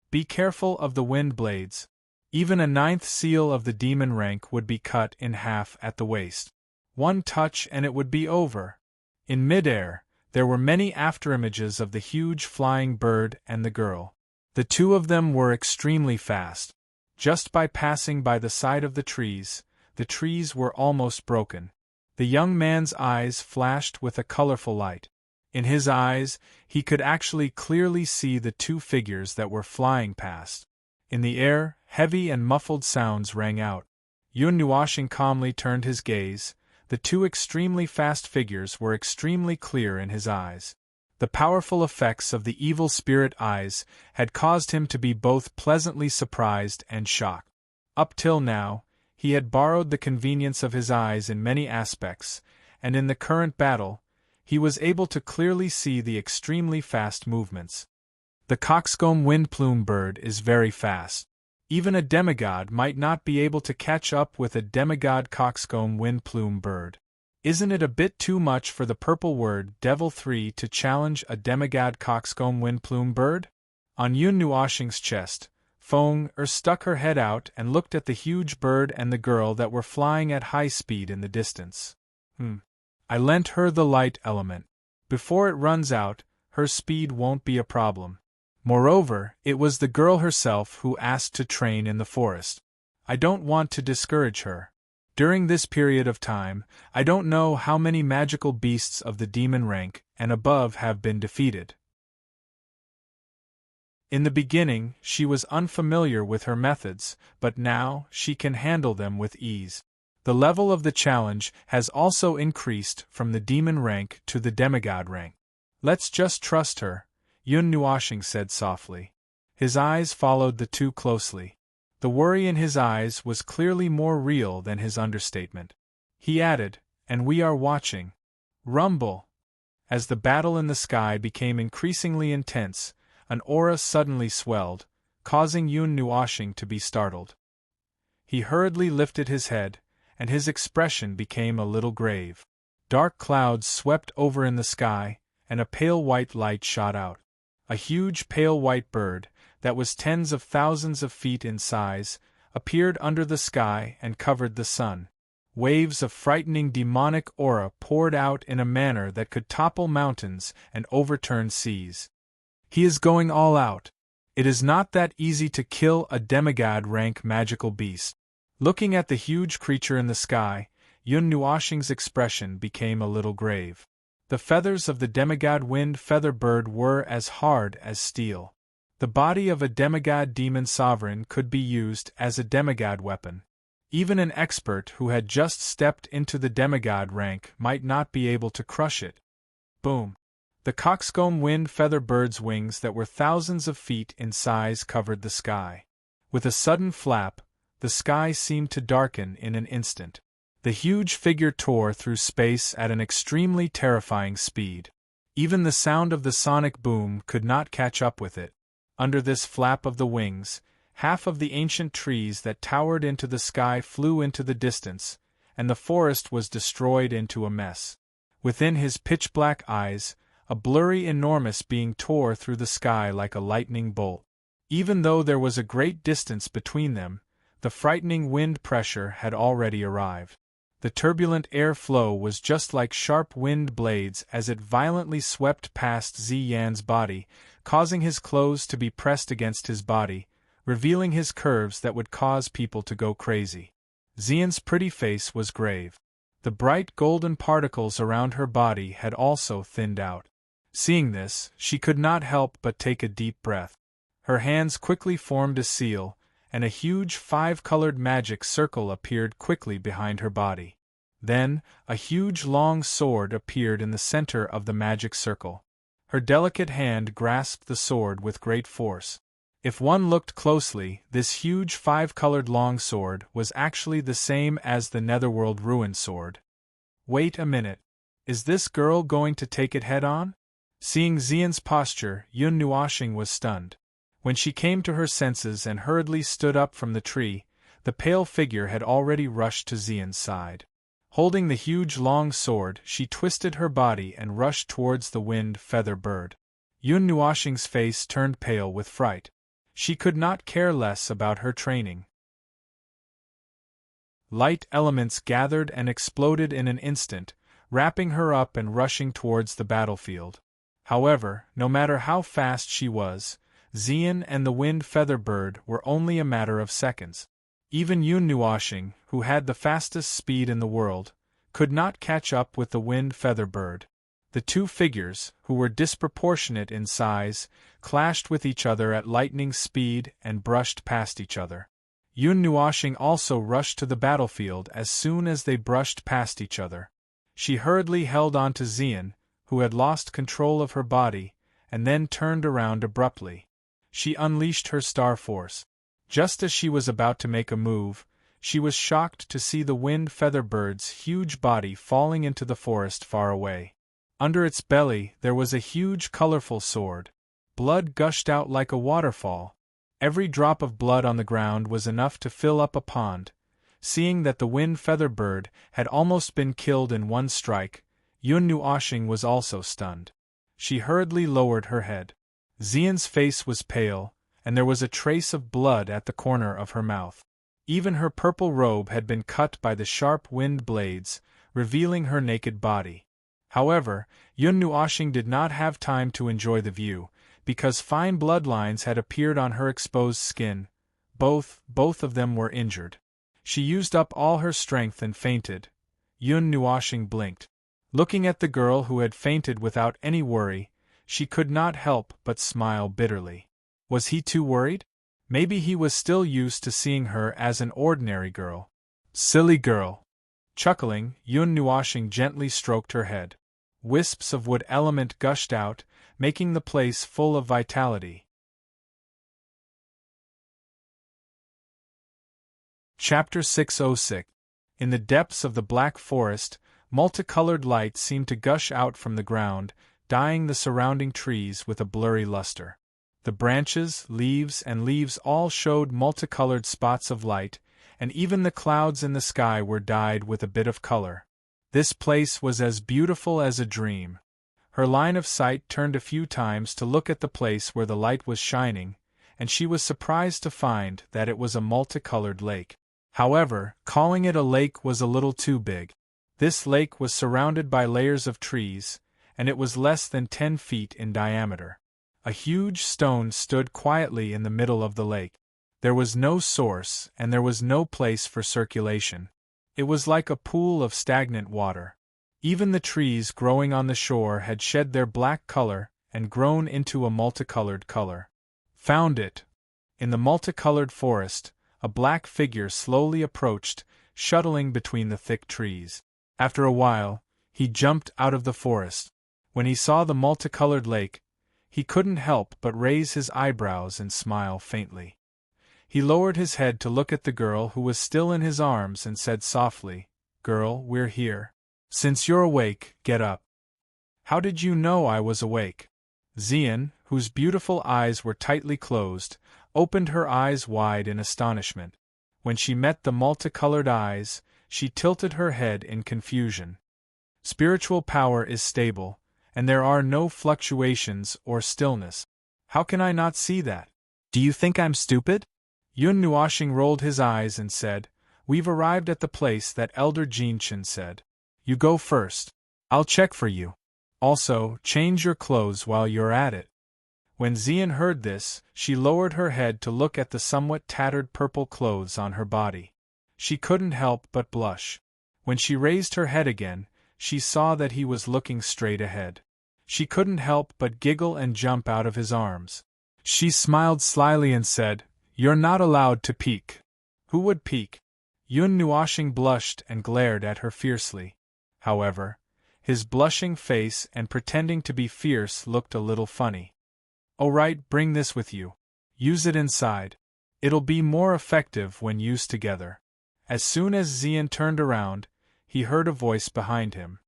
Be careful of the wind blades. Even a 9th seal of the demon rank would be cut in half at the waist. One touch and it would be over. In midair, there were many afterimages of the huge flying bird and the girl. The 2 of them were extremely fast. Just by passing by the side of the trees were almost broken. The young man's eyes flashed with a colorful light. In his eyes, he could actually clearly see the 2 figures that were flying past. In the air, heavy and muffled sounds rang out. Yun Nuoxing calmly turned his gaze, The two extremely fast figures were extremely clear in his eyes. The powerful effects of the evil spirit eyes had caused him to be both pleasantly surprised and shocked. Up till now, he had borrowed the convenience of his eyes in many aspects, and in the current battle, he was able to clearly see the extremely fast movements. The coxcomb windplume bird is very fast. Even a demigod might not be able to catch up with a demigod coxcomb windplume bird. Isn't it a bit too much for the purple word Devil 3 to challenge a demigod coxcomb windplume bird? On Yun Nuoshing's chest, Feng stuck her head out and looked at the huge bird and the girl that were flying at high speed in the distance. I lent her the light element. Before it runs out, her speed won't be a problem. Moreover, it was the girl herself who asked to train in the forest. I don't want to discourage her. During this period of time, I don't know how many magical beasts of the demon rank and above have been defeated. In the beginning, she was unfamiliar with her methods, but now she can handle them with ease. The level of the challenge has also increased from the demon rank to the demigod rank. Let's just trust her, Yun Nuoshing said softly. His eyes followed the two closely. The worry in his eyes was clearly more real than his understatement. He added, and we are watching. Rumble! As the battle in the sky became increasingly intense, an aura suddenly swelled, causing Yun Nuoshing to be startled. He hurriedly lifted his head, and his expression became a little grave. Dark clouds swept over in the sky, and a pale white light shot out. A huge pale white bird, that was tens of thousands of feet in size, appeared under the sky and covered the sun. Waves of frightening demonic aura poured out in a manner that could topple mountains and overturn seas. He is going all out. It is not that easy to kill a demigod rank magical beast. Looking at the huge creature in the sky, Yun Nuoshing's expression became a little grave. The feathers of the demigod wind feather bird were as hard as steel. The body of a demigod demon sovereign could be used as a demigod weapon. Even an expert who had just stepped into the demigod rank might not be able to crush it. Boom! The coxcomb wind feather bird's wings that were thousands of feet in size covered the sky. With a sudden flap, the sky seemed to darken in an instant. The huge figure tore through space at an extremely terrifying speed. Even the sound of the sonic boom could not catch up with it. Under this flap of the wings, half of the ancient trees that towered into the sky flew into the distance, and the forest was destroyed into a mess. Within his pitch-black eyes, a blurry enormous being tore through the sky like a lightning bolt. Even though there was a great distance between them, the frightening wind pressure had already arrived. The turbulent air flow was just like sharp wind blades as it violently swept past Ziyan's body, causing his clothes to be pressed against his body, revealing his curves that would cause people to go crazy. Ziyan's pretty face was grave. The bright golden particles around her body had also thinned out. Seeing this, she could not help but take a deep breath. Her hands quickly formed a seal, and a huge five-colored magic circle appeared quickly behind her body. Then, a huge long sword appeared in the center of the magic circle. Her delicate hand grasped the sword with great force. If one looked closely, this huge five-colored long sword was actually the same as the Netherworld Ruin Sword. Wait a minute. Is this girl going to take it head-on? Seeing Ziyan's posture, Yun Nuoshing was stunned. When she came to her senses and hurriedly stood up from the tree, the pale figure had already rushed to Ziyan's side. Holding the huge long sword, she twisted her body and rushed towards the wind feather bird. Yun Nuoshing's face turned pale with fright. She could not care less about her training. Light elements gathered and exploded in an instant, wrapping her up and rushing towards the battlefield. However, no matter how fast she was, Ziyan and the wind feather bird were only a matter of seconds. Even Yun Nuoshing, who had the fastest speed in the world, could not catch up with the wind feather bird. The two figures, who were disproportionate in size, clashed with each other at lightning speed and brushed past each other. Yun Nuoxing also rushed to the battlefield as soon as they brushed past each other. She hurriedly held on to Xian, who had lost control of her body, and then turned around abruptly. She unleashed her star force. Just as she was about to make a move, she was shocked to see the wind feather bird's huge body falling into the forest far away. Under its belly there was a huge colorful sword. Blood gushed out like a waterfall. Every drop of blood on the ground was enough to fill up a pond. Seeing that the wind feather bird had almost been killed in one strike, Yun Nuoxing was also stunned. She hurriedly lowered her head. Xian's face was pale, and there was a trace of blood at the corner of her mouth. Even her purple robe had been cut by the sharp wind blades, revealing her naked body. However, Yun Nuoxing did not have time to enjoy the view, because fine bloodlines had appeared on her exposed skin. Both of them were injured. She used up all her strength and fainted. Yun Nuoxing blinked. Looking at the girl who had fainted without any worry, she could not help but smile bitterly. Was he too worried? Maybe he was still used to seeing her as an ordinary girl. Silly girl! Chuckling, Yun Nuoxing gently stroked her head. Wisps of wood element gushed out, making the place full of vitality. Chapter 606. In the depths of the black forest, multicolored light seemed to gush out from the ground, dyeing the surrounding trees with a blurry luster. The branches, leaves all showed multicolored spots of light, and even the clouds in the sky were dyed with a bit of color. This place was as beautiful as a dream. Her line of sight turned a few times to look at the place where the light was shining, and she was surprised to find that it was a multicolored lake. However, calling it a lake was a little too big. This lake was surrounded by layers of trees, and it was less than 10 feet in diameter. A huge stone stood quietly in the middle of the lake. There was no source, and there was no place for circulation. It was like a pool of stagnant water. Even the trees growing on the shore had shed their black color and grown into a multicolored color. Found it! In the multicolored forest, a black figure slowly approached, shuttling between the thick trees. After a while, he jumped out of the forest. When he saw the multicolored lake, he couldn't help but raise his eyebrows and smile faintly. He lowered his head to look at the girl who was still in his arms and said softly, "Girl, we're here. Since you're awake, get up." "How did you know I was awake?" Xian, whose beautiful eyes were tightly closed, opened her eyes wide in astonishment. When she met the multicolored eyes, she tilted her head in confusion. Spiritual power is stable, and there are no fluctuations or stillness. How can I not see that? Do you think I'm stupid? Yun Nuoxing rolled his eyes and said, "We've arrived at the place that Elder Jinchen said. You go first. I'll check for you. Also, change your clothes while you're at it." When Xian heard this, she lowered her head to look at the somewhat tattered purple clothes on her body. She couldn't help but blush. When she raised her head again, she saw that he was looking straight ahead. She couldn't help but giggle and jump out of his arms. She smiled slyly and said, "You're not allowed to peek." Who would peek? Yun Nuoxing blushed and glared at her fiercely. However, his blushing face and pretending to be fierce looked a little funny. "Oh right, bring this with you. Use it inside. It'll be more effective when used together." As soon as Xian turned around, he heard a voice behind him.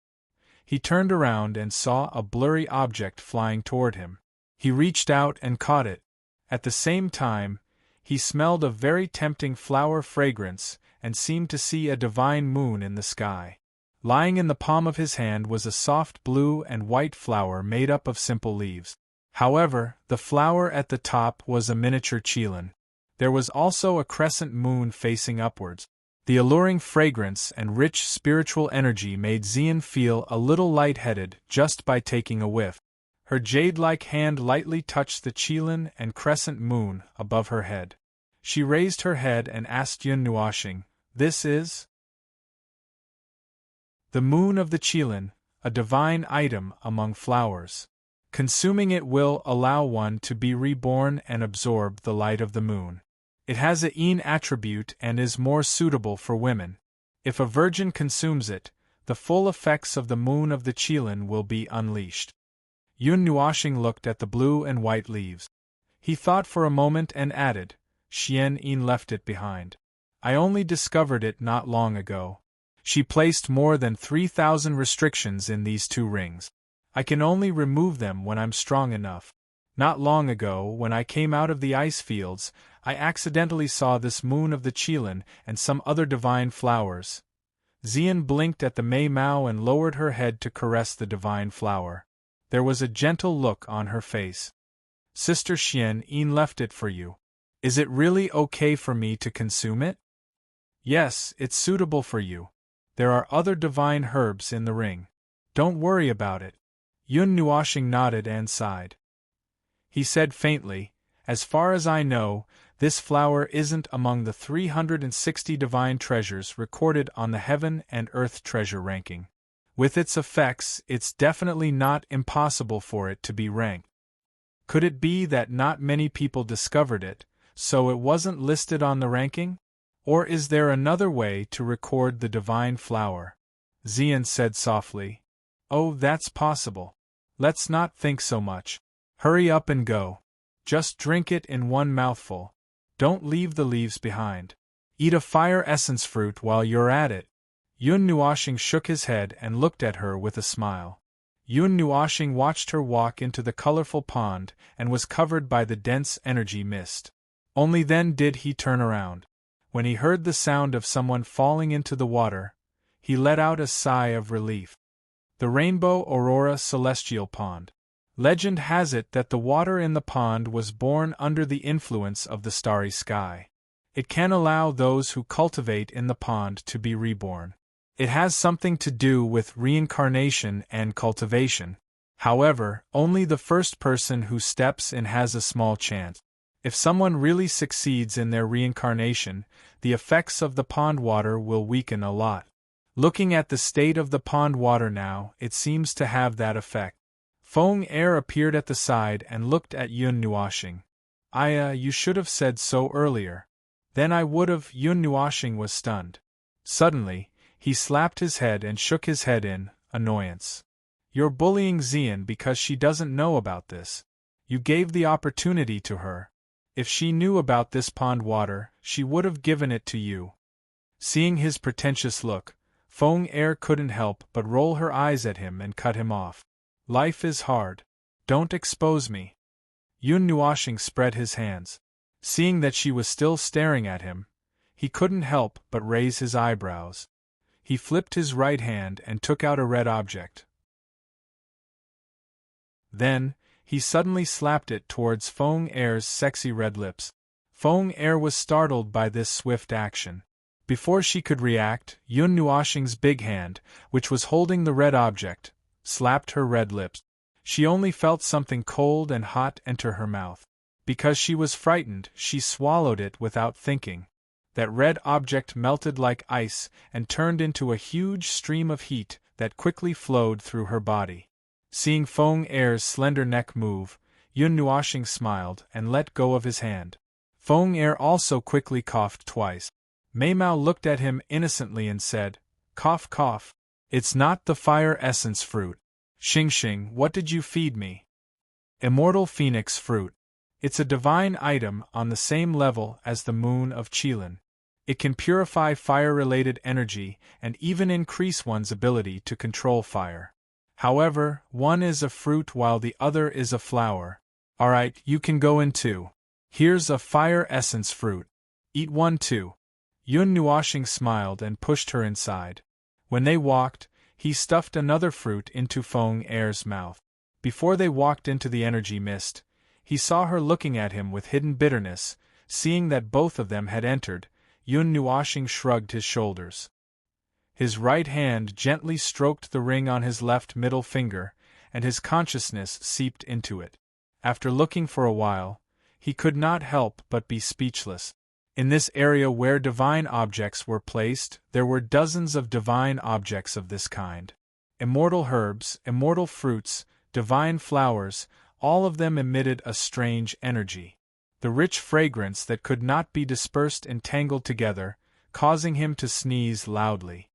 He turned around and saw a blurry object flying toward him. He reached out and caught it. At the same time, he smelled a very tempting flower fragrance and seemed to see a divine moon in the sky. Lying in the palm of his hand was a soft blue and white flower made up of simple leaves. However, the flower at the top was a miniature qilin. There was also a crescent moon facing upwards. The alluring fragrance and rich spiritual energy made Xian feel a little lightheaded just by taking a whiff. Her jade-like hand lightly touched the qilin and crescent moon above her head. She raised her head and asked Yun Nuoxing, "This is?" "The moon of the qilin, a divine item among flowers. Consuming it will allow one to be reborn and absorb the light of the moon. It has a yin attribute and is more suitable for women. If a virgin consumes it, the full effects of the moon of the Qilin will be unleashed. Yun Nuoxing looked at the blue and white leaves. He thought for a moment and added, Xian Yin left it behind. I only discovered it not long ago. She placed more than 3,000 restrictions in these 2 rings. I can only remove them when I'm strong enough. Not long ago, when I came out of the ice fields, I accidentally saw this moon of the Qilin and some other divine flowers. Xian blinked at the Mei Mao and lowered her head to caress the divine flower. There was a gentle look on her face. Sister Xian Yin left it for you. Is it really okay for me to consume it? Yes, it's suitable for you. There are other divine herbs in the ring. Don't worry about it. Yun Nuoxing nodded and sighed. He said faintly, as far as I know, this flower isn't among the 360 divine treasures recorded on the Heaven and Earth treasure ranking. With its effects, it's definitely not impossible for it to be ranked. Could it be that not many people discovered it, so it wasn't listed on the ranking? Or is there another way to record the divine flower? Xian said softly. Oh, that's possible. Let's not think so much. Hurry up and go. Just drink it in one mouthful. Don't leave the leaves behind. Eat a fire essence fruit while you're at it. Yun Nuoxing shook his head and looked at her with a smile. Yun Nuoxing watched her walk into the colorful pond and was covered by the dense energy mist. Only then did he turn around. When he heard the sound of someone falling into the water, he let out a sigh of relief. The Rainbow Aurora Celestial Pond. Legend has it that the water in the pond was born under the influence of the starry sky. It can allow those who cultivate in the pond to be reborn. It has something to do with reincarnation and cultivation. However, only the first person who steps in has a small chance. If someone really succeeds in their reincarnation, the effects of the pond water will weaken a lot. Looking at the state of the pond water now, it seems to have that effect. Feng Er appeared at the side and looked at Yun Nuoxing. You should have said so earlier. Then I would have. Yun Nuoxing was stunned. Suddenly, he slapped his head and shook his head in annoyance. You're bullying Xian because she doesn't know about this. You gave the opportunity to her. If she knew about this pond water, she would have given it to you. Seeing his pretentious look, Feng Er couldn't help but roll her eyes at him and cut him off. Life is hard. Don't expose me. Yun Nuoxing spread his hands. Seeing that she was still staring at him, he couldn't help but raise his eyebrows. He flipped his right hand and took out a red object. Then, he suddenly slapped it towards Feng Er's sexy red lips. Feng Er was startled by this swift action. Before she could react, Yun Nuoxing's big hand, which was holding the red object, slapped her red lips. She only felt something cold and hot enter her mouth. Because she was frightened, she swallowed it without thinking. That red object melted like ice and turned into a huge stream of heat that quickly flowed through her body. Seeing Feng Er's slender neck move, Yun Nuoxing smiled and let go of his hand. Feng Er also quickly coughed twice. Mei Mao looked at him innocently and said, Cough, cough. It's not the fire essence fruit. Xing, what did you feed me? Immortal Phoenix fruit. It's a divine item on the same level as the moon of Qilin. It can purify fire-related energy and even increase one's ability to control fire. However, one is a fruit while the other is a flower. Alright, you can go in too. Here's a fire essence fruit. Eat one too. Yun Nuoxing smiled and pushed her inside. When they walked, he stuffed another fruit into Feng Er's mouth. Before they walked into the energy mist, he saw her looking at him with hidden bitterness. Seeing that both of them had entered, Yun Nuoxing shrugged his shoulders. His right hand gently stroked the ring on his left middle finger, and his consciousness seeped into it. After looking for a while, he could not help but be speechless. In this area where divine objects were placed, there were dozens of divine objects of this kind. Immortal herbs, immortal fruits, divine flowers, all of them emitted a strange energy. the rich fragrance that could not be dispersed and tangled together, causing him to sneeze loudly.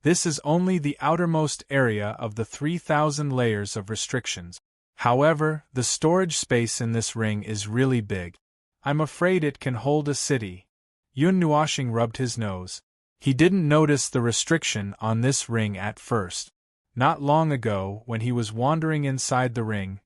This is only the outermost area of the 3,000 layers of restrictions. However, the storage space in this ring is really big. I'm afraid it can hold a city. Yun Nuoxing rubbed his nose. He didn't notice the restriction on this ring at first. Not long ago, when he was wandering inside the ring,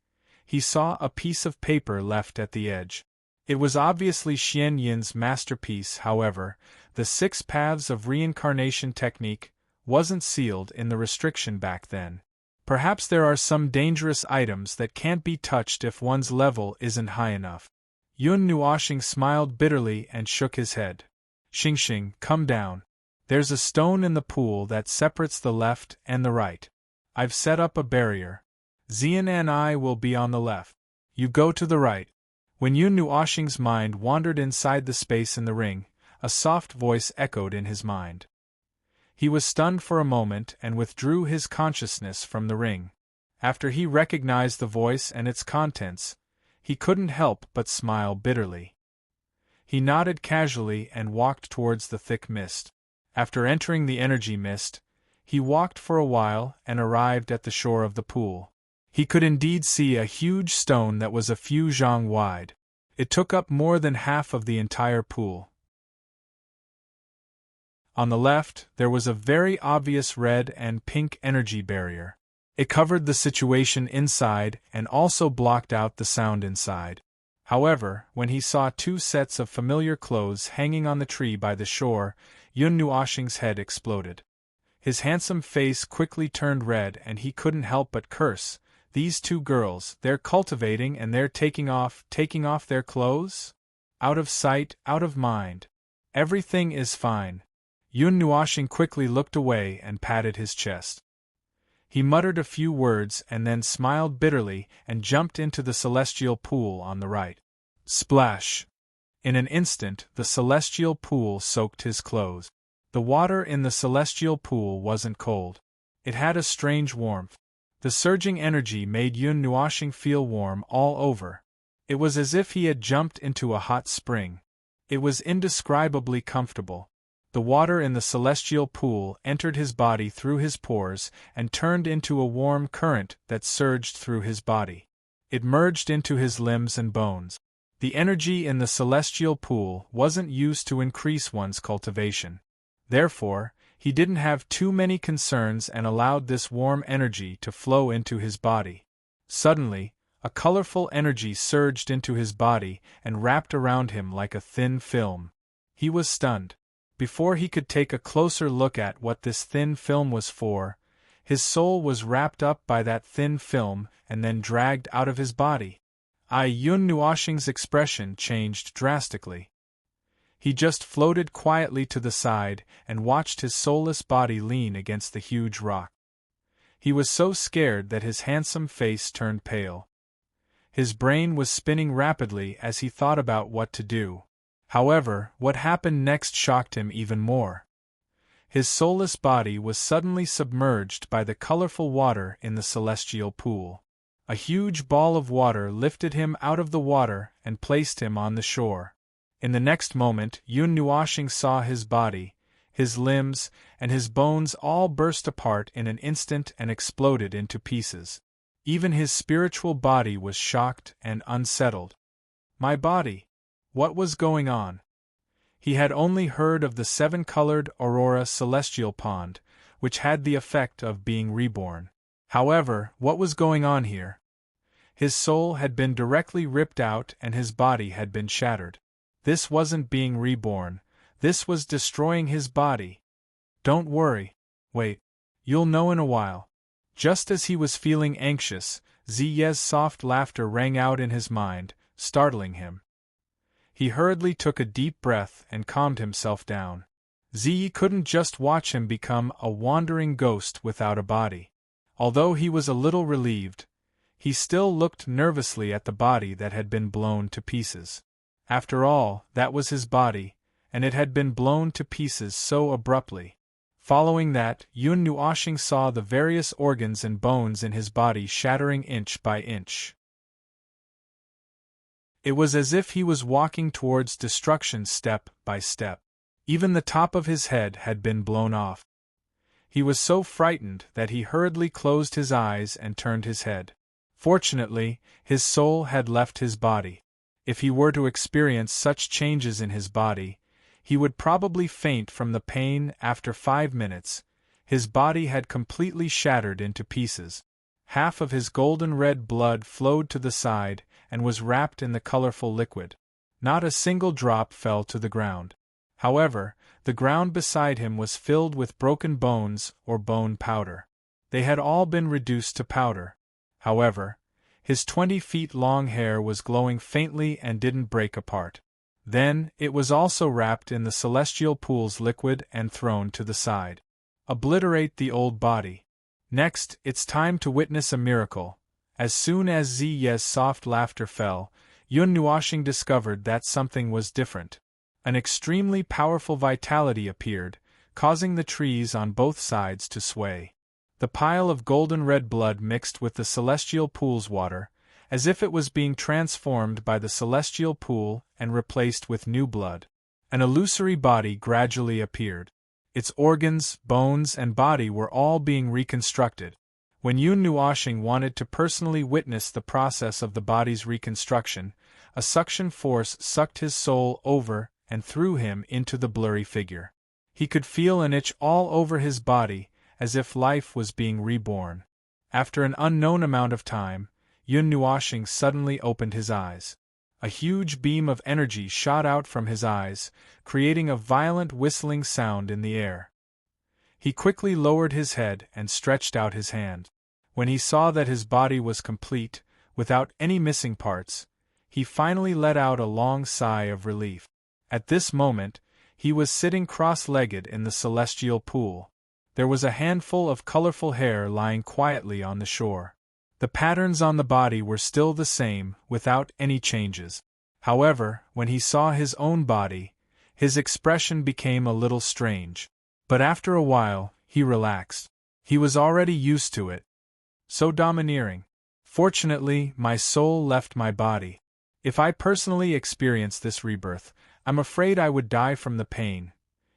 he saw a piece of paper left at the edge. It was obviously Xian Yin's masterpiece. However, the 6 paths of reincarnation technique wasn't sealed in the restriction back then. Perhaps there are some dangerous items that can't be touched if one's level isn't high enough. Yun Nuoxing smiled bitterly and shook his head. Xingxing, come down. There's a stone in the pool that separates the left and the right. I've set up a barrier. Xian and I will be on the left. You go to the right. When Yun Nuoxing's mind wandered inside the space in the ring, a soft voice echoed in his mind. He was stunned for a moment and withdrew his consciousness from the ring. After he recognized the voice and its contents, he couldn't help but smile bitterly. He nodded casually and walked towards the thick mist. After entering the energy mist, he walked for a while and arrived at the shore of the pool. He could indeed see a huge stone that was a few zhang wide. It took up more than half of the entire pool. On the left, there was a very obvious red and pink energy barrier. It covered the situation inside and also blocked out the sound inside. However, when he saw 2 sets of familiar clothes hanging on the tree by the shore, Yun Nuoxing's head exploded. His handsome face quickly turned red and he couldn't help but curse. These 2 girls, they're cultivating and they're taking off their clothes? Out of sight, out of mind. Everything is fine. Yun Nuoxing quickly looked away and patted his chest. He muttered a few words and then smiled bitterly and jumped into the celestial pool on the right. Splash! In an instant, the celestial pool soaked his clothes. The water in the celestial pool wasn't cold. It had a strange warmth. The surging energy made Yun Nuoxing feel warm all over. It was as if he had jumped into a hot spring. It was indescribably comfortable. The water in the celestial pool entered his body through his pores and turned into a warm current that surged through his body. It merged into his limbs and bones. The energy in the celestial pool wasn't used to increase one's cultivation. Therefore, he didn't have too many concerns and allowed this warm energy to flow into his body. Suddenly, a colorful energy surged into his body and wrapped around him like a thin film. He was stunned. Before he could take a closer look at what this thin film was for, his soul was wrapped up by that thin film and then dragged out of his body. Yun Nuoxing's expression changed drastically. He just floated quietly to the side and watched his soulless body lean against the huge rock. He was so scared that his handsome face turned pale. His brain was spinning rapidly as he thought about what to do. However, what happened next shocked him even more. His soulless body was suddenly submerged by the colorful water in the celestial pool. A huge ball of water lifted him out of the water and placed him on the shore. In the next moment, Yun Nuoxing saw his body, his limbs, and his bones all burst apart in an instant and exploded into pieces. Even his spiritual body was shocked and unsettled. My body! What was going on? He had only heard of the 7-colored Aurora celestial pond, which had the effect of being reborn. However, what was going on here? His soul had been directly ripped out and his body had been shattered. This wasn't being reborn, this was destroying his body. Don't worry. Wait. You'll know in a while. Just as he was feeling anxious, Ziye's soft laughter rang out in his mind, startling him. He hurriedly took a deep breath and calmed himself down. Ziyi couldn't just watch him become a wandering ghost without a body. Although he was a little relieved, he still looked nervously at the body that had been blown to pieces. After all, that was his body, and it had been blown to pieces so abruptly. Following that, Yun Nuoxing saw the various organs and bones in his body shattering inch by inch. It was as if he was walking towards destruction step by step. Even the top of his head had been blown off. He was so frightened that he hurriedly closed his eyes and turned his head. Fortunately, his soul had left his body. If he were to experience such changes in his body, he would probably faint from the pain after 5 minutes. His body had completely shattered into pieces. Half of his golden red blood flowed to the side and was wrapped in the colorful liquid. Not a single drop fell to the ground. However, the ground beside him was filled with broken bones or bone powder. They had all been reduced to powder. However, his 20 feet long hair was glowing faintly and didn't break apart. Then, it was also wrapped in the celestial pool's liquid and thrown to the side. Obliterate the old body. Next, it's time to witness a miracle. As soon as Ziye's soft laughter fell, Yun Nuoshing discovered that something was different. An extremely powerful vitality appeared, causing the trees on both sides to sway. The pile of golden red blood mixed with the celestial pool's water, as if it was being transformed by the celestial pool and replaced with new blood. An illusory body gradually appeared. Its organs, bones, and body were all being reconstructed. When Yun Nuoshing wanted to personally witness the process of the body's reconstruction, a suction force sucked his soul over and threw him into the blurry figure. He could feel an itch all over his body, as if life was being reborn. After an unknown amount of time, Yun Nuoshing suddenly opened his eyes. A huge beam of energy shot out from his eyes, creating a violent whistling sound in the air. He quickly lowered his head and stretched out his hand. When he saw that his body was complete, without any missing parts, he finally let out a long sigh of relief. At this moment, he was sitting cross-legged in the celestial pool. There was a handful of colorful hair lying quietly on the shore. The patterns on the body were still the same, without any changes. However, when he saw his own body, his expression became a little strange. But after a while, he relaxed. He was already used to it. So domineering. Fortunately, my soul left my body. If I personally experience this rebirth, I'm afraid I would die from the pain.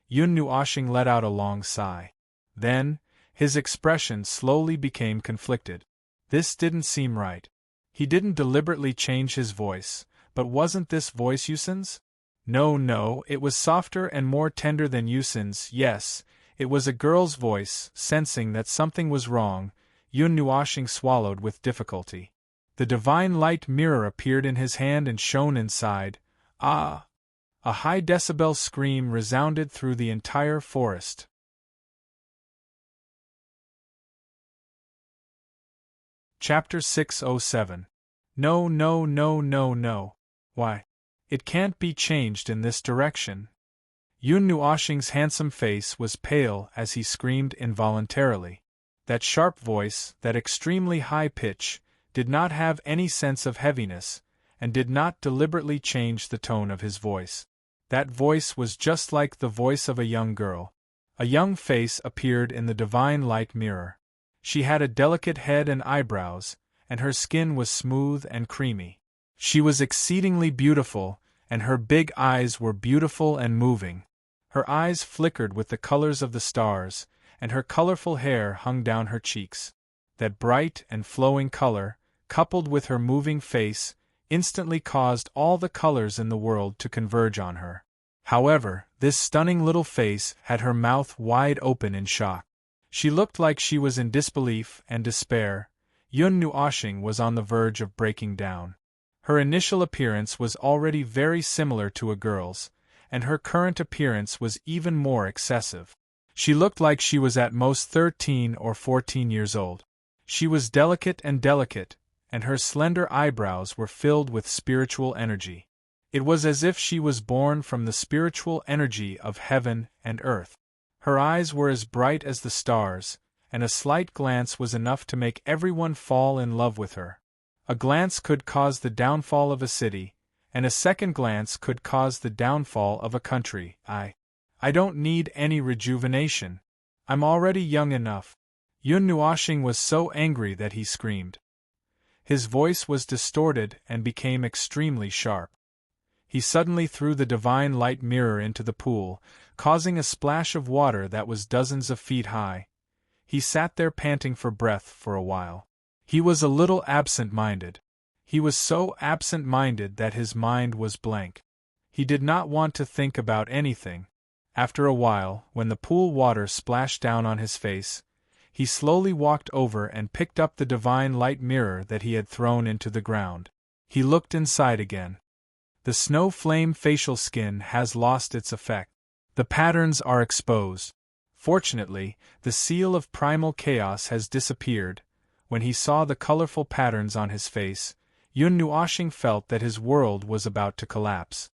Yun Nuoshing let out a long sigh. Then, his expression slowly became conflicted. This didn't seem right. He didn't deliberately change his voice, but wasn't this voice Yusin's? No, it was softer and more tender than Yusin's. Yes, it was a girl's voice. Sensing that something was wrong, Yun Nuoshing swallowed with difficulty. The divine light mirror appeared in his hand and shone inside. Ah! A high decibel scream resounded through the entire forest. Chapter 607. No. Why? It can't be changed in this direction. Yun Nuoshing's handsome face was pale as he screamed involuntarily. That sharp voice, that extremely high pitch, did not have any sense of heaviness, and did not deliberately change the tone of his voice. That voice was just like the voice of a young girl. A young face appeared in the divine light mirror. She had a delicate head and eyebrows, and her skin was smooth and creamy. She was exceedingly beautiful, and her big eyes were beautiful and moving. Her eyes flickered with the colors of the stars, and her colorful hair hung down her cheeks. That bright and flowing color, coupled with her moving face, instantly caused all the colors in the world to converge on her. However, this stunning little face had her mouth wide open in shock. She looked like she was in disbelief and despair. Yun Nuoshing was on the verge of breaking down. Her initial appearance was already very similar to a girl's, and her current appearance was even more excessive. She looked like she was at most 13 or 14 years old. She was delicate, and her slender eyebrows were filled with spiritual energy. It was as if she was born from the spiritual energy of heaven and earth. Her eyes were as bright as the stars, and a slight glance was enough to make everyone fall in love with her. A glance could cause the downfall of a city, and a second glance could cause the downfall of a country. I don't need any rejuvenation. I'm already young enough. Yun Nuoshing was so angry that he screamed. His voice was distorted and became extremely sharp. He suddenly threw the divine light mirror into the pool, causing a splash of water that was dozens of feet high. He sat there panting for breath for a while. He was a little absent-minded. He was so absent-minded that his mind was blank. He did not want to think about anything. After a while, when the pool water splashed down on his face, he slowly walked over and picked up the divine light mirror that he had thrown into the ground. He looked inside again. The snow flame facial skin has lost its effect. The patterns are exposed. Fortunately, the seal of primal chaos has disappeared. When he saw the colorful patterns on his face, Yun Nuoshing felt that his world was about to collapse.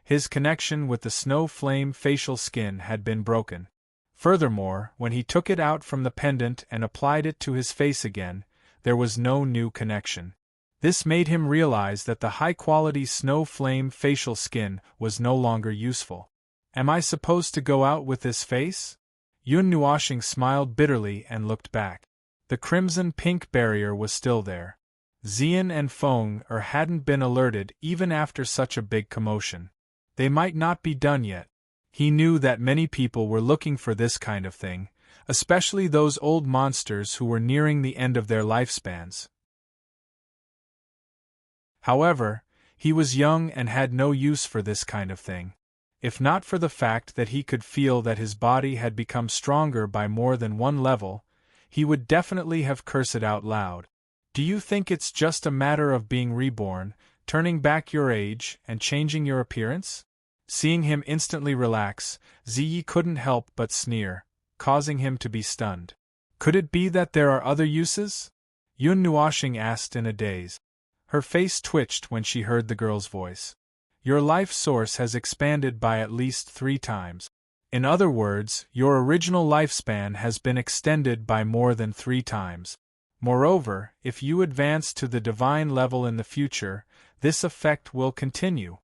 His connection with the snow flame facial skin had been broken. Furthermore, when he took it out from the pendant and applied it to his face again, there was no new connection. This made him realize that the high-quality snow flame facial skin was no longer useful. Am I supposed to go out with this face? Yun Nuoshing smiled bitterly and looked back. The crimson-pink barrier was still there. Xian and Feng hadn't been alerted even after such a big commotion. They might not be done yet. He knew that many people were looking for this kind of thing, especially those old monsters who were nearing the end of their lifespans. However, he was young and had no use for this kind of thing. If not for the fact that he could feel that his body had become stronger by more than one level, he would definitely have cursed it out loud. Do you think it's just a matter of being reborn, turning back your age, and changing your appearance? Seeing him instantly relax, Ziyi couldn't help but sneer, causing him to be stunned. Could it be that there are other uses? Yun Nuoshing asked in a daze. Her face twitched when she heard the girl's voice. Your life source has expanded by at least 3 times. In other words, your original lifespan has been extended by more than 3 times. Moreover, if you advance to the divine level in the future, this effect will continue.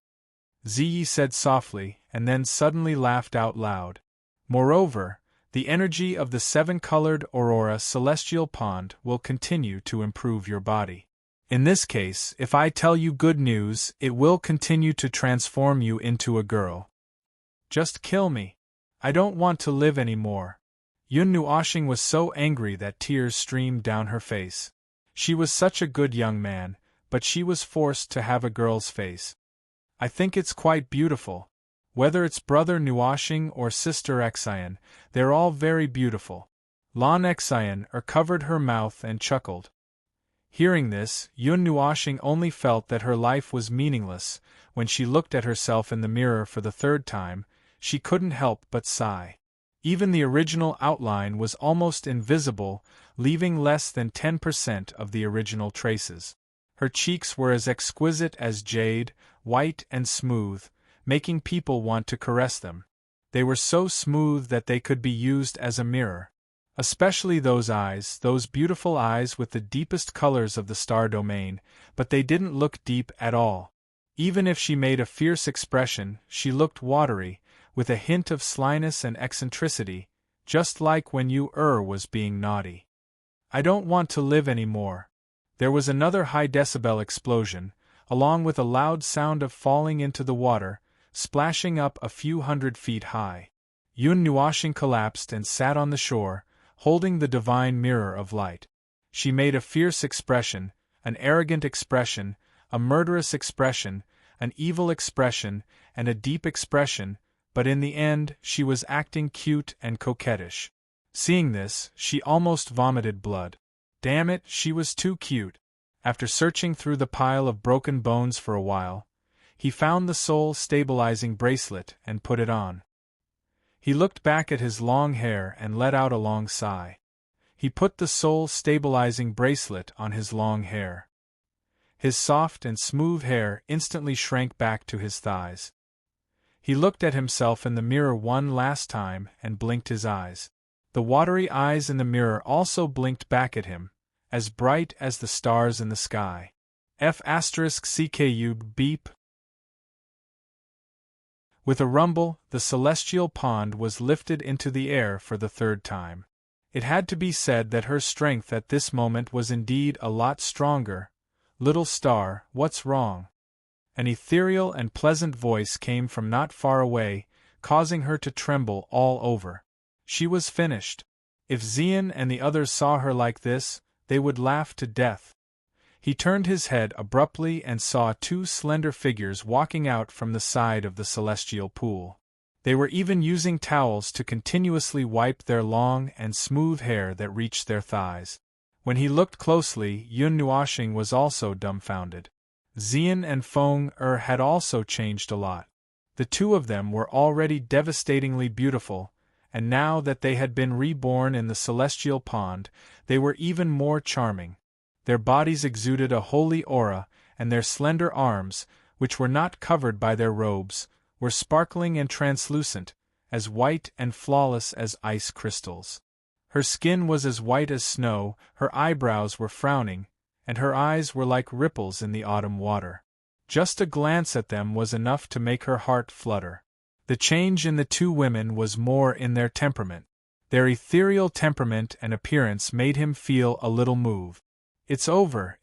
Ziyi said softly, and then suddenly laughed out loud. Moreover, the energy of the 7-colored aurora celestial pond will continue to improve your body. In this case, if I tell you good news, it will continue to transform you into a girl. Just kill me. I don't want to live anymore. Yun Nuoshing was so angry that tears streamed down her face. She was such a good young man, but she was forced to have a girl's face. I think it's quite beautiful. Whether it's brother Nuoshing or sister Xian, they're all very beautiful. Lan Xian covered her mouth and chuckled. Hearing this, Yun Nuoshing only felt that her life was meaningless. When she looked at herself in the mirror for the 3rd time, she couldn't help but sigh. Even the original outline was almost invisible, leaving less than 10% of the original traces. Her cheeks were as exquisite as jade, white and smooth, making people want to caress them. They were so smooth that they could be used as a mirror. Especially those eyes, those beautiful eyes with the deepest colors of the star domain, but they didn't look deep at all. Even if she made a fierce expression, she looked watery, with a hint of slyness and eccentricity, just like when Yu was being naughty. I don't want to live anymore. There was another high-decibel explosion, along with a loud sound of falling into the water, splashing up a few 100 feet high. Yun Nuoshing collapsed and sat on the shore, holding the divine mirror of light. She made a fierce expression, an arrogant expression, a murderous expression, an evil expression, and a deep expression, but in the end she was acting cute and coquettish. Seeing this, she almost vomited blood. Damn it, she was too cute. After searching through the pile of broken bones for a while, he found the soul-stabilizing bracelet and put it on. He looked back at his long hair and let out a long sigh. He put the soul-stabilizing bracelet on his long hair. His soft and smooth hair instantly shrank back to his thighs. He looked at himself in the mirror one last time and blinked his eyes. The watery eyes in the mirror also blinked back at him, as bright as the stars in the sky. F***CKU beep. With a rumble, the celestial pond was lifted into the air for the 3rd time. It had to be said that her strength at this moment was indeed a lot stronger, "Little star, what's wrong?" An ethereal and pleasant voice came from not far away, causing her to tremble all over. She was finished. If Xian and the others saw her like this, they would laugh to death. He turned his head abruptly and saw two slender figures walking out from the side of the celestial pool. They were even using towels to continuously wipe their long and smooth hair that reached their thighs. When he looked closely, Yun Nuoxing was also dumbfounded. Xian and Feng had also changed a lot. The two of them were already devastatingly beautiful, and now that they had been reborn in the celestial pond, they were even more charming. Their bodies exuded a holy aura, and their slender arms, which were not covered by their robes, were sparkling and translucent, as white and flawless as ice crystals. Her skin was as white as snow, her eyebrows were frowning, and her eyes were like ripples in the autumn water. Just a glance at them was enough to make her heart flutter. The change in the two women was more in their temperament. Their ethereal temperament and appearance made him feel a little moved. It's over,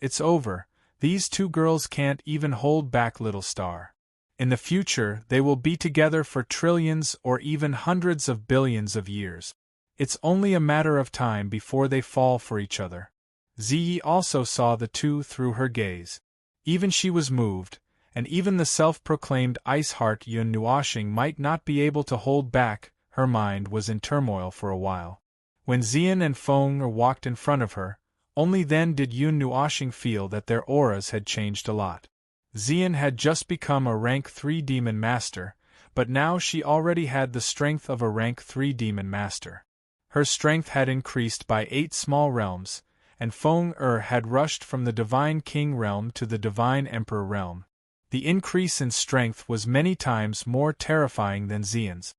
these two girls can't even hold back Little Star. In the future, they will be together for trillions or even hundreds of billions of years. It's only a matter of time before they fall for each other. Ziyi also saw the two through her gaze. Even she was moved, and even the self-proclaimed ice heart Yun Nuoxing might not be able to hold back. Her mind was in turmoil for a while. When Xian and Feng walked in front of her, only then did Yun Nuoxing feel that their auras had changed a lot. Xian had just become a rank 3 demon master, but now she already had the strength of a rank 3 demon master. Her strength had increased by 8 small realms, and Feng had rushed from the Divine King realm to the Divine Emperor realm. The increase in strength was many times more terrifying than Xian's.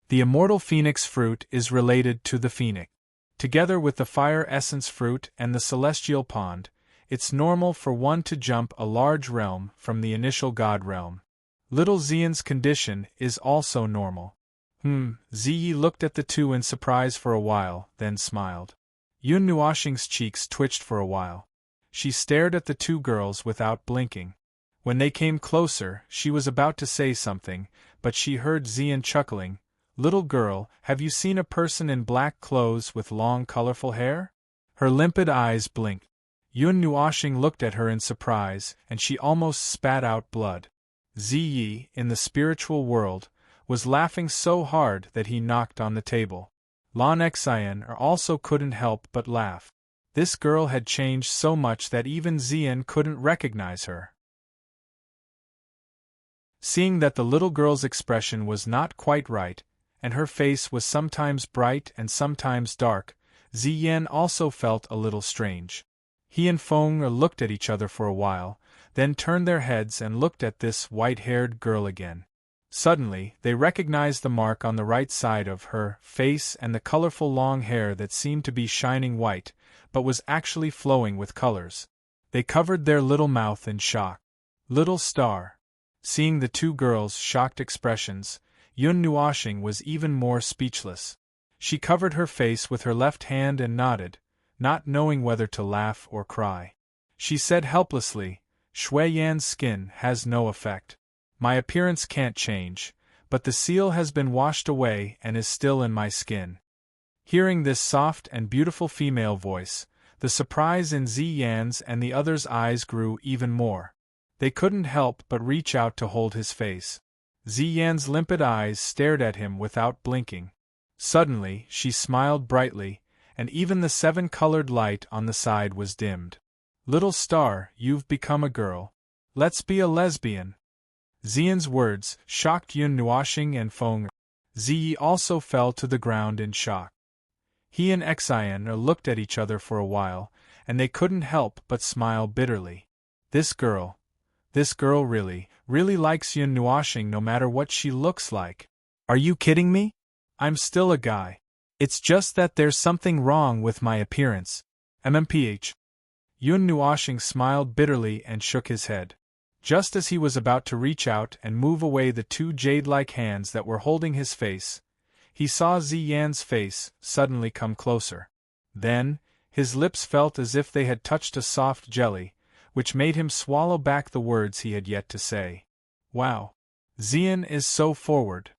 The immortal phoenix fruit is related to the phoenix. Together with the fire essence fruit and the celestial pond, it's normal for one to jump a large realm from the initial god realm. Little Xian's condition is also normal. Ziyi looked at the two in surprise for a while, then smiled. Yun Nuoxing's cheeks twitched for a while. She stared at the two girls without blinking. When they came closer, she was about to say something, but she heard Xian chuckling. "Little girl, have you seen a person in black clothes with long colorful hair?" Her limpid eyes blinked. Yun Nuoxing looked at her in surprise, and she almost spat out blood. Ziyi, in the spiritual world, was laughing so hard that he knocked on the table. Lan Xian also couldn't help but laugh. This girl had changed so much that even Xian couldn't recognize her. Seeing that the little girl's expression was not quite right, and her face was sometimes bright and sometimes dark, Ziyan also felt a little strange. He and Feng looked at each other for a while, then turned their heads and looked at this white-haired girl again. Suddenly, they recognized the mark on the right side of her face and the colorful long hair that seemed to be shining white, but was actually flowing with colors. They covered their little mouth in shock. Little Star. Seeing the two girls' shocked expressions, Yun Nuoxing was even more speechless. She covered her face with her left hand and nodded, not knowing whether to laugh or cry. She said helplessly, "Shui Yan's skin has no effect. My appearance can't change, but the seal has been washed away and is still in my skin." Hearing this soft and beautiful female voice, the surprise in Ziyan's and the others' eyes grew even more. They couldn't help but reach out to hold his face. Ziyan's limpid eyes stared at him without blinking. Suddenly, she smiled brightly, and even the 7-colored light on the side was dimmed. "Little Star, you've become a girl. Let's be a lesbian." Xian's words shocked Yun Nuoxing and Feng. Ziyi also fell to the ground in shock. He and Xian looked at each other for a while, and they couldn't help but smile bitterly. This girl really likes Yun Nuoxing no matter what she looks like. Are you kidding me? I'm still a guy. It's just that there's something wrong with my appearance. MMPH. Yun Nuoxing smiled bitterly and shook his head. Just as he was about to reach out and move away the two jade-like hands that were holding his face, he saw Ziyan's face suddenly come closer. Then, his lips felt as if they had touched a soft jelly, which made him swallow back the words he had yet to say. Wow! Xian is so forward.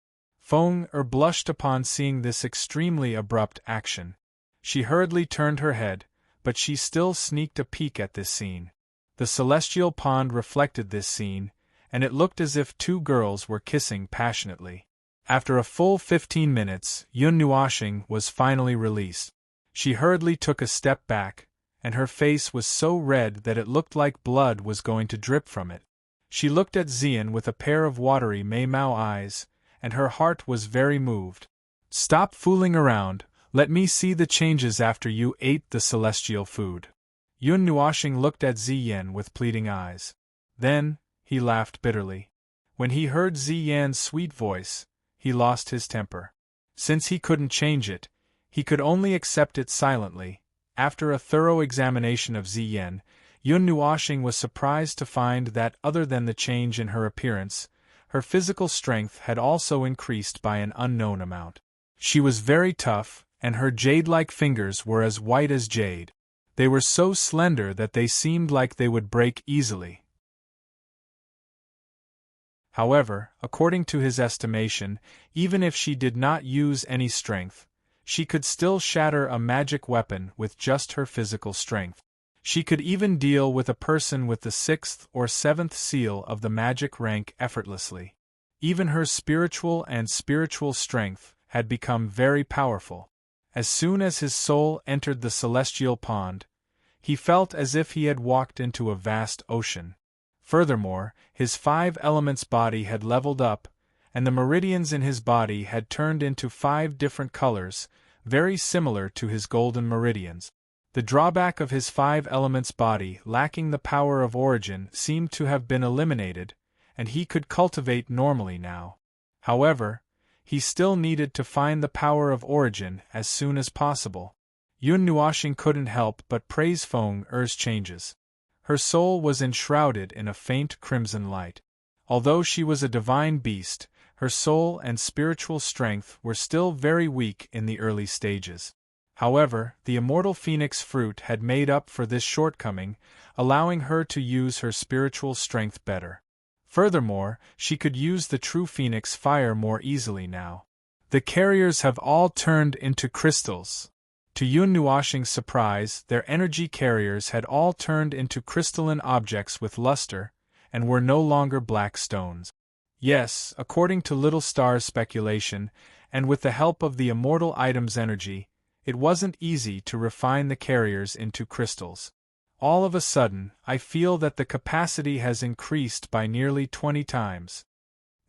Feng blushed upon seeing this extremely abrupt action. She hurriedly turned her head, but she still sneaked a peek at this scene. The celestial pond reflected this scene, and it looked as if two girls were kissing passionately. After a full 15 minutes, Yun Nuoxing was finally released. She hurriedly took a step back, and her face was so red that it looked like blood was going to drip from it. She looked at Xian with a pair of watery Mei-Mao eyes, and her heart was very moved. "Stop fooling around, let me see the changes after you ate the celestial food." Yun Nuoxing looked at Ziyan with pleading eyes. Then, he laughed bitterly. When he heard Ziyan's sweet voice, he lost his temper. Since he couldn't change it, he could only accept it silently. After a thorough examination of Ziyan, Yun Nuoxing was surprised to find that other than the change in her appearance, her physical strength had also increased by an unknown amount. She was very tough, and her jade-like fingers were as white as jade. They were so slender that they seemed like they would break easily. However, according to his estimation, even if she did not use any strength, she could still shatter a magic weapon with just her physical strength. She could even deal with a person with the 6th or 7th seal of the magic rank effortlessly. Even her spiritual strength had become very powerful. As soon as his soul entered the celestial pond, he felt as if he had walked into a vast ocean. Furthermore, his 5 elements body had leveled up, and the meridians in his body had turned into 5 different colors, very similar to his golden meridians. The drawback of his 5 elements body lacking the power of origin seemed to have been eliminated, and he could cultivate normally now. However, he still needed to find the power of origin as soon as possible. Yun Nuoxing couldn't help but praise Feng Er's changes. Her soul was enshrouded in a faint crimson light. Although she was a divine beast, her soul and spiritual strength were still very weak in the early stages. However, the immortal phoenix fruit had made up for this shortcoming, allowing her to use her spiritual strength better. Furthermore, she could use the true phoenix fire more easily now. The carriers have all turned into crystals. To Yun Nuoxing's surprise, their energy carriers had all turned into crystalline objects with luster, and were no longer black stones. Yes, according to Little Star's speculation, and with the help of the immortal item's energy, it wasn't easy to refine the carriers into crystals. All of a sudden, I feel that the capacity has increased by nearly 20 times.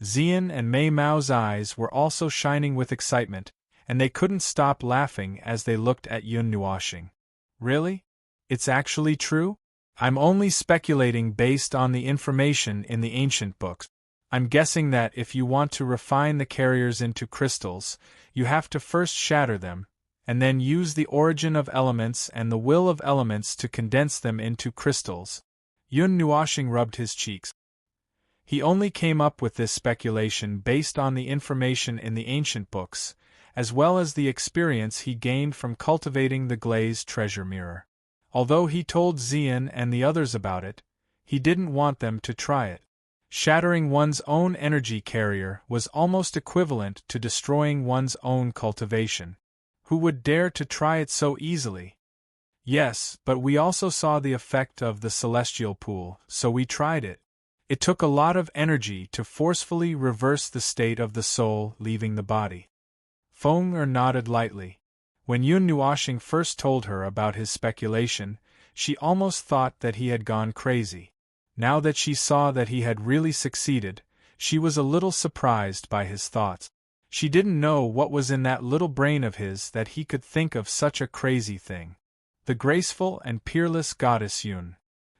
Xian and Mei-Mao's eyes were also shining with excitement, and they couldn't stop laughing as they looked at Yun Nuoxing. Really? It's actually true? I'm only speculating based on the information in the ancient books. I'm guessing that if you want to refine the carriers into crystals, you have to first shatter them, and then use the origin of elements and the will of elements to condense them into crystals. Yun Nuoxing rubbed his cheeks. He only came up with this speculation based on the information in the ancient books, as well as the experience he gained from cultivating the glazed treasure mirror. Although he told Xian and the others about it, he didn't want them to try it. Shattering one's own energy carrier was almost equivalent to destroying one's own cultivation. Who would dare to try it so easily? Yes, but we also saw the effect of the celestial pool, so we tried it. It took a lot of energy to forcefully reverse the state of the soul leaving the body. Feng nodded lightly. When Yun Nuoxing first told her about his speculation, she almost thought that he had gone crazy. Now that she saw that he had really succeeded, she was a little surprised by his thoughts. She didn't know what was in that little brain of his that he could think of such a crazy thing. The graceful and peerless goddess Yun.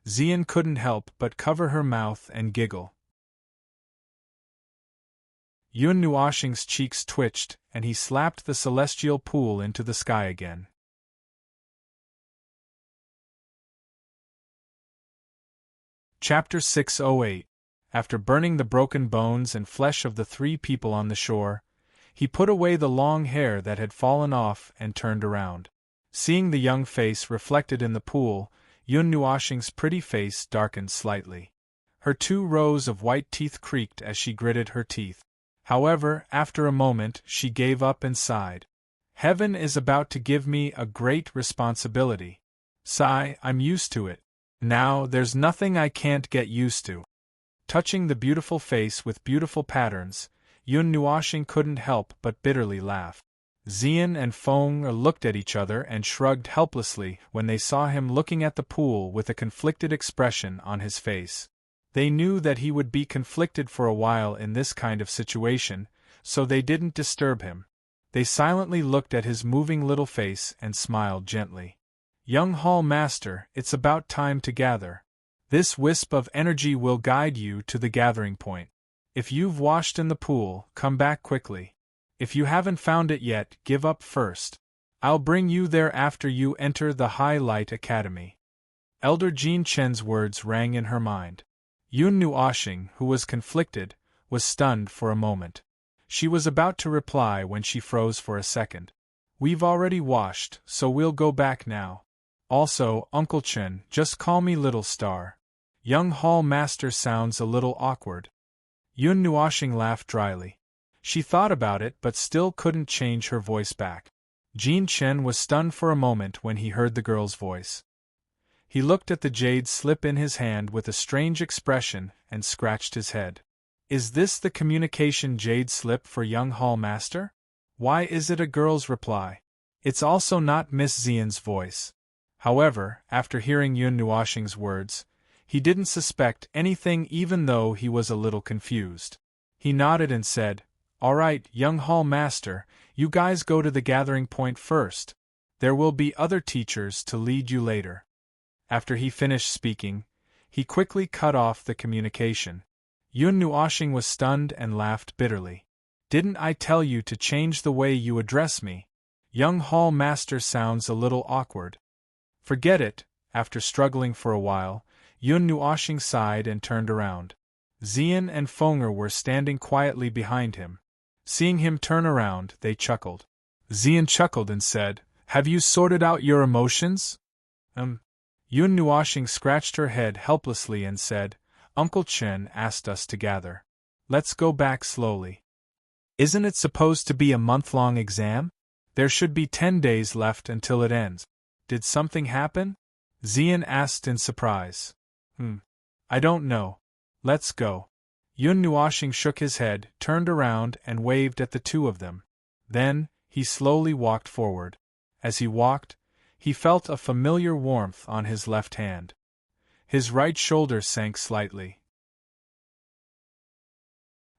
Xian couldn't help but cover her mouth and giggle. Yun Nuoxing's cheeks twitched, and he slapped the celestial pool into the sky again. Chapter 608. After burning the broken bones and flesh of the 3 people on the shore, he put away the long hair that had fallen off and turned around. Seeing the young face reflected in the pool, Yun Nuoshing's pretty face darkened slightly. Her 2 rows of white teeth creaked as she gritted her teeth. However, after a moment, she gave up and sighed. Heaven is about to give me a great responsibility. Sigh, I'm used to it. Now, there's nothing I can't get used to. Touching the beautiful face with beautiful patterns, Yun Nuoshing couldn't help but bitterly laugh. Xian and Feng looked at each other and shrugged helplessly when they saw him looking at the pool with a conflicted expression on his face. They knew that he would be conflicted for a while in this kind of situation, so they didn't disturb him. They silently looked at his moving little face and smiled gently. Young Hall Master, it's about time to gather. This wisp of energy will guide you to the gathering point. If you've washed in the pool, come back quickly. If you haven't found it yet, give up first. I'll bring you there after you enter the High Light Academy. Elder Jean Chen's words rang in her mind. Yun Nuoshing, who was conflicted, was stunned for a moment. She was about to reply when she froze for a second. We've already washed, so we'll go back now. Also, Uncle Chen, just call me Little Star. Young Hall Master sounds a little awkward. Yun Nuoshing laughed dryly. She thought about it but still couldn't change her voice back. Jean Chen was stunned for a moment when he heard the girl's voice. He looked at the jade slip in his hand with a strange expression and scratched his head. Is this the communication jade slip for young Hall Master? Why is it a girl's reply? It's also not Miss Xian's voice. However, after hearing Yun Nuoshing's words, he didn't suspect anything even though he was a little confused. He nodded and said, All right, young Hall Master, you guys go to the gathering point first. There will be other teachers to lead you later. After he finished speaking, he quickly cut off the communication. Yun Nuoshing was stunned and laughed bitterly. Didn't I tell you to change the way you address me? Young Hall Master sounds a little awkward. Forget it. After struggling for a while, Yun Nuoshing sighed and turned around. Xian and Feng were standing quietly behind him. Seeing him turn around, they chuckled. Xian chuckled and said, Have you sorted out your emotions? Yun Nuoshing scratched her head helplessly and said, Uncle Chen asked us to gather. Let's go back slowly. Isn't it supposed to be a month-long exam? There should be 10 days left until it ends. Did something happen? Xian asked in surprise. I don't know. Let's go. Yun Nuoshing shook his head, turned around and waved at the 2 of them. Then, he slowly walked forward. As he walked, he felt a familiar warmth on his left hand. His right shoulder sank slightly.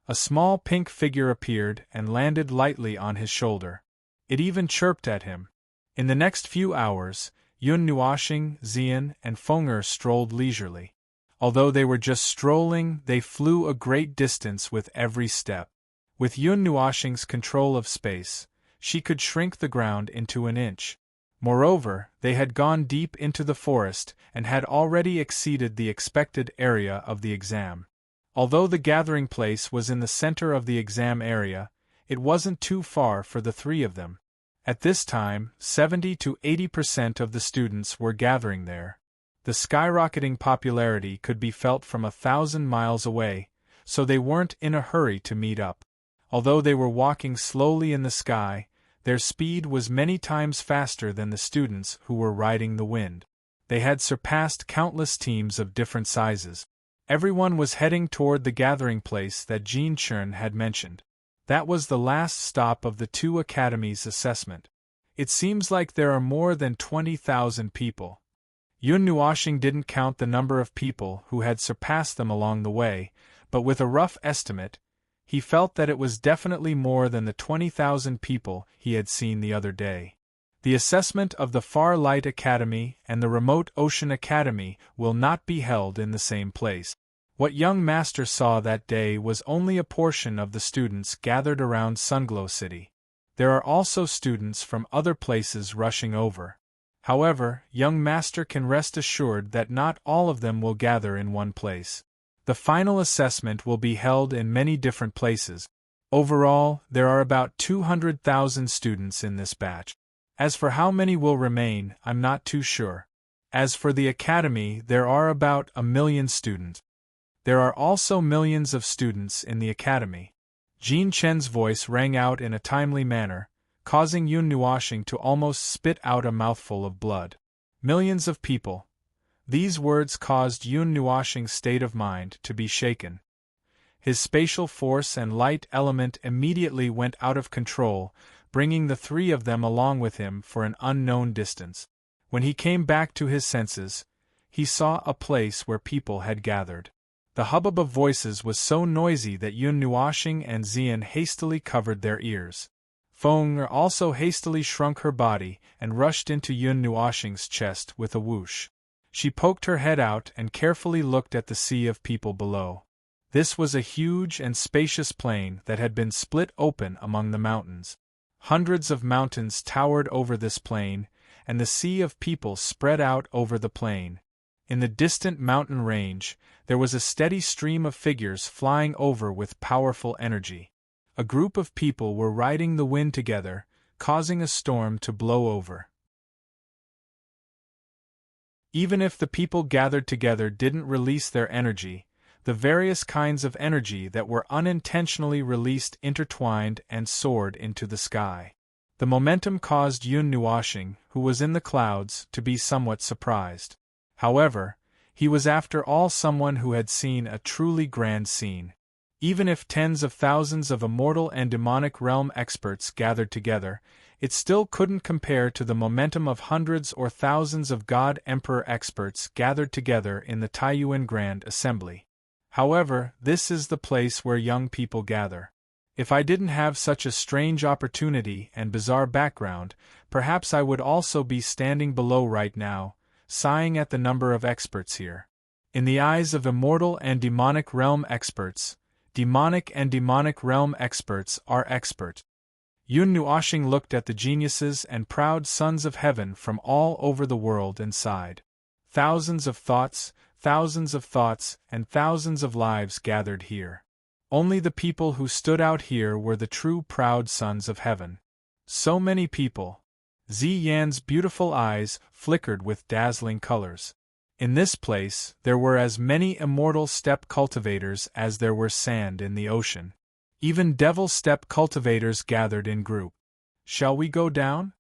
A small pink figure appeared and landed lightly on his shoulder. It even chirped at him. In the next few hours, Yun Nuoshing, Xian, and Feng strolled leisurely. Although they were just strolling, they flew a great distance with every step. With Yun Nuoshing's control of space, she could shrink the ground into an inch. Moreover, they had gone deep into the forest and had already exceeded the expected area of the exam. Although the gathering place was in the center of the exam area, it wasn't too far for the 3 of them. At this time, 70 to 80% of the students were gathering there. The skyrocketing popularity could be felt from 1,000 miles away, so they weren't in a hurry to meet up. Although they were walking slowly in the sky, their speed was many times faster than the students who were riding the wind. They had surpassed countless teams of different sizes. Everyone was heading toward the gathering place that Jean Chen had mentioned. That was the last stop of the 2 academies' assessment. It seems like there are more than 20,000 people. Yun Nuoshing didn't count the number of people who had surpassed them along the way, but with a rough estimate, he felt that it was definitely more than the 20,000 people he had seen the other day. The assessment of the Far Light Academy and the Remote Ocean Academy will not be held in the same place. What young master saw that day was only a portion of the students gathered around Sunglow City. There are also students from other places rushing over. However, young master can rest assured that not all of them will gather in one place. The final assessment will be held in many different places. Overall, there are about 200,000 students in this batch. As for how many will remain, I'm not too sure. As for the academy, there are about 1 million students. There are also millions of students in the academy. Jean Chen's voice rang out in a timely manner, causing Yun Nuoxing to almost spit out a mouthful of blood. Millions of people. These words caused Yun Nuoxing's state of mind to be shaken. His spatial force and light element immediately went out of control, bringing the three of them along with him for an unknown distance. When he came back to his senses, he saw a place where people had gathered. The hubbub of voices was so noisy that Yun Nuoxing and Xian hastily covered their ears. Feng also hastily shrunk her body and rushed into Yun Nuoxing's chest with a whoosh. She poked her head out and carefully looked at the sea of people below. This was a huge and spacious plain that had been split open among the mountains. Hundreds of mountains towered over this plain, and the sea of people spread out over the plain. In the distant mountain range, there was a steady stream of figures flying over with powerful energy. A group of people were riding the wind together, causing a storm to blow over. Even if the people gathered together didn't release their energy, the various kinds of energy that were unintentionally released intertwined and soared into the sky. The momentum caused Yun Nuoxing, who was in the clouds, to be somewhat surprised. However, he was after all someone who had seen a truly grand scene. Even if tens of thousands of immortal and demonic realm experts gathered together, it still couldn't compare to the momentum of hundreds or thousands of God Emperor experts gathered together in the Taiyuan Grand Assembly. However, this is the place where young people gather. If I didn't have such a strange opportunity and bizarre background, perhaps I would also be standing below right now, sighing at the number of experts here. In the eyes of immortal and demonic realm experts, demonic and demonic realm experts are expert. Yun Nuoxing looked at the geniuses and proud sons of heaven from all over the world and sighed. Thousands of thoughts, and thousands of lives gathered here. Only the people who stood out here were the true proud sons of heaven. So many people. Ziyan's beautiful eyes flickered with dazzling colors. In this place, there were as many immortal steppe cultivators as there were sand in the ocean. Even devil steppe cultivators gathered in group. Shall we go down?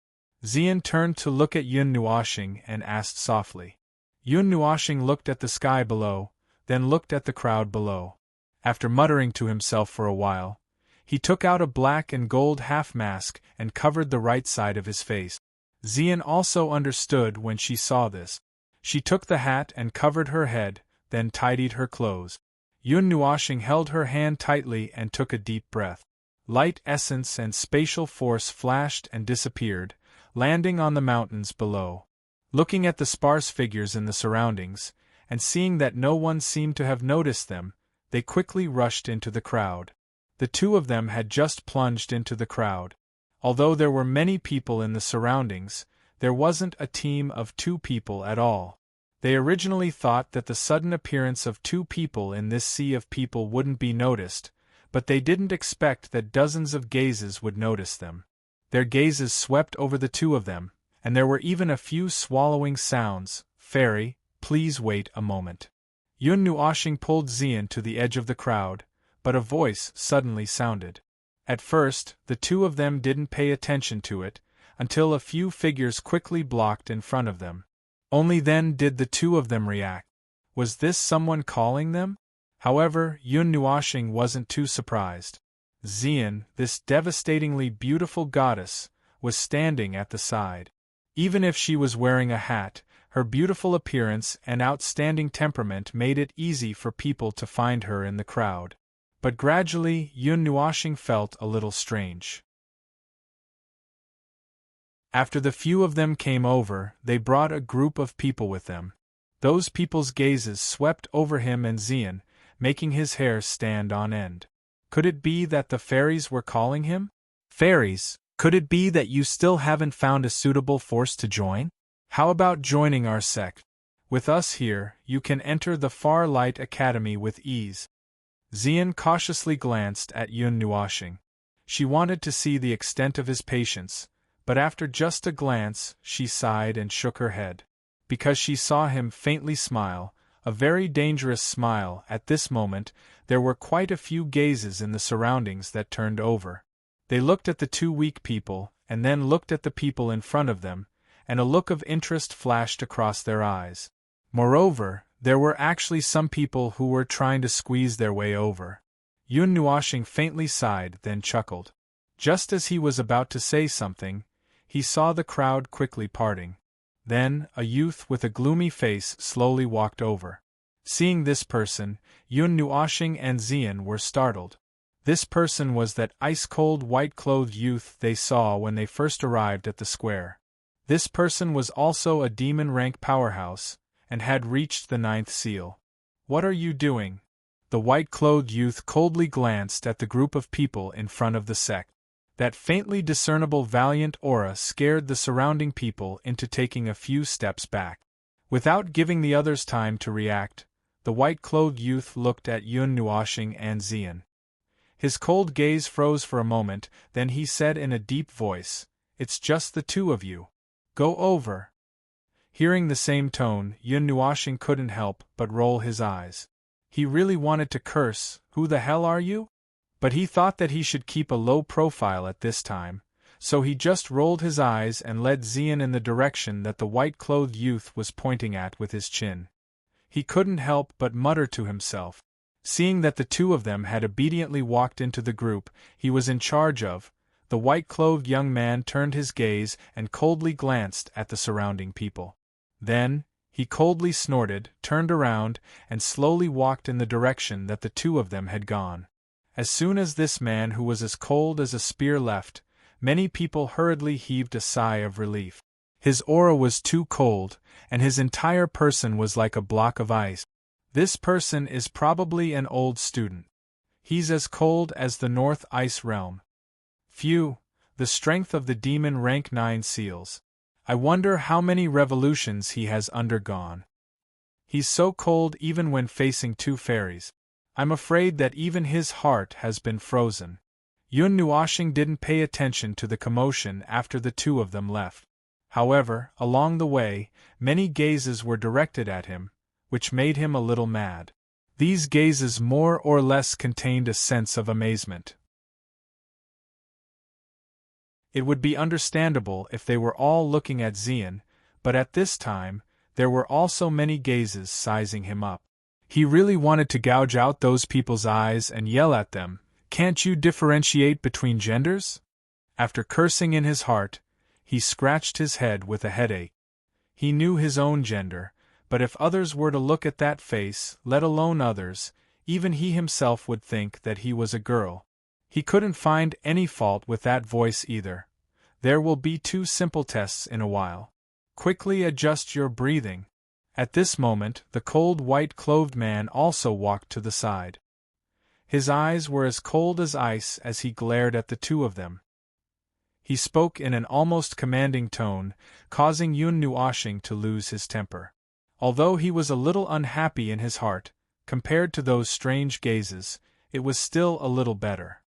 Xian turned to look at Yun Nuoxing and asked softly. Yun Nuoxing looked at the sky below, then looked at the crowd below. After muttering to himself for a while, he took out a black and gold half-mask and covered the right side of his face. Xian also understood when she saw this. She took the hat and covered her head, then tidied her clothes. Yun Nuoxing held her hand tightly and took a deep breath. Light essence and spatial force flashed and disappeared, landing on the mountains below. Looking at the sparse figures in the surroundings, and seeing that no one seemed to have noticed them, they quickly rushed into the crowd. The two of them had just plunged into the crowd. Although there were many people in the surroundings, there wasn't a team of 2 people at all. They originally thought that the sudden appearance of 2 people in this sea of people wouldn't be noticed, but they didn't expect that dozens of gazes would notice them. Their gazes swept over the 2 of them, and there were even a few swallowing sounds. Fairy, please wait a moment. Yun Nuoxing pulled Xian to the edge of the crowd, but a voice suddenly sounded. At first, the 2 of them didn't pay attention to it, until a few figures quickly blocked in front of them. Only then did the 2 of them react. Was this someone calling them? However, Yun Nuoxing wasn't too surprised. Xian, this devastatingly beautiful goddess, was standing at the side. Even if she was wearing a hat, her beautiful appearance and outstanding temperament made it easy for people to find her in the crowd. But gradually, Yun Nuoxing felt a little strange. After the few of them came over, they brought a group of people with them. Those people's gazes swept over him and Xian, making his hair stand on end. Could it be that the fairies were calling him? Fairies, could it be that you still haven't found a suitable force to join? How about joining our sect? With us here, you can enter the Far Light Academy with ease. Xian cautiously glanced at Yun Nuoxing. She wanted to see the extent of his patience, but after just a glance, she sighed and shook her head. because she saw him faintly smile, a very dangerous smile. At this moment, there were quite a few gazes in the surroundings that turned over. They looked at the two weak people, and then looked at the people in front of them, and a look of interest flashed across their eyes. Moreover, there were actually some people who were trying to squeeze their way over. Yun Nuoshing faintly sighed, then chuckled. Just as he was about to say something, he saw the crowd quickly parting. Then, a youth with a gloomy face slowly walked over. Seeing this person, Yun Nuoshing and Xian were startled. This person was that ice-cold white-clothed youth they saw when they first arrived at the square. This person was also a demon-rank powerhouse, and had reached the 9th seal. "What are you doing?" The white-clothed youth coldly glanced at the group of people in front of the sect. That faintly discernible valiant aura scared the surrounding people into taking a few steps back. Without giving the others time to react, the white-clothed youth looked at Yun Nuoshing and Xian. His cold gaze froze for a moment, then he said in a deep voice, "It's just the two of you. Go over." Hearing the same tone, Yun Nuoshing couldn't help but roll his eyes. He really wanted to curse, "Who the hell are you?" But he thought that he should keep a low profile at this time, so he just rolled his eyes and led Xian in the direction that the white-clothed youth was pointing at with his chin. He couldn't help but mutter to himself. Seeing that the two of them had obediently walked into the group he was in charge of, the white-clothed young man turned his gaze and coldly glanced at the surrounding people. Then, he coldly snorted, turned around, and slowly walked in the direction that the two of them had gone. As soon as this man who was as cold as a spear left, many people hurriedly heaved a sigh of relief. His aura was too cold, and his entire person was like a block of ice. This person is probably an old student. He's as cold as the North Ice Realm. Phew, the strength of the demon rank 9 seals. I wonder how many revolutions he has undergone. He's so cold even when facing two fairies. I'm afraid that even his heart has been frozen. Yun Nuoshing didn't pay attention to the commotion after the two of them left. However, along the way, many gazes were directed at him, which made him a little mad. These gazes more or less contained a sense of amazement. It would be understandable if they were all looking at Xian, but at this time, there were also many gazes sizing him up. He really wanted to gouge out those people's eyes and yell at them, "Can't you differentiate between genders?" After cursing in his heart, he scratched his head with a headache. He knew his own gender, but if others were to look at that face, let alone others, even he himself would think that he was a girl. He couldn't find any fault with that voice either. There will be 2 simple tests in a while. Quickly adjust your breathing. At this moment, the cold white-clothed man also walked to the side. His eyes were as cold as ice as he glared at the two of them. He spoke in an almost commanding tone, causing Yun Nuoshing to lose his temper. Although he was a little unhappy in his heart, compared to those strange gazes, it was still a little better.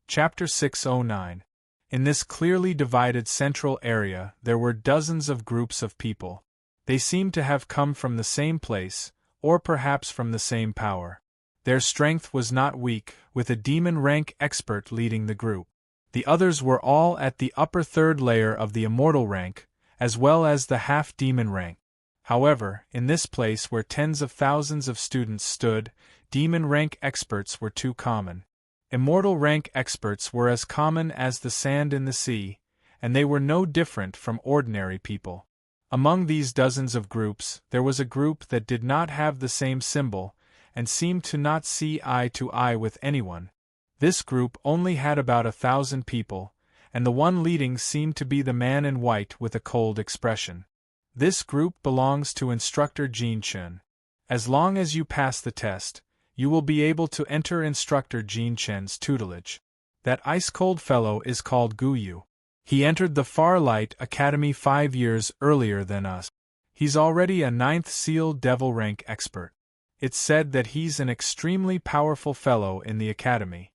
Chapter 609. In this clearly divided central area there were dozens of groups of people. They seemed to have come from the same place, or perhaps from the same power. Their strength was not weak, with a demon rank expert leading the group. The others were all at the upper 3rd layer of the immortal rank, as well as the half-demon rank. However, in this place where tens of thousands of students stood, demon rank experts were too common. Immortal rank experts were as common as the sand in the sea, and they were no different from ordinary people. Among these dozens of groups, there was a group that did not have the same symbol, and seemed to not see eye to eye with anyone. This group only had about 1,000 people, and the one leading seemed to be the man in white with a cold expression. This group belongs to Instructor Jin Chen. As long as you pass the test, you will be able to enter Instructor Jin Chen's tutelage. That ice-cold fellow is called Gu Yu. He entered the Farlight Academy 5 years earlier than us. He's already a 9th seal devil rank expert. It's said that he's an extremely powerful fellow in the academy.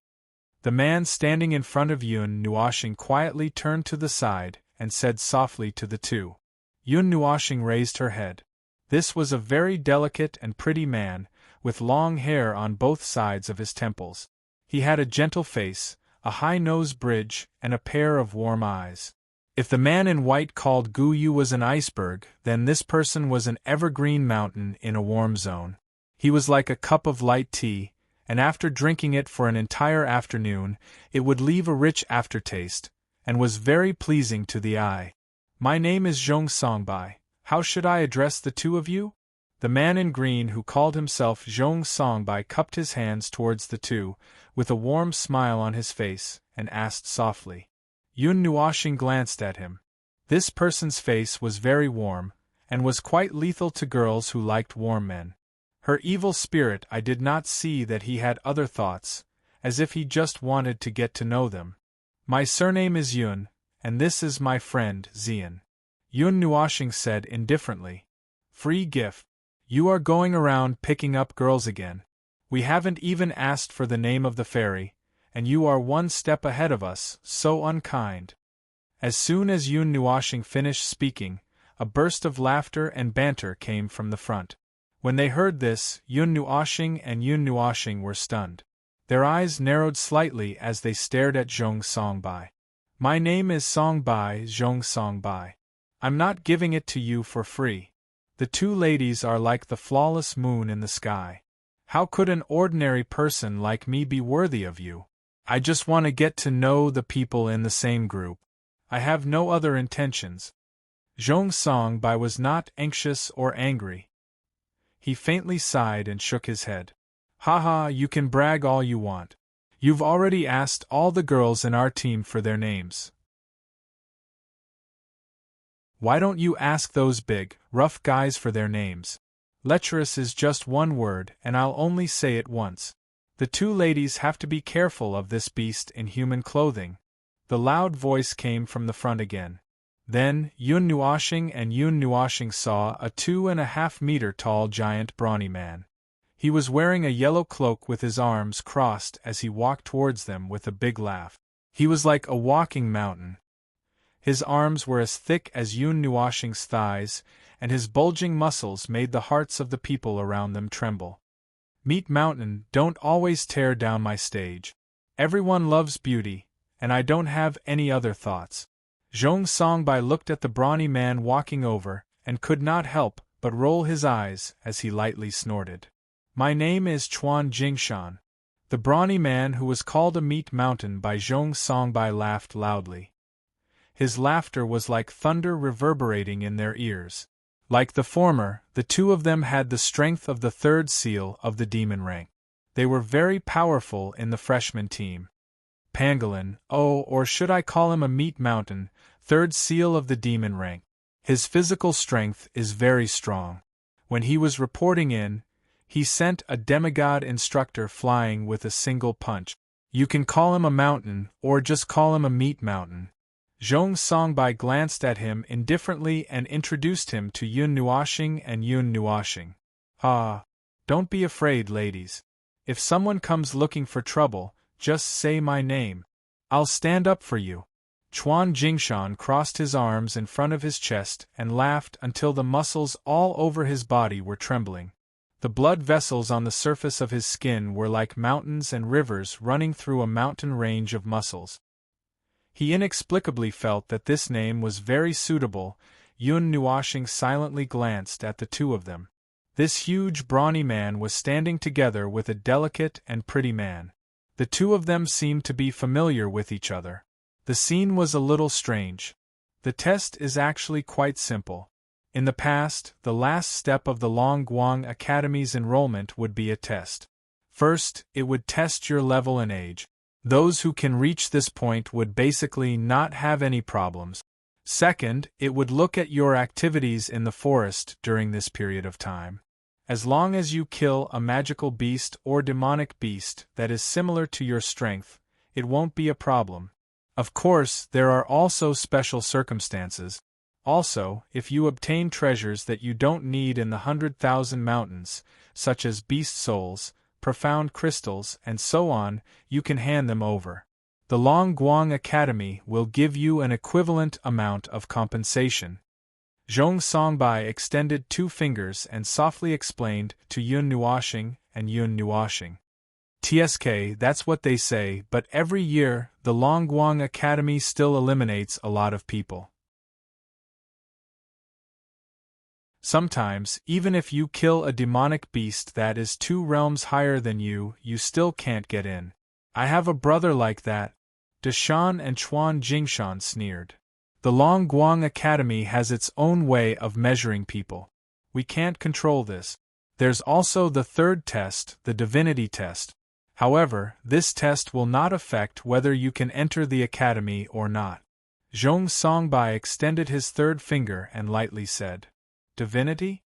The man standing in front of Yun Nuoshing quietly turned to the side and said softly to the two. Yun Nuoshing raised her head. This was a very delicate and pretty man, with long hair on both sides of his temples. He had a gentle face, a high nose bridge, and a pair of warm eyes. If the man in white called Gu Yu was an iceberg, then this person was an evergreen mountain in a warm zone. He was like a cup of light tea, and after drinking it for an entire afternoon, it would leave a rich aftertaste, and was very pleasing to the eye. My name is Zhong Songbai. How should I address the two of you? The man in green who called himself Zhong Songbai cupped his hands towards the two, with a warm smile on his face, and asked softly. Yun Nuoshing glanced at him. This person's face was very warm, and was quite lethal to girls who liked warm men. Her evil spirit, I did not see that he had other thoughts, as if he just wanted to get to know them. My surname is Yun, and this is my friend, Xian. Yun Nuoshing said indifferently. Free gift. You are going around picking up girls again. We haven't even asked for the name of the fairy, and you are one step ahead of us, so unkind. As soon as Yun Nuoshing finished speaking, a burst of laughter and banter came from the front. When they heard this, Yun Nuoshing were stunned. Their eyes narrowed slightly as they stared at Zhong Songbai. My name is Songbai, Zhong Songbai. I'm not giving it to you for free. The two ladies are like the flawless moon in the sky. How could an ordinary person like me be worthy of you? I just want to get to know the people in the same group. I have no other intentions. Zhong Songbai was not anxious or angry. He faintly sighed and shook his head. Haha, you can brag all you want. You've already asked all the girls in our team for their names. Why don't you ask those big, rough guys for their names? Lecherous is just one word, and I'll only say it once. The two ladies have to be careful of this beast in human clothing. The loud voice came from the front again. Then, Yun Nuoshing saw a 2.5-meter tall giant brawny man. He was wearing a yellow cloak with his arms crossed as he walked towards them with a big laugh. He was like a walking mountain. His arms were as thick as Yun Nuoshing's thighs, and his bulging muscles made the hearts of the people around them tremble. Meat Mountain, don't always tear down my stage. Everyone loves beauty, and I don't have any other thoughts. Zhong Songbai looked at the brawny man walking over, and could not help but roll his eyes as he lightly snorted. My name is Chuan Jingshan. The brawny man who was called a Meat Mountain by Zhong Songbai laughed loudly. His laughter was like thunder reverberating in their ears. Like the former, the two of them had the strength of the third seal of the demon rank. They were very powerful in the freshman team. Pangolin, or should I call him a Meat Mountain, third seal of the demon rank. His physical strength is very strong. When he was reporting in, he sent a demigod instructor flying with a single punch. You can call him a mountain, or just call him a Meat Mountain. Zhong Songbai glanced at him indifferently and introduced him to Yun Nuoshing. Don't be afraid, ladies. If someone comes looking for trouble, just say my name. I'll stand up for you. Chuan Jingshan crossed his arms in front of his chest and laughed until the muscles all over his body were trembling. The blood vessels on the surface of his skin were like mountains and rivers running through a mountain range of muscles. He inexplicably felt that this name was very suitable. Yun Nuoshing silently glanced at the two of them. This huge brawny man was standing together with a delicate and pretty man. The two of them seemed to be familiar with each other. The scene was a little strange. The test is actually quite simple. In the past, the last step of the Longguang Academy's enrollment would be a test. First, it would test your level and age. Those who can reach this point would basically not have any problems. Second, it would look at your activities in the forest during this period of time. As long as you kill a magical beast or demonic beast that is similar to your strength, it won't be a problem. Of course, there are also special circumstances. Also, if you obtain treasures that you don't need in the 100,000 mountains, such as beast souls, profound crystals, and so on, you can hand them over. The Long Guang Academy will give you an equivalent amount of compensation. Zhong Songbai extended 2 fingers and softly explained to Yun Nuoxing and Yun Nuoxing. TSK, that's what they say, but every year, the Long Guang Academy still eliminates a lot of people. Sometimes, even if you kill a demonic beast that is 2 realms higher than you still can't get in. I have a brother like that. Deshan and Chuan Jingshan sneered. The Long Guang Academy has its own way of measuring people. We can't control this. There's also the 3rd test, the divinity test. However, this test will not affect whether you can enter the academy or not. Zhong Songbai extended his 3rd finger and lightly said, "Divinity?"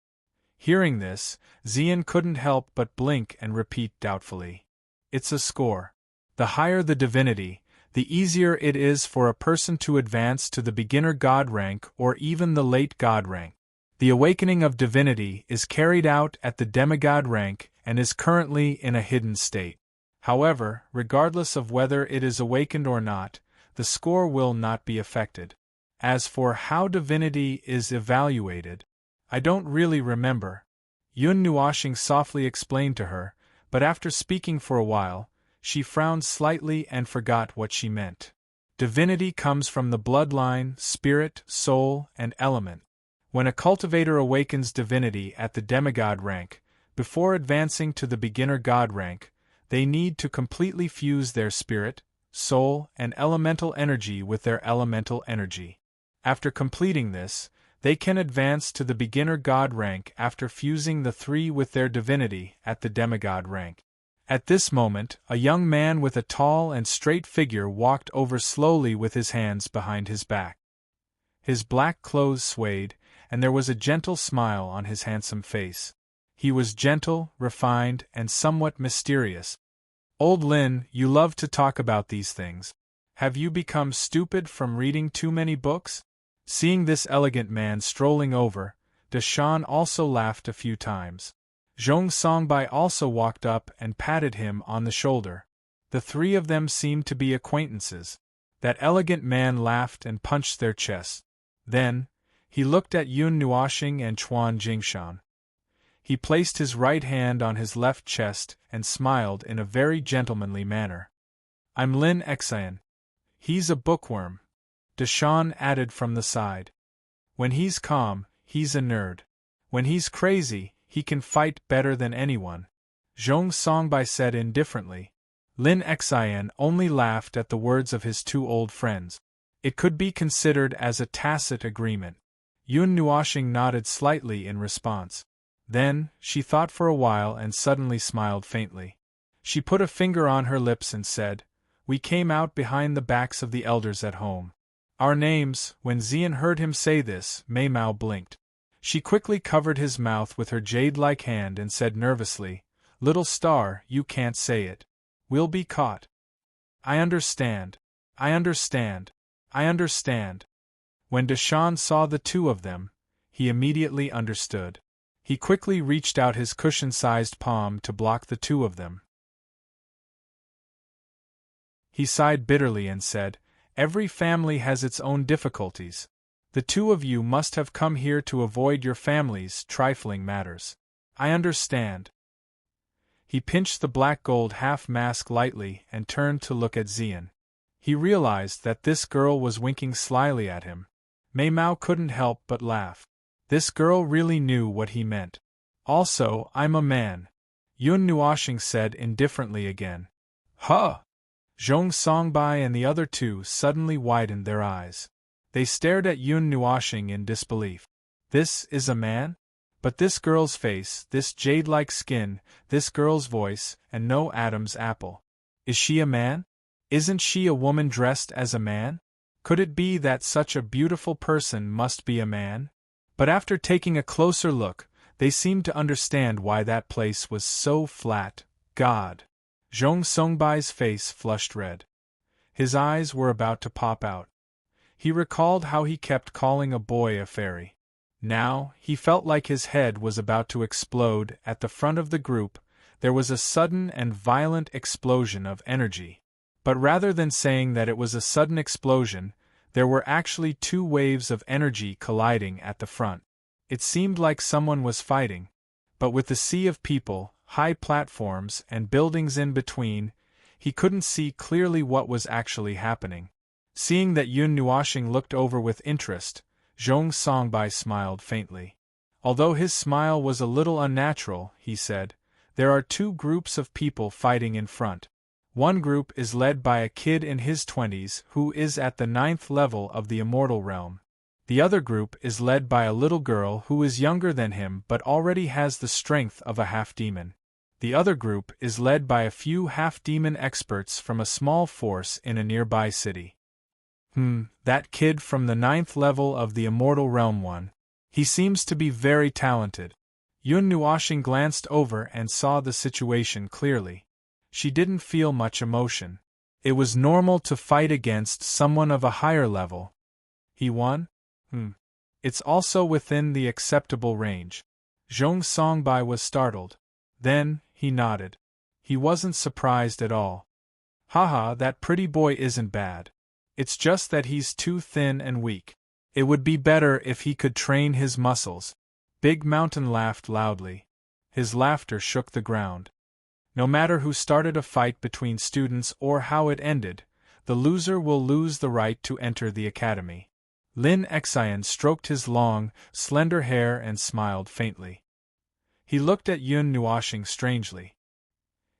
Hearing this, Xian couldn't help but blink and repeat doubtfully. "It's a score. The higher the divinity, the easier it is for a person to advance to the beginner god rank or even the late god rank. The awakening of divinity is carried out at the demigod rank and is currently in a hidden state. However, regardless of whether it is awakened or not, the score will not be affected. As for how divinity is evaluated, I don't really remember," Yun Nuoxing softly explained to her, but after speaking for a while, she frowned slightly and forgot what she meant. Divinity comes from the bloodline, spirit, soul, and element. When a cultivator awakens divinity at the demigod rank, before advancing to the beginner god rank, they need to completely fuse their spirit, soul, and elemental energy with their elemental energy. After completing this, they can advance to the beginner god rank after fusing the 3 with their divinity at the demigod rank. At this moment, a young man with a tall and straight figure walked over slowly with his hands behind his back. His black clothes swayed, and there was a gentle smile on his handsome face. He was gentle, refined, and somewhat mysterious. "Old Lin, you love to talk about these things. Have you become stupid from reading too many books?" Seeing this elegant man strolling over, Deshan also laughed a few times. Zhong Songbai also walked up and patted him on the shoulder. The 3 of them seemed to be acquaintances. That elegant man laughed and punched their chests. Then, he looked at Yun Nuoxing and Chuan Jingshan. He placed his right hand on his left chest and smiled in a very gentlemanly manner. "I'm Lin Xian. He's a bookworm," Deshan added from the side. "When he's calm, he's a nerd. When he's crazy, he can fight better than anyone," Zhong Songbai said indifferently. Lin Xian only laughed at the words of his 2 old friends. It could be considered as a tacit agreement. Yun Nuoxing nodded slightly in response. Then, she thought for a while and suddenly smiled faintly. She put a finger on her lips and said, "We came out behind the backs of the elders at home. Our names." When Xian heard him say this, Mei Mao blinked. She quickly covered his mouth with her jade-like hand and said nervously, "Little star, you can't say it. We'll be caught." "I understand. I understand. I understand." When Deshan saw the 2 of them, he immediately understood. He quickly reached out his cushion-sized palm to block the 2 of them. He sighed bitterly and said, "Every family has its own difficulties. The 2 of you must have come here to avoid your family's trifling matters. I understand." He pinched the black gold half-mask lightly and turned to look at Xian. He realized that this girl was winking slyly at him. Mei Mao couldn't help but laugh. This girl really knew what he meant. "Also, I'm a man," Yun Nuoxing said indifferently again. "Huh!" Zhong Songbai and the other 2 suddenly widened their eyes. They stared at Yun Nuoxing in disbelief. This is a man? But this girl's face, this jade-like skin, this girl's voice, and no Adam's apple. Is she a man? Isn't she a woman dressed as a man? Could it be that such a beautiful person must be a man? But after taking a closer look, they seemed to understand why that place was so flat. God! Zhong Songbai's face flushed red. His eyes were about to pop out. He recalled how he kept calling a boy a fairy. Now, he felt like his head was about to explode. At the front of the group, There was a sudden and violent explosion of energy. But rather than saying that it was a sudden explosion, there were actually two waves of energy colliding at the front. It seemed like someone was fighting. But with the sea of people, high platforms, and buildings in between, he couldn't see clearly what was actually happening. Seeing that Yun Nuoxing looked over with interest, Zhong Songbai smiled faintly. Although his smile was a little unnatural, he said, "There are two groups of people fighting in front. One group is led by a kid in his 20s who is at the 9th level of the immortal realm. The other group is led by a little girl who is younger than him but already has the strength of a half-demon. The other group is led by a few half-demon experts from a small force in a nearby city." That kid from the 9th level of the immortal realm one. He seems to be very talented. Yun Nuoxing glanced over and saw the situation clearly. She didn't feel much emotion. It was normal to fight against someone of a higher level. He won? It's also within the acceptable range. Zhong Songbai was startled. Then, he nodded. He wasn't surprised at all. Haha, that pretty boy isn't bad. It's just that he's too thin and weak. It would be better if he could train his muscles. Big Mountain laughed loudly. His laughter shook the ground. No matter who started a fight between students or how it ended, the loser will lose the right to enter the academy. Lin Xian stroked his long, slender hair and smiled faintly. He looked at Yun Nuoxing strangely.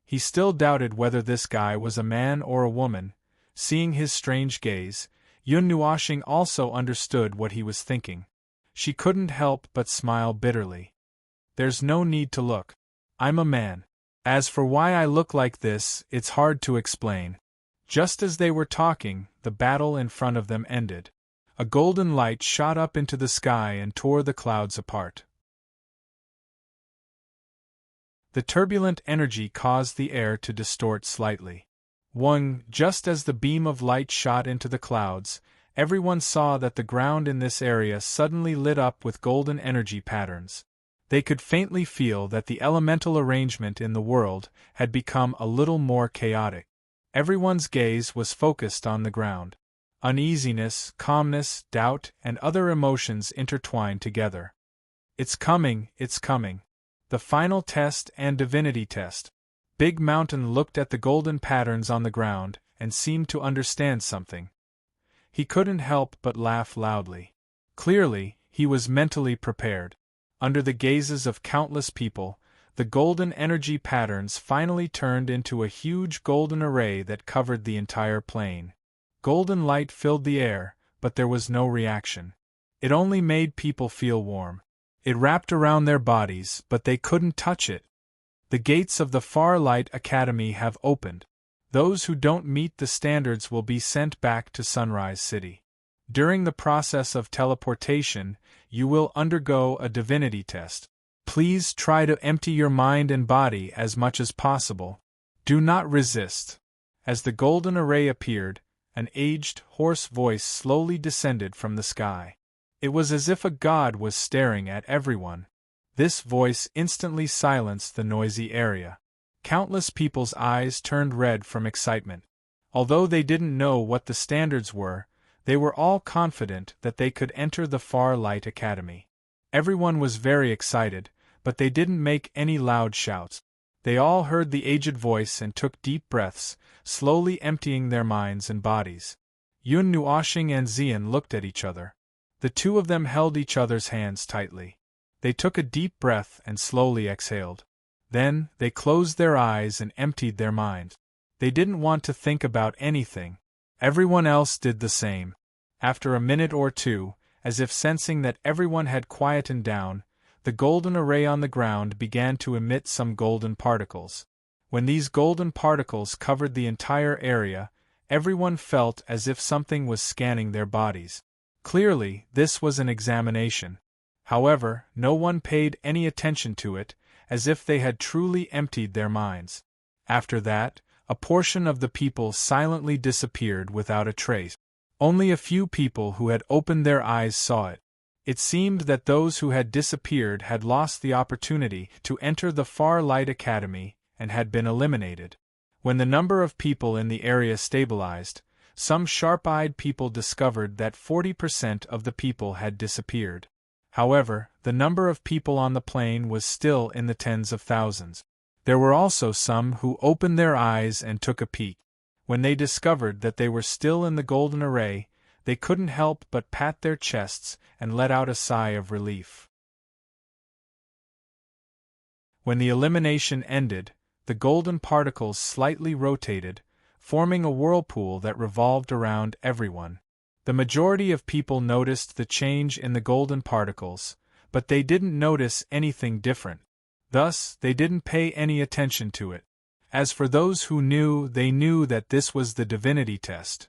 He still doubted whether this guy was a man or a woman. Seeing his strange gaze, Yun Nuoxing also understood what he was thinking. She couldn't help but smile bitterly. "There's no need to look. I'm a man. As for why I look like this, it's hard to explain." Just as they were talking, the battle in front of them ended. A golden light shot up into the sky and tore the clouds apart. The turbulent energy caused the air to distort slightly. Just as the beam of light shot into the clouds, everyone saw that the ground in this area suddenly lit up with golden energy patterns. They could faintly feel that the elemental arrangement in the world had become a little more chaotic. Everyone's gaze was focused on the ground. Uneasiness, calmness, doubt, and other emotions intertwined together. It's coming. The final test and divinity test. Big Mountain looked at the golden patterns on the ground and seemed to understand something. He couldn't help but laugh loudly. Clearly, he was mentally prepared. Under the gazes of countless people, the golden energy patterns finally turned into a huge golden array that covered the entire plain. Golden light filled the air, but there was no reaction. It only made people feel warm. It wrapped around their bodies, but they couldn't touch it. The gates of the Far Light Academy have opened. Those who don't meet the standards will be sent back to Sunrise City. During the process of teleportation, you will undergo a divinity test. Please try to empty your mind and body as much as possible. Do not resist. As the golden array appeared, an aged, hoarse voice slowly descended from the sky. It was as if a god was staring at everyone. This voice instantly silenced the noisy area. Countless people's eyes turned red from excitement. Although they didn't know what the standards were, they were all confident that they could enter the Far Light Academy. Everyone was very excited, but they didn't make any loud shouts. They all heard the aged voice and took deep breaths, slowly emptying their minds and bodies. Yun Nuoxing and Xian looked at each other. The two of them held each other's hands tightly. They took a deep breath and slowly exhaled. Then, they closed their eyes and emptied their minds. They didn't want to think about anything. Everyone else did the same. After a minute or two, as if sensing that everyone had quietened down, the golden array on the ground began to emit some golden particles. When these golden particles covered the entire area, everyone felt as if something was scanning their bodies. Clearly, this was an examination. However, no one paid any attention to it, as if they had truly emptied their minds. After that, a portion of the people silently disappeared without a trace. Only a few people who had opened their eyes saw it. It seemed that those who had disappeared had lost the opportunity to enter the Far Light Academy, and had been eliminated. When the number of people in the area stabilized, some sharp-eyed people discovered that 40% of the people had disappeared. However, the number of people on the plane was still in the tens of thousands. There were also some who opened their eyes and took a peek. When they discovered that they were still in the golden array, they couldn't help but pat their chests and let out a sigh of relief. When the elimination ended, the golden particles slightly rotated, forming a whirlpool that revolved around everyone. The majority of people noticed the change in the golden particles, but they didn't notice anything different. Thus, they didn't pay any attention to it. As for those who knew, they knew that this was the divinity test.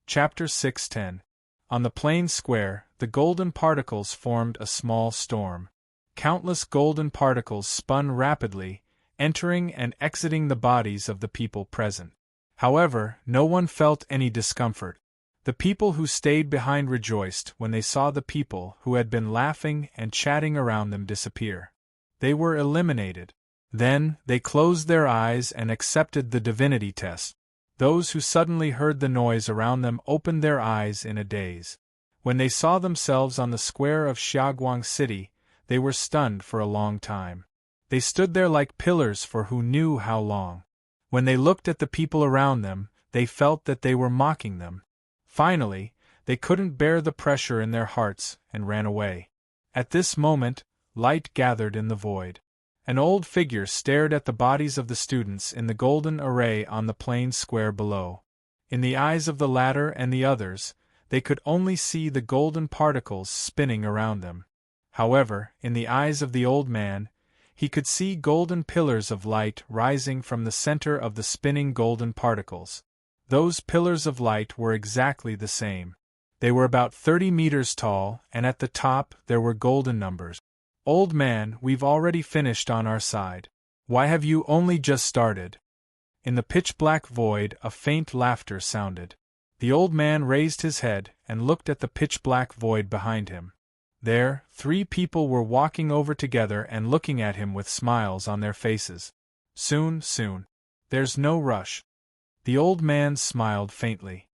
Chapter 6:10. On the plain square, the golden particles formed a small storm. Countless golden particles spun rapidly, entering and exiting the bodies of the people present. However, no one felt any discomfort. The people who stayed behind rejoiced when they saw the people who had been laughing and chatting around them disappear. They were eliminated. Then, they closed their eyes and accepted the divinity test. Those who suddenly heard the noise around them opened their eyes in a daze. When they saw themselves on the square of Xiaoguang City, they were stunned for a long time. They stood there like pillars for who knew how long. When they looked at the people around them, they felt that they were mocking them. Finally, they couldn't bear the pressure in their hearts and ran away. At this moment, light gathered in the void. An old figure stared at the bodies of the students in the golden array on the plain square below. In the eyes of the latter and the others, they could only see the golden particles spinning around them. However, in the eyes of the old man, he could see golden pillars of light rising from the center of the spinning golden particles. Those pillars of light were exactly the same. They were about 30 meters tall, and at the top there were golden numbers. "Old man, we've already finished on our side. Why have you only just started?" In the pitch-black void, a faint laughter sounded. The old man raised his head and looked at the pitch-black void behind him. There, 3 people were walking over together and looking at him with smiles on their faces. Soon. There's no rush." The old man smiled faintly.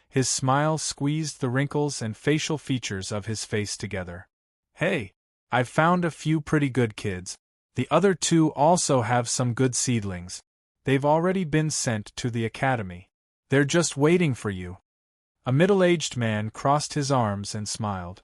His smile squeezed the wrinkles and facial features of his face together. "Hey! I've found a few pretty good kids. The other 2 also have some good seedlings. They've already been sent to the academy. They're just waiting for you." A middle-aged man crossed his arms and smiled.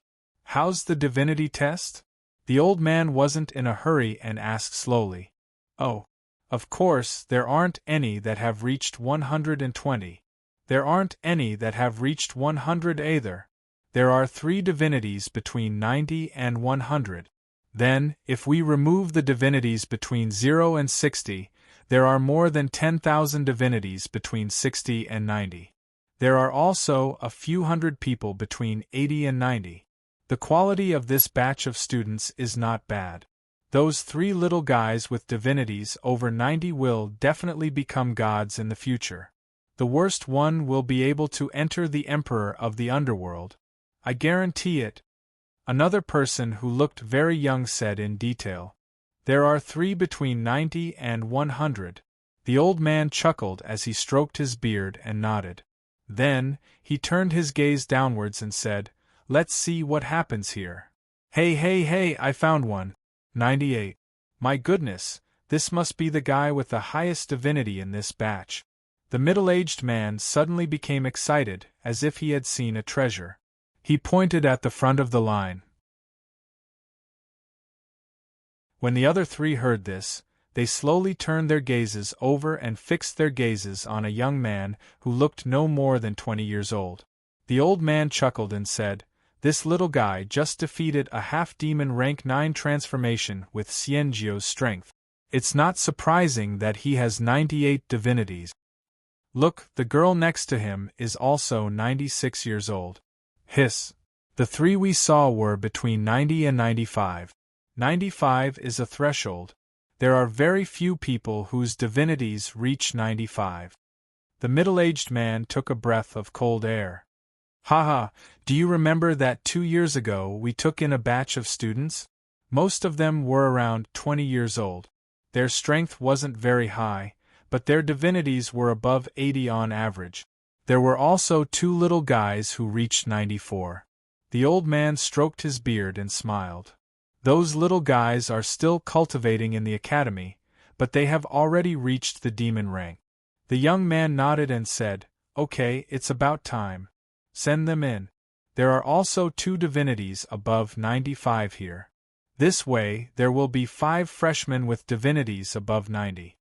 "How's the divinity test?" The old man wasn't in a hurry and asked slowly. "Oh, of course, there aren't any that have reached 120. There aren't any that have reached 100 either. There are 3 divinities between 90 and 100. Then, if we remove the divinities between 0 and 60, there are more than 10,000 divinities between 60 and 90. There are also a few hundred people between 80 and 90. The quality of this batch of students is not bad. Those 3 little guys with divinities over 90 will definitely become gods in the future. The worst one will be able to enter the Emperor of the Underworld. I guarantee it." Another person who looked very young said in detail. "There are 3 between 90 and 100. The old man chuckled as he stroked his beard and nodded. Then, he turned his gaze downwards and said, "Let's see what happens here. Hey, I found one. 98. My goodness, this must be the guy with the highest divinity in this batch." The middle-aged man suddenly became excited, as if he had seen a treasure. He pointed at the front of the line. When the other 3 heard this, they slowly turned their gazes over and fixed their gazes on a young man who looked no more than 20 years old. The old man chuckled and said, "This little guy just defeated a half-demon rank 9 transformation with Xianjiu's strength. It's not surprising that he has 98 divinities. Look, the girl next to him is also 96 years old." Hiss. The 3 we saw were between 90 and 95. 95 is a threshold. There are very few people whose divinities reach 95. The middle-aged man took a breath of cold air. Haha, do you remember that 2 years ago we took in a batch of students? Most of them were around 20 years old. Their strength wasn't very high, but their divinities were above 80 on average. There were also 2 little guys who reached 94. The old man stroked his beard and smiled. Those little guys are still cultivating in the academy, but they have already reached the demon rank. The young man nodded and said, "Okay, it's about time. Send them in. There are also 2 divinities above 95 here. This way, there will be 5 freshmen with divinities above 90.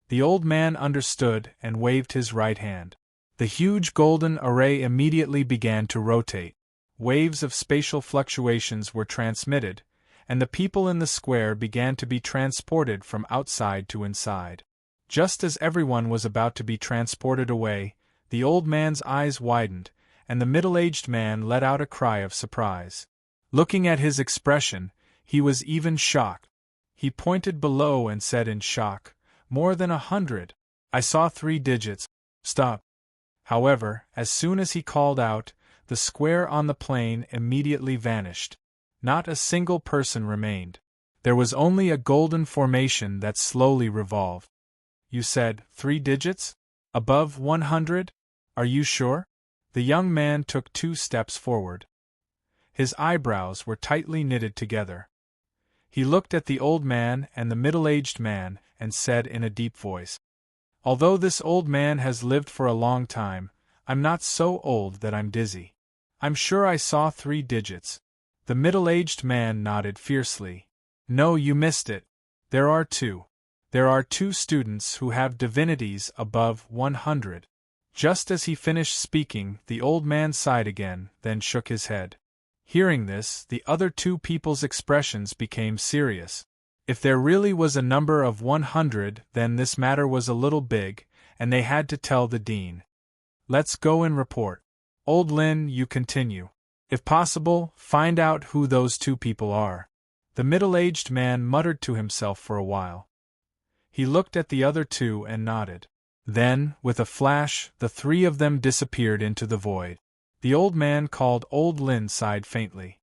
The old man understood and waved his right hand. The huge golden array immediately began to rotate. Waves of spatial fluctuations were transmitted, and the people in the square began to be transported from outside to inside. Just as everyone was about to be transported away, the old man's eyes widened, and the middle-aged man let out a cry of surprise. Looking at his expression, he was even shocked. He pointed below and said in shock, "More than 100. I saw 3 digits. Stop." However, as soon as he called out, the square on the plain immediately vanished. Not a single person remained. There was only a golden formation that slowly revolved. "You said 3 digits? Above 100? Are you sure?" The young man took 2 steps forward. His eyebrows were tightly knitted together. He looked at the old man and the middle-aged man and said in a deep voice, "Although this old man has lived for a long time, I'm not so old that I'm dizzy. I'm sure I saw 3 digits. The middle-aged man nodded fiercely. "No, you missed it. There are 2. There are 2 students who have divinities above 100. Just as he finished speaking, the old man sighed again, then shook his head. Hearing this, the other 2 people's expressions became serious. If there really was a number of 100, then this matter was a little big, and they had to tell the dean. "Let's go and report. Old Lin, you continue. If possible, find out who those 2 people are." The middle-aged man muttered to himself for a while. He looked at the other 2 and nodded. Then, with a flash, the 3 of them disappeared into the void. The old man called Old Lin sighed faintly.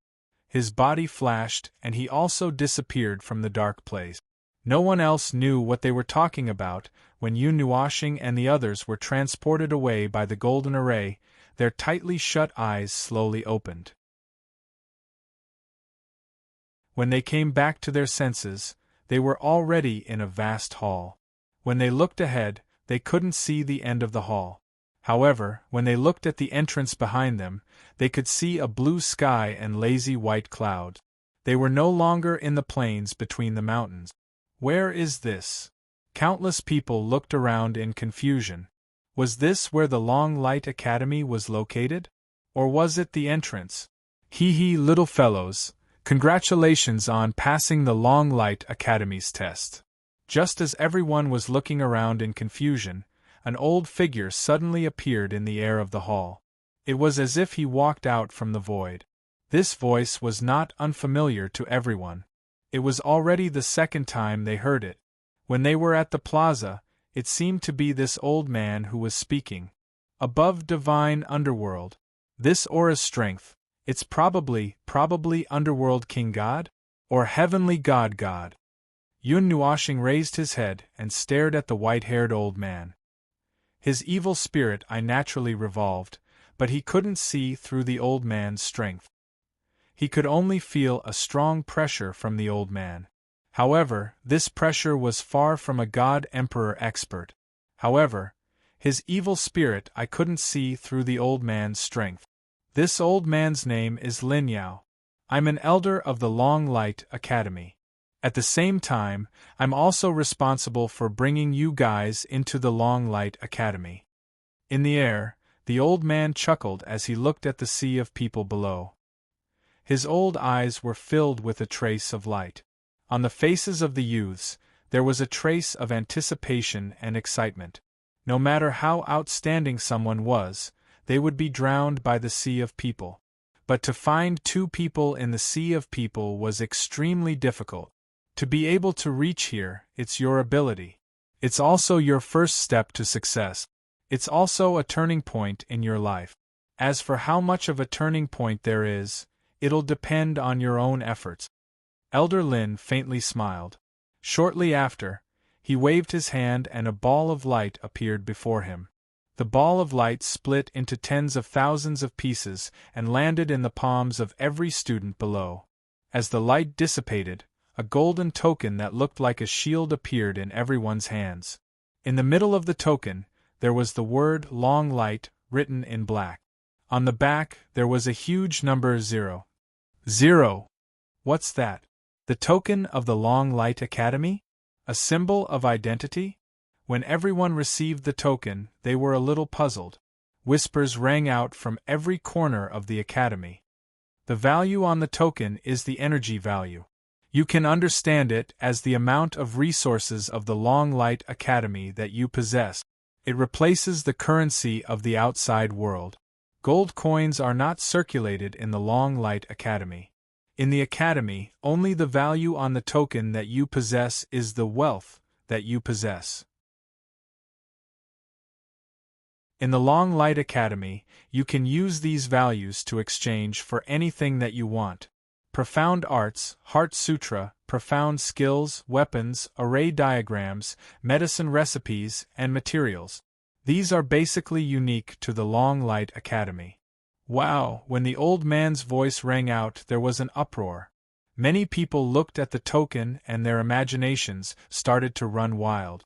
His body flashed, and he also disappeared from the dark place. No one else knew what they were talking about. When Yun Nuashing and the others were transported away by the golden array, their tightly shut eyes slowly opened. When they came back to their senses, they were already in a vast hall. When they looked ahead, they couldn't see the end of the hall. However, when they looked at the entrance behind them, they could see a blue sky and lazy white clouds. They were no longer in the plains between the mountains. Where is this? Countless people looked around in confusion. Was this where the Long Light Academy was located? Or was it the entrance? Hee, little fellows, congratulations on passing the Long Light Academy's test. Just as everyone was looking around in confusion, an old figure suddenly appeared in the air of the hall. It was as if he walked out from the void. This voice was not unfamiliar to everyone. It was already the 2nd time they heard it. When they were at the plaza, it seemed to be this old man who was speaking. Above divine underworld. This aura's strength, it's probably underworld king god? Or heavenly god? Yun Nuashing raised his head and stared at the white-haired old man. His evil spirit eye naturally revolved, but he couldn't see through the old man's strength. He could only feel a strong pressure from the old man. However, this pressure was far from a god-emperor expert. However, his evil spirit eye couldn't see through the old man's strength. This old man's name is Lin Yao. I'm an elder of the Long Light Academy. At the same time, I'm also responsible for bringing you guys into the Long Light Academy. In the air, the old man chuckled as he looked at the sea of people below. His old eyes were filled with a trace of light. On the faces of the youths, there was a trace of anticipation and excitement. No matter how outstanding someone was, they would be drowned by the sea of people. But to find 2 people in the sea of people was extremely difficult. To be able to reach here, it's your ability. It's also your first step to success. It's also a turning point in your life. As for how much of a turning point there is, it'll depend on your own efforts. Elder Lin faintly smiled. Shortly after, he waved his hand and a ball of light appeared before him. The ball of light split into tens of thousands of pieces and landed in the palms of every student below. As the light dissipated, a golden token that looked like a shield appeared in everyone's hands. In the middle of the token, there was the word Long Light written in black. On the back, there was a huge number 0. 0. What's that? The token of the Long Light Academy? A symbol of identity? When everyone received the token, they were a little puzzled. Whispers rang out from every corner of the academy. The value on the token is the energy value. You can understand it as the amount of resources of the Long Light Academy that you possess. It replaces the currency of the outside world. Gold coins are not circulated in the Long Light Academy. In the academy, only the value on the token that you possess is the wealth that you possess. In the Long Light Academy, you can use these values to exchange for anything that you want. Profound arts, Heart Sutra, profound skills, weapons, array diagrams, medicine recipes, and materials. These are basically unique to the Long Light Academy. Wow! When the old man's voice rang out, there was an uproar. Many people looked at the token and their imaginations started to run wild.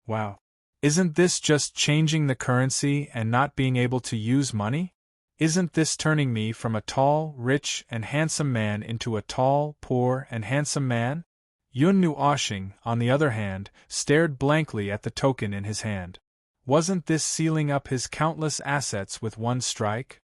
Wow! Isn't this just changing the currency and not being able to use money? Isn't this turning me from a tall, rich, and handsome man into a tall, poor, and handsome man? Yun Nuoxing, on the other hand, stared blankly at the token in his hand. Wasn't this sealing up his countless assets with one strike?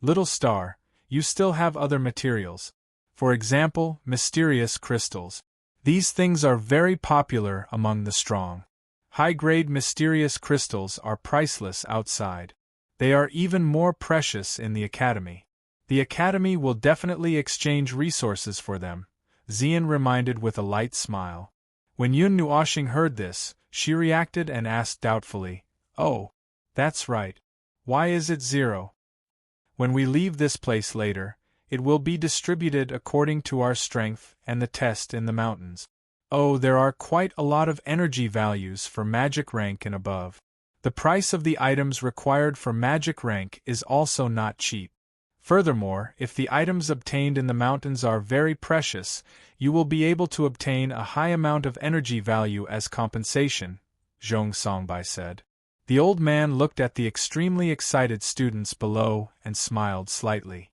Little star, you still have other materials. For example, mysterious crystals. These things are very popular among the strong. High-grade mysterious crystals are priceless outside. They are even more precious in the academy. The academy will definitely exchange resources for them, Xian reminded with a light smile. When Yun Nuoxing heard this, she reacted and asked doubtfully, "Oh, that's right. Why is it 0? When we leave this place later, it will be distributed according to our strength and the test in the mountains. Oh, there are quite a lot of energy values for magic rank and above. The price of the items required for magic rank is also not cheap. Furthermore, if the items obtained in the mountains are very precious, you will be able to obtain a high amount of energy value as compensation," Zhong Songbai said. The old man looked at the extremely excited students below and smiled slightly.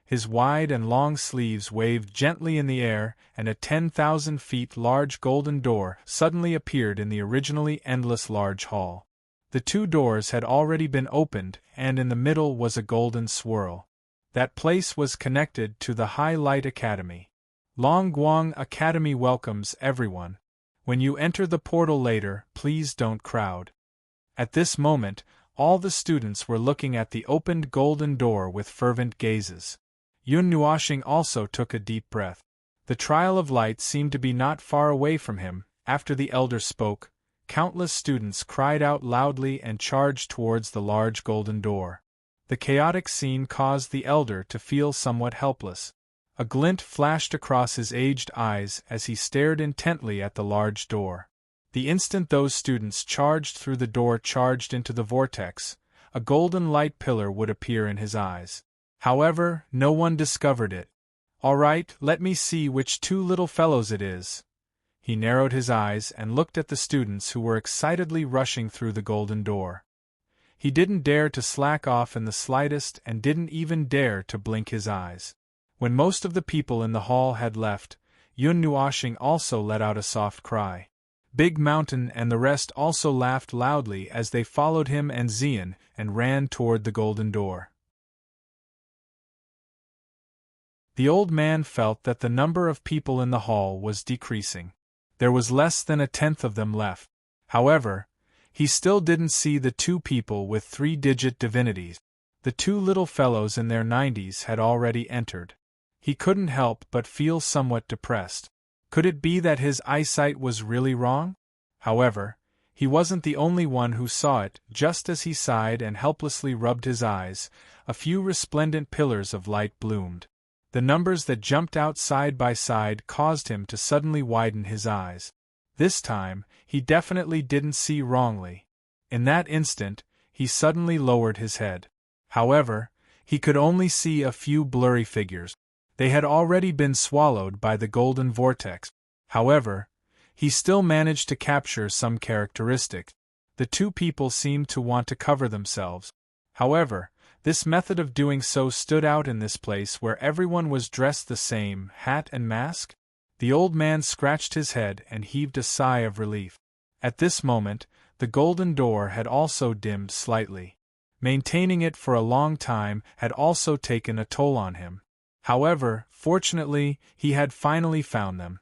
His wide and long sleeves waved gently in the air, and a 10,000 feet large golden door suddenly appeared in the originally endless large hall. The 2 doors had already been opened, and in the middle was a golden swirl. That place was connected to the High Light Academy. Long Guang Academy welcomes everyone. When you enter the portal later, please don't crowd. At this moment, all the students were looking at the opened golden door with fervent gazes. Yun Nuoxing also took a deep breath. The trial of light seemed to be not far away from him. After the elder spoke, countless students cried out loudly and charged towards the large golden door. The chaotic scene caused the elder to feel somewhat helpless. A glint flashed across his aged eyes as he stared intently at the large door. The instant those students charged through the door charged into the vortex, a golden light pillar would appear in his eyes. However, no one discovered it. "All right, let me see which 2 little fellows it is." He narrowed his eyes and looked at the students who were excitedly rushing through the golden door. He didn't dare to slack off in the slightest and didn't even dare to blink his eyes. When most of the people in the hall had left, Yun Nuoxing also let out a soft cry. Big Mountain and the rest also laughed loudly as they followed him and Xian and ran toward the golden door. The old man felt that the number of people in the hall was decreasing. There was less than a tenth of them left. However, he still didn't see the 2 people with 3-digit divinities. The 2 little fellows in their 90s had already entered. He couldn't help but feel somewhat depressed. Could it be that his eyesight was really wrong? However, He wasn't the only one who saw it. Just as he sighed and helplessly rubbed his eyes, a few resplendent pillars of light bloomed. The numbers that jumped out side by side caused him to suddenly widen his eyes. This time, he definitely didn't see wrongly. In that instant, he suddenly lowered his head. However, he could only see a few blurry figures. They had already been swallowed by the golden vortex. However, he still managed to capture some characteristics. The two people seemed to want to cover themselves. However, this method of doing so stood out in this place where everyone was dressed the same, hat and mask. The old man scratched his head and heaved a sigh of relief. At this moment, the golden door had also dimmed slightly. Maintaining it for a long time had also taken a toll on him. However, fortunately, he had finally found them.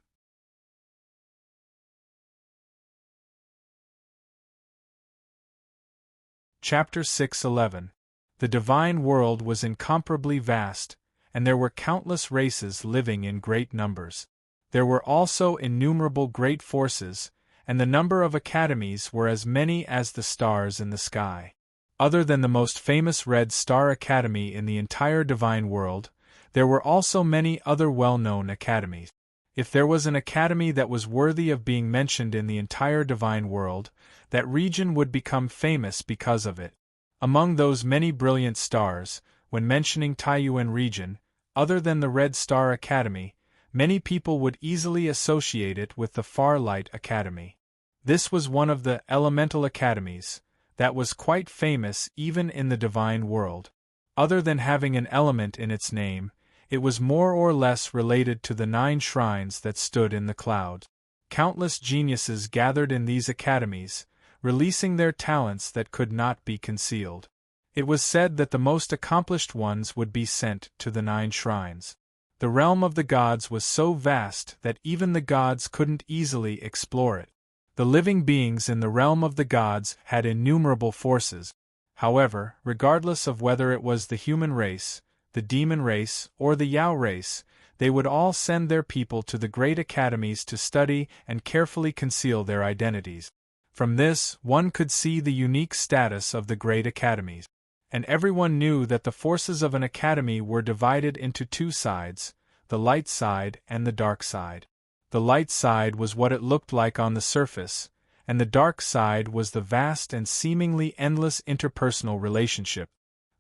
Chapter 6:11. The divine world was incomparably vast, and there were countless races living in great numbers. There were also innumerable great forces, and the number of academies were as many as the stars in the sky. Other than the most famous Red Star Academy in the entire divine world, there were also many other well-known academies. If there was an academy that was worthy of being mentioned in the entire divine world, that region would become famous because of it. Among those many brilliant stars, when mentioning Taiyuan region, other than the Red Star Academy, many people would easily associate it with the Far Light Academy. This was one of the elemental academies that was quite famous even in the divine world. Other than having an element in its name, it was more or less related to the 9 shrines that stood in the clouds. Countless geniuses gathered in these academies, releasing their talents that could not be concealed. It was said that the most accomplished ones would be sent to the 9 shrines. The realm of the gods was so vast that even the gods couldn't easily explore it. The living beings in the realm of the gods had innumerable forces. However, regardless of whether it was the human race, the demon race, or the Yao race, they would all send their people to the great academies to study and carefully conceal their identities. From this, one could see the unique status of the great academies. And everyone knew that the forces of an academy were divided into 2 sides, the light side and the dark side. The light side was what it looked like on the surface, and the dark side was the vast and seemingly endless interpersonal relationship.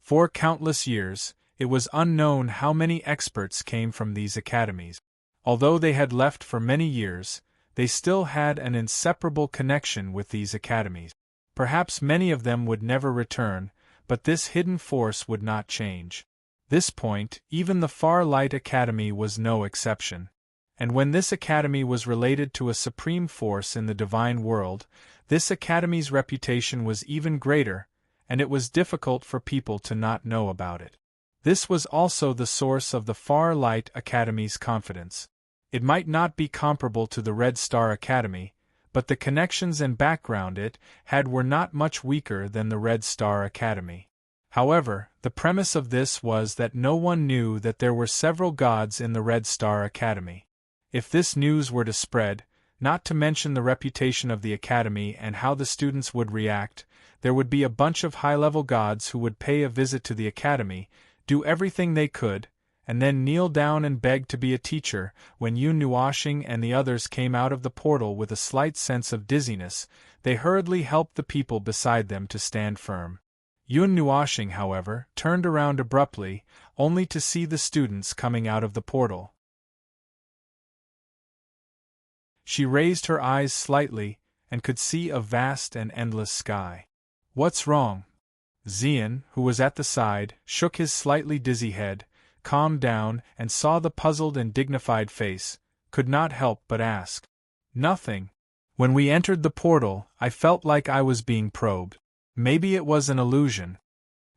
For countless years, it was unknown how many experts came from these academies. Although they had left for many years, they still had an inseparable connection with these academies. Perhaps many of them would never return, but this hidden force would not change. This point, even the Far Light Academy was no exception. And when this academy was related to a supreme force in the divine world, this academy's reputation was even greater, and it was difficult for people to not know about it. This was also the source of the Far Light Academy's confidence. It might not be comparable to the Red Star Academy, but the connections and background it had were not much weaker than the Red Star Academy. However, the premise of this was that no one knew that there were several gods in the Red Star Academy. If this news were to spread, not to mention the reputation of the academy and how the students would react, there would be a bunch of high-level gods who would pay a visit to the academy, do everything they could, and then kneel down and beg to be a teacher. When Yun Nuoshing and the others came out of the portal with a slight sense of dizziness, they hurriedly helped the people beside them to stand firm. Yun Nuoshing, however, turned around abruptly, only to see the students coming out of the portal. She raised her eyes slightly, and could see a vast and endless sky. "What's wrong?" Xian, who was at the side, shook his slightly dizzy head, calmed down, and saw the puzzled and dignified face, could not help but ask. "Nothing. When we entered the portal, I felt like I was being probed. Maybe it was an illusion."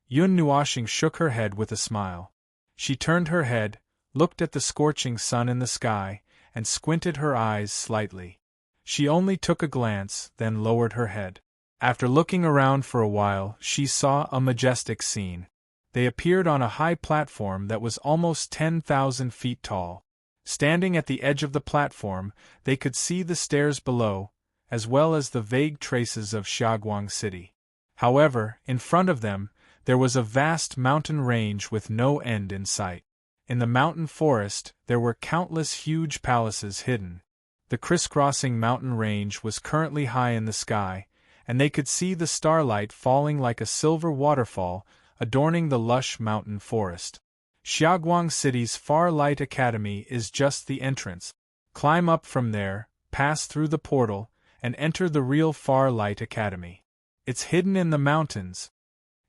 Yun Nuoshing shook her head with a smile. She turned her head, looked at the scorching sun in the sky, and squinted her eyes slightly. She only took a glance, then lowered her head. After looking around for a while, she saw a majestic scene. They appeared on a high platform that was almost 10,000 feet tall. Standing at the edge of the platform, they could see the stairs below, as well as the vague traces of Xiaoguang City. However, in front of them, there was a vast mountain range with no end in sight. In the mountain forest, there were countless huge palaces hidden. The crisscrossing mountain range was currently high in the sky, and they could see the starlight falling like a silver waterfall, adorning the lush mountain forest. Xiaoguang City's Far Light Academy is just the entrance. Climb up from there, pass through the portal, and enter the real Far Light Academy. It's hidden in the mountains.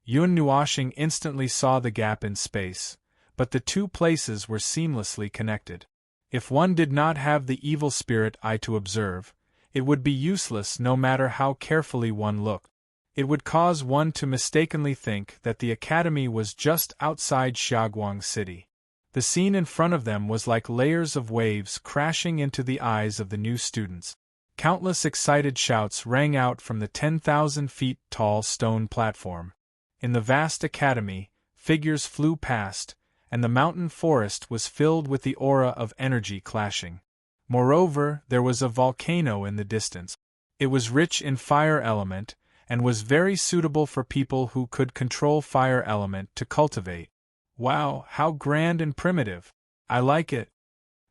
Yun Nuoxing instantly saw the gap in space, but the two places were seamlessly connected. If one did not have the evil spirit eye to observe, it would be useless no matter how carefully one looked. It would cause one to mistakenly think that the academy was just outside Xiaoguang City. The scene in front of them was like layers of waves crashing into the eyes of the new students. Countless excited shouts rang out from the 10,000 feet tall stone platform. In the vast academy, figures flew past, and the mountain forest was filled with the aura of energy clashing. Moreover, there was a volcano in the distance. It was rich in fire element, and was very suitable for people who could control fire element to cultivate. Wow, how grand and primitive! I like it.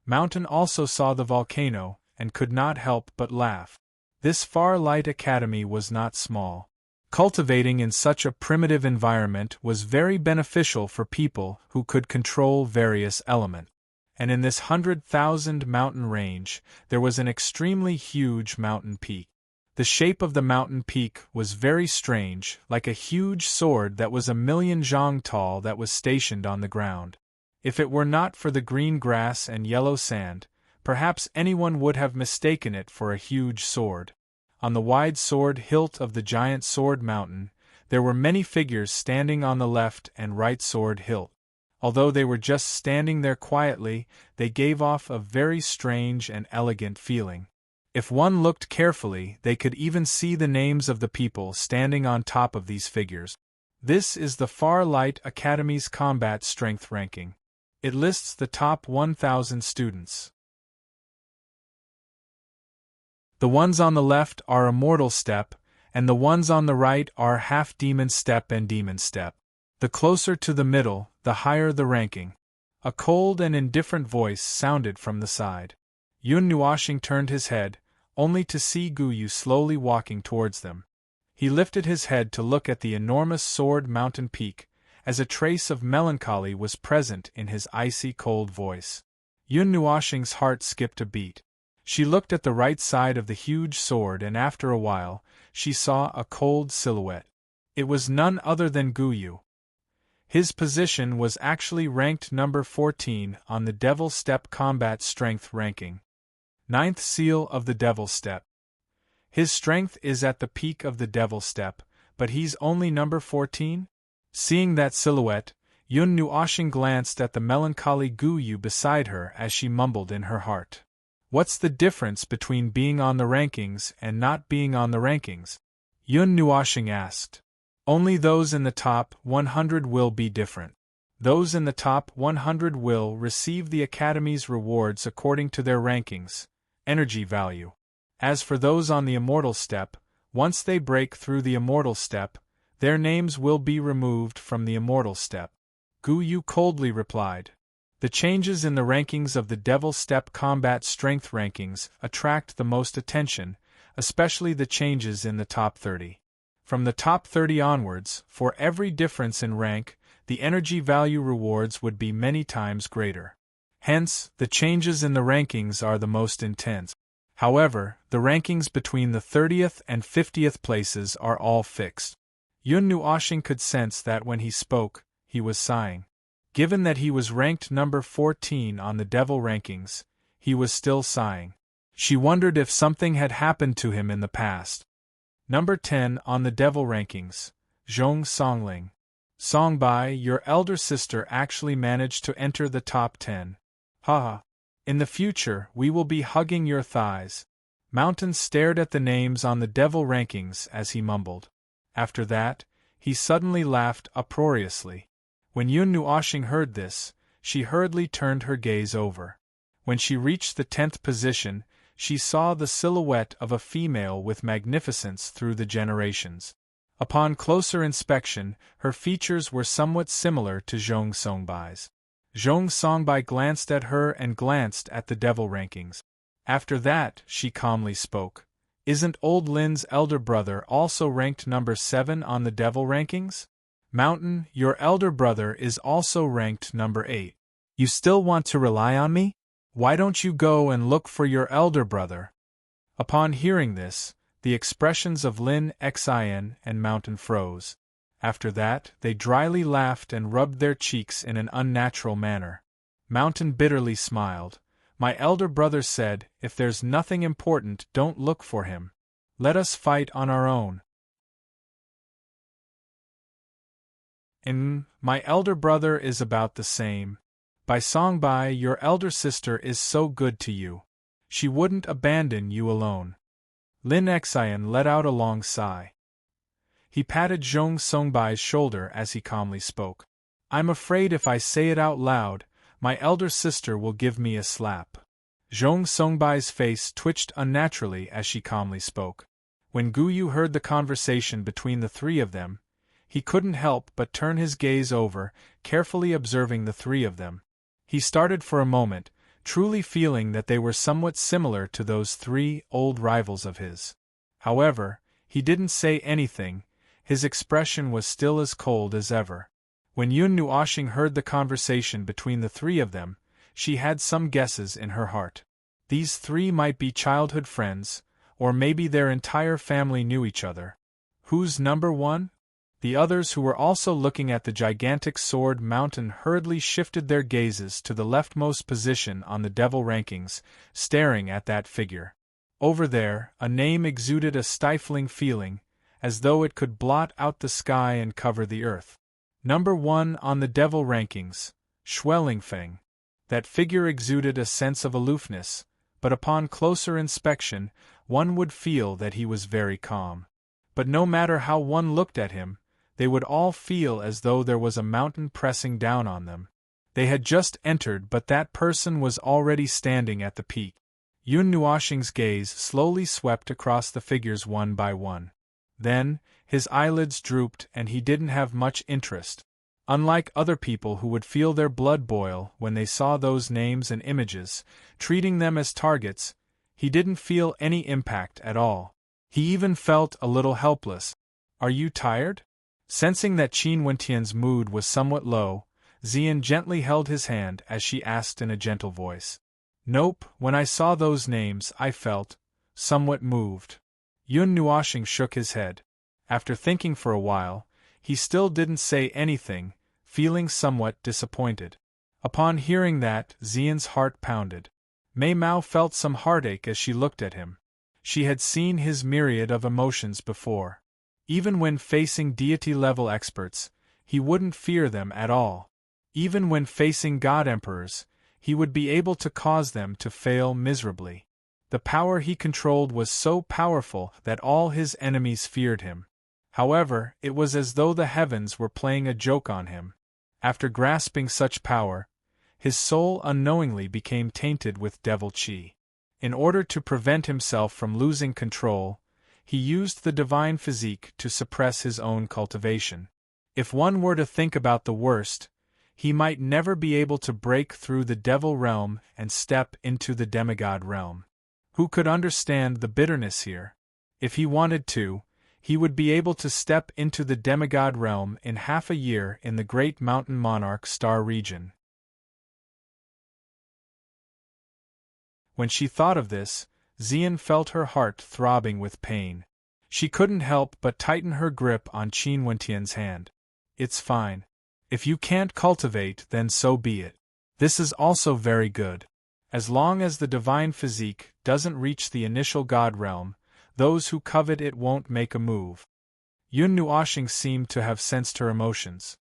Mountain also saw the volcano, and could not help but laugh. This Far Light Academy was not small. Cultivating in such a primitive environment was very beneficial for people who could control various elements. And in this 100,000 mountain range, there was an extremely huge mountain peak. The shape of the mountain peak was very strange, like a huge sword that was 1,000,000 zhang tall that was stationed on the ground. If it were not for the green grass and yellow sand, perhaps anyone would have mistaken it for a huge sword. On the wide sword hilt of the giant sword mountain, there were many figures standing on the left and right sword hilt. Although they were just standing there quietly, they gave off a very strange and elegant feeling. If one looked carefully, they could even see the names of the people standing on top of these figures. This is the Far Light Academy's combat strength ranking. It lists the top 1,000 students. The ones on the left are Immortal Step, and the ones on the right are Half Demon Step and Demon Step. The closer to the middle, the higher the ranking. A cold and indifferent voice sounded from the side. Yun Nuoxing turned his head, only to see Gu Yu slowly walking towards them. He lifted his head to look at the enormous sword mountain peak, as a trace of melancholy was present in his icy cold voice. Yun Nuoxing's heart skipped a beat. She looked at the right side of the huge sword and after a while, she saw a cold silhouette. It was none other than Gu Yu. His position was actually ranked number 14 on the Devil Step Combat Strength ranking. 9th Seal of the Devil Step. His strength is at the peak of the Devil Step, but he's only number 14? Seeing that silhouette, Yun Nuoxing glanced at the melancholy Gu Yu beside her as she mumbled in her heart. What's the difference between being on the rankings and not being on the rankings? Yun Nuoxing asked. Only those in the top 100 will be different. Those in the top 100 will receive the Academy's rewards according to their rankings, energy value. As for those on the Immortal Step, once they break through the Immortal Step, their names will be removed from the Immortal Step. Gu Yu coldly replied. The changes in the rankings of the Devil Step Combat Strength rankings attract the most attention, especially the changes in the top 30. From the top 30 onwards, for every difference in rank, the energy value rewards would be many times greater. Hence, the changes in the rankings are the most intense. However, the rankings between the 30th and 50th places are all fixed. Yun Nuoxing could sense that when he spoke, he was sighing. Given that he was ranked number 14 on the Devil rankings, he was still sighing. She wondered if something had happened to him in the past. Number 10 on the Devil rankings, Zhong Songling. Songbai, your elder sister actually managed to enter the top 10. Haha. In the future, we will be hugging your thighs. Mountain stared at the names on the Devil rankings as he mumbled. After that, he suddenly laughed uproariously. When Yun Nuoxing heard this, she hurriedly turned her gaze over. When she reached the 10th position, she saw the silhouette of a female with magnificence through the generations. Upon closer inspection, her features were somewhat similar to Zhong Songbai's. Zhong Songbai glanced at her and glanced at the devil rankings. After that, she calmly spoke. Isn't old Lin's elder brother also ranked number 7 on the devil rankings? Mountain, your elder brother is also ranked number 8. You still want to rely on me? Why don't you go and look for your elder brother? Upon hearing this, the expressions of Lin Xin and Mountain froze. After that, they dryly laughed and rubbed their cheeks in an unnatural manner. Mountain bitterly smiled. My elder brother said, if there's nothing important, don't look for him. Let us fight on our own. My elder brother is about the same. By Songbai, your elder sister is so good to you. She wouldn't abandon you alone. Lin Xian let out a long sigh. He patted Zhong Songbai's shoulder as he calmly spoke. I'm afraid if I say it out loud, my elder sister will give me a slap. Zhong Songbai's face twitched unnaturally as she calmly spoke. When Guyu heard the conversation between the three of them, he couldn't help but turn his gaze over, carefully observing the three of them. He started for a moment, truly feeling that they were somewhat similar to those 3 old rivals of his. However, he didn't say anything, his expression was still as cold as ever. When Yun Nuoxing heard the conversation between the 3 of them, she had some guesses in her heart. These 3 might be childhood friends, or maybe their entire family knew each other. Who's number 1? The others who were also looking at the gigantic sword mountain hurriedly shifted their gazes to the leftmost position on the devil rankings, staring at that figure. Over there, a name exuded a stifling feeling, as though it could blot out the sky and cover the earth. Number 1 on the devil rankings, Schwellingfeng. That figure exuded a sense of aloofness, but upon closer inspection, one would feel that he was very calm. But no matter how one looked at him, they would all feel as though there was a mountain pressing down on them. They had just entered, but that person was already standing at the peak. Yun Nuoxing's gaze slowly swept across the figures one by one. Then, his eyelids drooped and he didn't have much interest. Unlike other people who would feel their blood boil when they saw those names and images, treating them as targets, he didn't feel any impact at all. He even felt a little helpless. Are you tired? Sensing that Qin Wentian's mood was somewhat low, Xian gently held his hand as she asked in a gentle voice. Nope, when I saw those names I felt somewhat moved. Yun Nuoxing shook his head. After thinking for a while, he still didn't say anything, feeling somewhat disappointed. Upon hearing that, Xian's heart pounded. Mei Mao felt some heartache as she looked at him. She had seen his myriad of emotions before. Even when facing deity-level experts, he wouldn't fear them at all. Even when facing god-emperors, he would be able to cause them to fail miserably. The power he controlled was so powerful that all his enemies feared him. However, it was as though the heavens were playing a joke on him. After grasping such power, his soul unknowingly became tainted with devil qi. In order to prevent himself from losing control, he used the divine physique to suppress his own cultivation. If one were to think about the worst, he might never be able to break through the devil realm and step into the demigod realm. Who could understand the bitterness here? If he wanted to, he would be able to step into the demigod realm in half a year in the great mountain monarch star region. When she thought of this, Xian felt her heart throbbing with pain. She couldn't help but tighten her grip on Qin Wentian's hand. It's fine. If you can't cultivate, then so be it. This is also very good. As long as the divine physique doesn't reach the initial god realm, those who covet it won't make a move. Yun Nuoxing seemed to have sensed her emotions.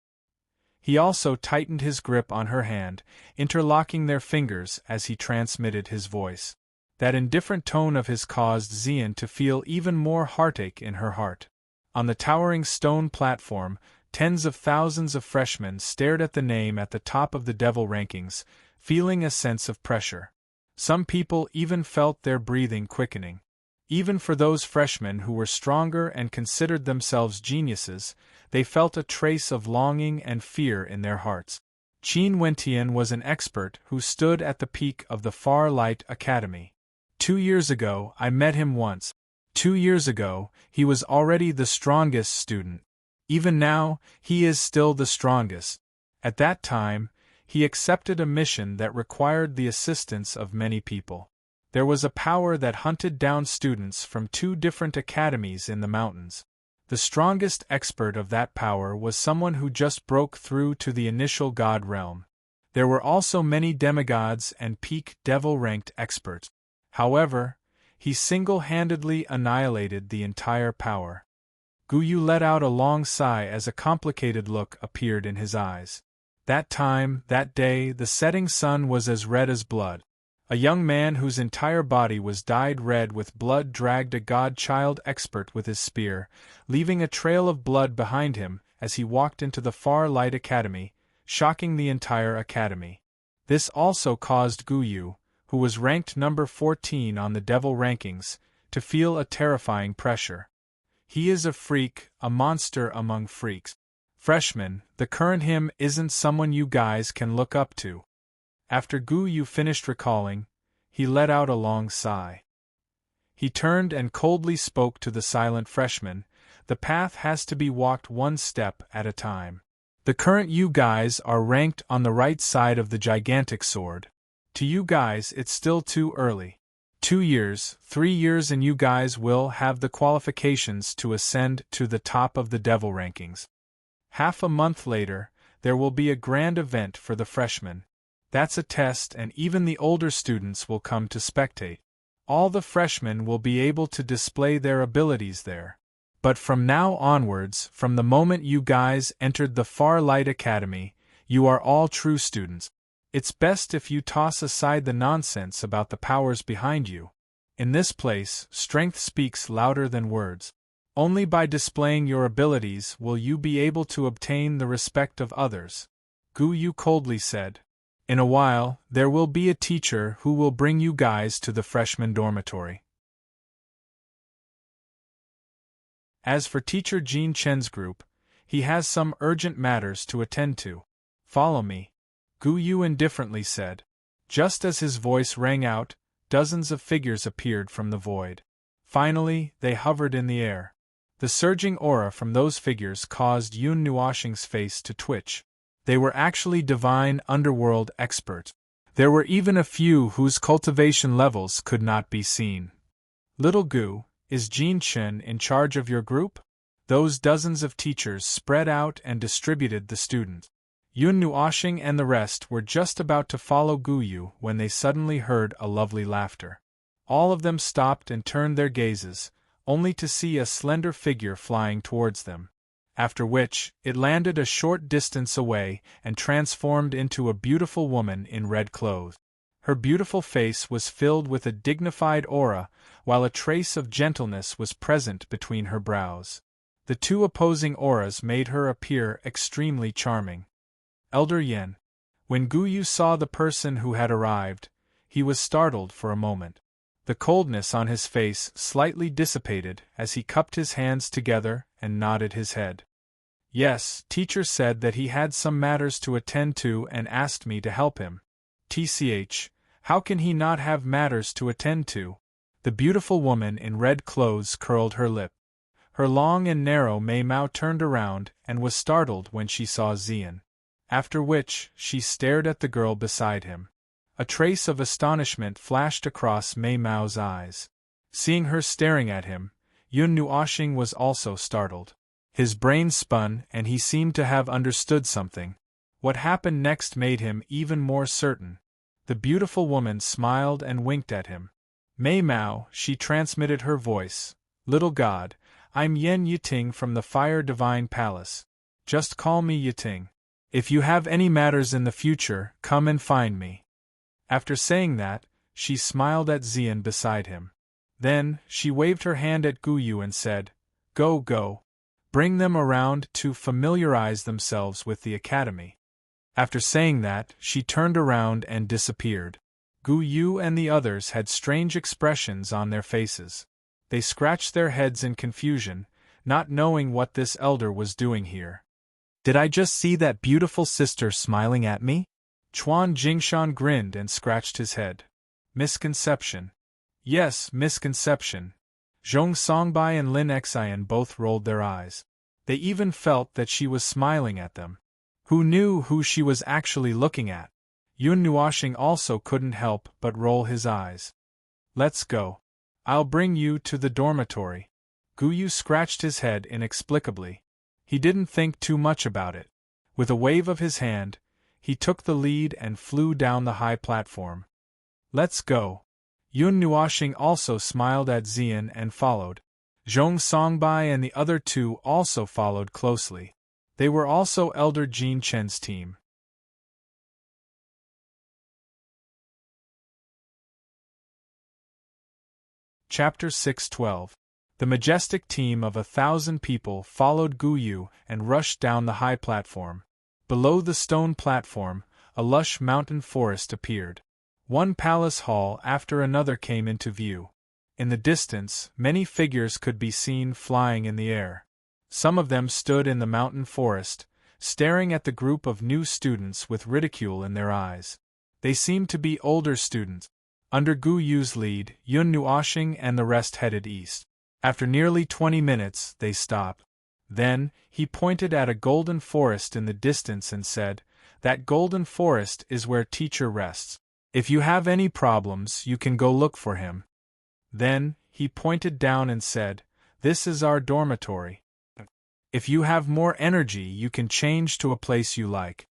He also tightened his grip on her hand, interlocking their fingers as he transmitted his voice. That indifferent tone of his caused Xian to feel even more heartache in her heart. On the towering stone platform, tens of thousands of freshmen stared at the name at the top of the devil rankings, feeling a sense of pressure. Some people even felt their breathing quickening. Even for those freshmen who were stronger and considered themselves geniuses, they felt a trace of longing and fear in their hearts. Qin Wentian was an expert who stood at the peak of the Far Light Academy. 2 years ago, I met him once. 2 years ago, he was already the strongest student. Even now, he is still the strongest. At that time, he accepted a mission that required the assistance of many people. There was a power that hunted down students from 2 different academies in the mountains. The strongest expert of that power was someone who just broke through to the initial god realm. There were also many demigods and peak devil-ranked experts. However, he single-handedly annihilated the entire power. Guyu let out a long sigh as a complicated look appeared in his eyes. That time, that day, the setting sun was as red as blood. A young man whose entire body was dyed red with blood dragged a god-child expert with his spear, leaving a trail of blood behind him as he walked into the Far Light Academy, shocking the entire academy. This also caused Guyu, who was ranked number 14 on the devil rankings, to feel a terrifying pressure. He is a freak, a monster among freaks. Freshman, the current him isn't someone you guys can look up to. After Guyu finished recalling, he let out a long sigh. He turned and coldly spoke to the silent freshman. The path has to be walked one step at a time. The current you guys are ranked on the right side of the gigantic sword. To you guys it's still too early. 2 years, 3 years and you guys will have the qualifications to ascend to the top of the devil rankings. Half a month later, there will be a grand event for the freshmen. That's a test and even the older students will come to spectate. All the freshmen will be able to display their abilities there. But from now onwards, from the moment you guys entered the Far Light Academy, you are all true students. It's best if you toss aside the nonsense about the powers behind you. In this place, strength speaks louder than words. Only by displaying your abilities will you be able to obtain the respect of others. Guyu coldly said. In a while, there will be a teacher who will bring you guys to the freshman dormitory. As for Teacher Jean Chen's group, he has some urgent matters to attend to. Follow me, Guyu indifferently said. Just as his voice rang out, dozens of figures appeared from the void. Finally, they hovered in the air. The surging aura from those figures caused Yun Nuoshing's face to twitch. They were actually divine underworld experts. There were even a few whose cultivation levels could not be seen. Little Gu, is Jean Chen in charge of your group? Those dozens of teachers spread out and distributed the students. Yun Nuoshing and the rest were just about to follow Guyu when they suddenly heard a lovely laughter. All of them stopped and turned their gazes, only to see a slender figure flying towards them. After which, it landed a short distance away and transformed into a beautiful woman in red clothes. Her beautiful face was filled with a dignified aura, while a trace of gentleness was present between her brows. The 2 opposing auras made her appear extremely charming. Elder Yen. When Guyu saw the person who had arrived, he was startled for a moment. The coldness on his face slightly dissipated as he cupped his hands together and nodded his head. Yes, teacher said that he had some matters to attend to and asked me to help him. TCH, how can he not have matters to attend to? The beautiful woman in red clothes curled her lip. Her long and narrow Mei-mao turned around and was startled when she saw Xian. After which, she stared at the girl beside him. A trace of astonishment flashed across Mei-mao's eyes. Seeing her staring at him, Yun Nuoshing was also startled. His brain spun and he seemed to have understood something. What happened next made him even more certain. The beautiful woman smiled and winked at him. Mei-mao, she transmitted her voice. Little god, I'm Yen Yiting from the Fire Divine Palace. Just call me Yiting. If you have any matters in the future, come and find me. After saying that, she smiled at Xian beside him. Then, she waved her hand at Guyu and said, Go, go. Bring them around to familiarize themselves with the academy. After saying that, she turned around and disappeared. Gu Yu and the others had strange expressions on their faces. They scratched their heads in confusion, not knowing what this elder was doing here. Did I just see that beautiful sister smiling at me? Chuan Jingshan grinned and scratched his head. Misconception. Yes, misconception. Zhong Songbai and Lin Xian both rolled their eyes. They even felt that she was smiling at them. Who knew who she was actually looking at? Yun Nuoxing also couldn't help but roll his eyes. Let's go. I'll bring you to the dormitory. Gu Yu scratched his head inexplicably. He didn't think too much about it. With a wave of his hand, he took the lead and flew down the high platform. Let's go. Yun Nuoxing also smiled at Xian and followed. Zhong Songbai and the other two also followed closely. They were also Elder Jin Chen's team. Chapter 612. The majestic team of 1,000 people followed Gu Yu and rushed down the high platform. Below the stone platform, a lush mountain forest appeared. One palace hall after another came into view. In the distance, many figures could be seen flying in the air. Some of them stood in the mountain forest, staring at the group of new students with ridicule in their eyes. They seemed to be older students. Under Gu Yu's lead, Yun Nuoxing and the rest headed east. After nearly 20 minutes, they stopped. Then, he pointed at a golden forest in the distance and said, "That golden forest is where teacher rests. If you have any problems, you can go look for him." Then, he pointed down and said, "This is our dormitory. If you have more energy, you can change to a place you like."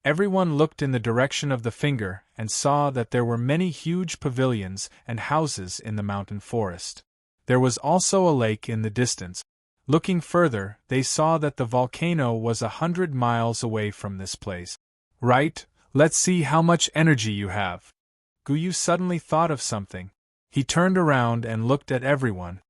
Everyone looked in the direction of the finger and saw that there were many huge pavilions and houses in the mountain forest. There was also a lake in the distance. Looking further, they saw that the volcano was 100 miles away from this place. "Right, let's see how much energy you have." Gu Yu suddenly thought of something. He turned around and looked at everyone.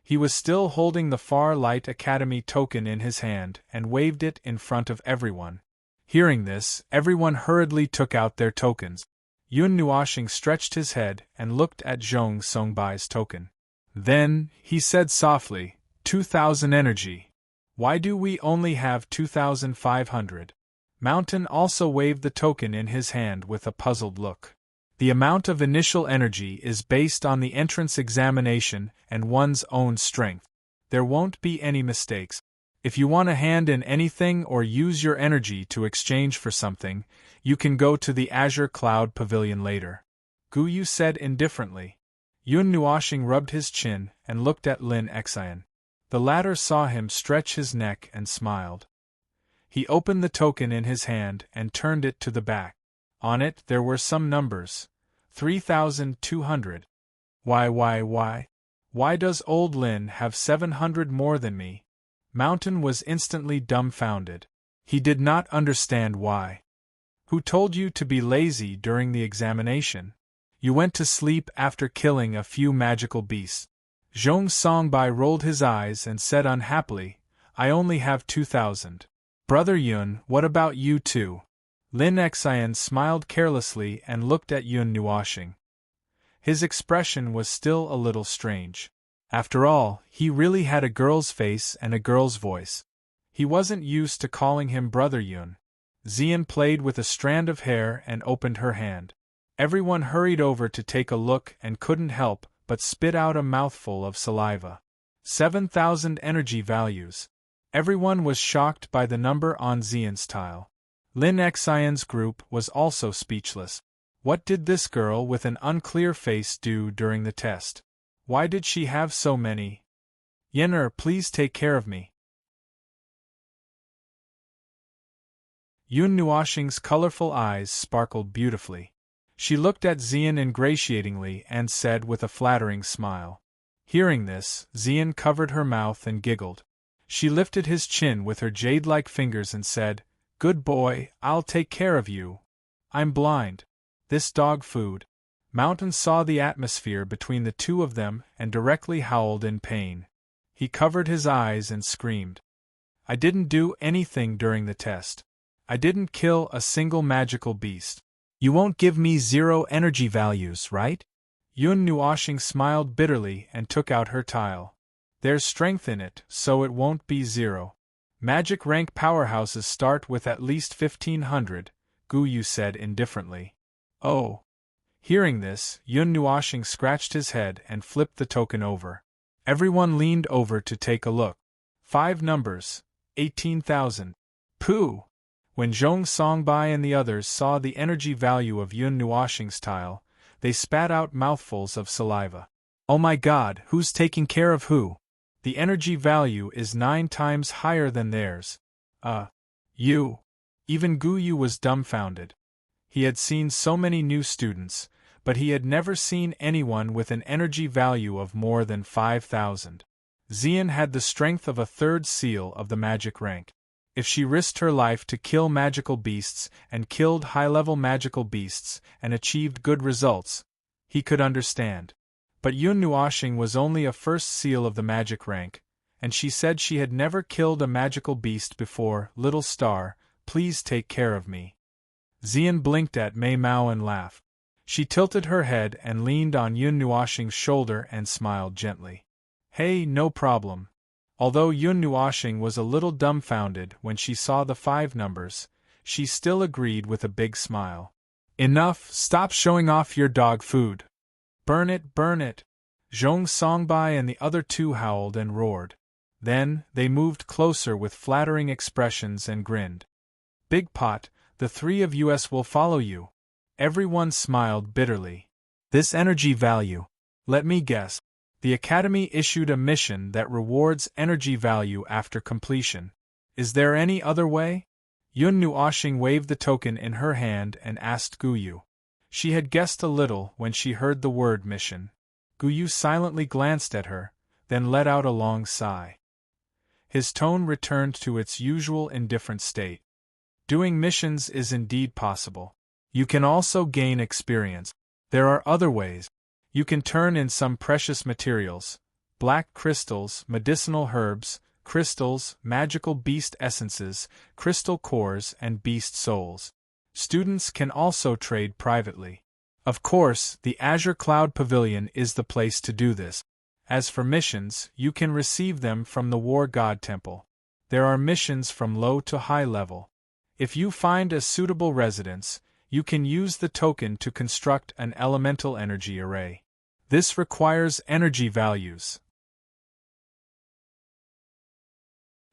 He was still holding the Far Light Academy token in his hand and waved it in front of everyone. Hearing this, everyone hurriedly took out their tokens. Yun Nuoxing stretched his head and looked at Zhong Songbai's token. Then, he said softly, 2,000 energy. Why do we only have 2,500? Mountain also waved the token in his hand with a puzzled look. The amount of initial energy is based on the entrance examination and one's own strength. There won't be any mistakes. If you want a hand in anything or use your energy to exchange for something, you can go to the Azure Cloud Pavilion later. Gu Yu said indifferently. Yun Nuoxing rubbed his chin and looked at Lin Xian. The latter saw him stretch his neck and smiled. He opened the token in his hand and turned it to the back. On it there were some numbers. 3,200. Why does old Lin have 700 more than me? Mountain was instantly dumbfounded. He did not understand why. Who told you to be lazy during the examination? You went to sleep after killing a few magical beasts. Zhong Songbai rolled his eyes and said unhappily, "I only have 2,000. Brother Yun, what about you too?" Lin Xian smiled carelessly and looked at Yun Nuoxing. His expression was still a little strange. After all, he really had a girl's face and a girl's voice. He wasn't used to calling him Brother Yun. Xian played with a strand of hair and opened her hand. Everyone hurried over to take a look and couldn't help but spit out a mouthful of saliva. 7,000 energy values. Everyone was shocked by the number on Xian's tile. Lin Xian's group was also speechless. What did this girl with an unclear face do during the test? Why did she have so many? Yen'er, please take care of me. Yun Nuoxing's colorful eyes sparkled beautifully. She looked at Xian ingratiatingly and said with a flattering smile. Hearing this, Xian covered her mouth and giggled. She lifted his chin with her jade-like fingers and said, "Good boy, I'll take care of you. I'm blind. This dog food." Mountain saw the atmosphere between the two of them and directly howled in pain. He covered his eyes and screamed. "I didn't do anything during the test. I didn't kill a single magical beast. You won't give me 0 energy values, right? Yun Nuoshing smiled bitterly and took out her tile. There's strength in it, so it won't be 0. Magic rank powerhouses start with at least 1500, Gu Yu said indifferently. Oh. Hearing this, Yun Nuoshing scratched his head and flipped the token over. Everyone leaned over to take a look. 5 numbers, 18,000. Pooh! When Zhong Songbai and the others saw the energy value of Yun Nuoshing's tile, they spat out mouthfuls of saliva. Oh my god, who's taking care of who? The energy value is 9 times higher than theirs. You. Even Gu Yu was dumbfounded. He had seen so many new students, but he had never seen anyone with an energy value of more than 5,000. Xian had the strength of a 3rd seal of the magic rank. If she risked her life to kill magical beasts and killed high-level magical beasts and achieved good results, he could understand. But Yun Nuoshing was only a 1st seal of the magic rank, and she said she had never killed a magical beast before. Little star, please take care of me. Xian blinked at Mei Mao and laughed. She tilted her head and leaned on Yun Nuoshing's shoulder and smiled gently. Hey, no problem. Although Yun Nuoshing was a little dumbfounded when she saw the 5 numbers, she still agreed with a big smile. Enough, stop showing off your dog food. Burn it, burn it. Zhong Songbai and the other 2 howled and roared. Then, they moved closer with flattering expressions and grinned. Big Pot, the 3 of us will follow you. Everyone smiled bitterly. This energy value. Let me guess. The Academy issued a mission that rewards energy value after completion. Is there any other way? Yun Nuoshing waved the token in her hand and asked Gu Yu. She had guessed a little when she heard the word mission. Gu Yu silently glanced at her, then let out a long sigh. His tone returned to its usual indifferent state. Doing missions is indeed possible. You can also gain experience. There are other ways. You can turn in some precious materials, black crystals, medicinal herbs, crystals, magical beast essences, crystal cores, and beast souls. Students can also trade privately. Of course, the Azure Cloud Pavilion is the place to do this. As for missions, you can receive them from the War God Temple. There are missions from low to high level. If you find a suitable residence, you can use the token to construct an elemental energy array. This requires energy values.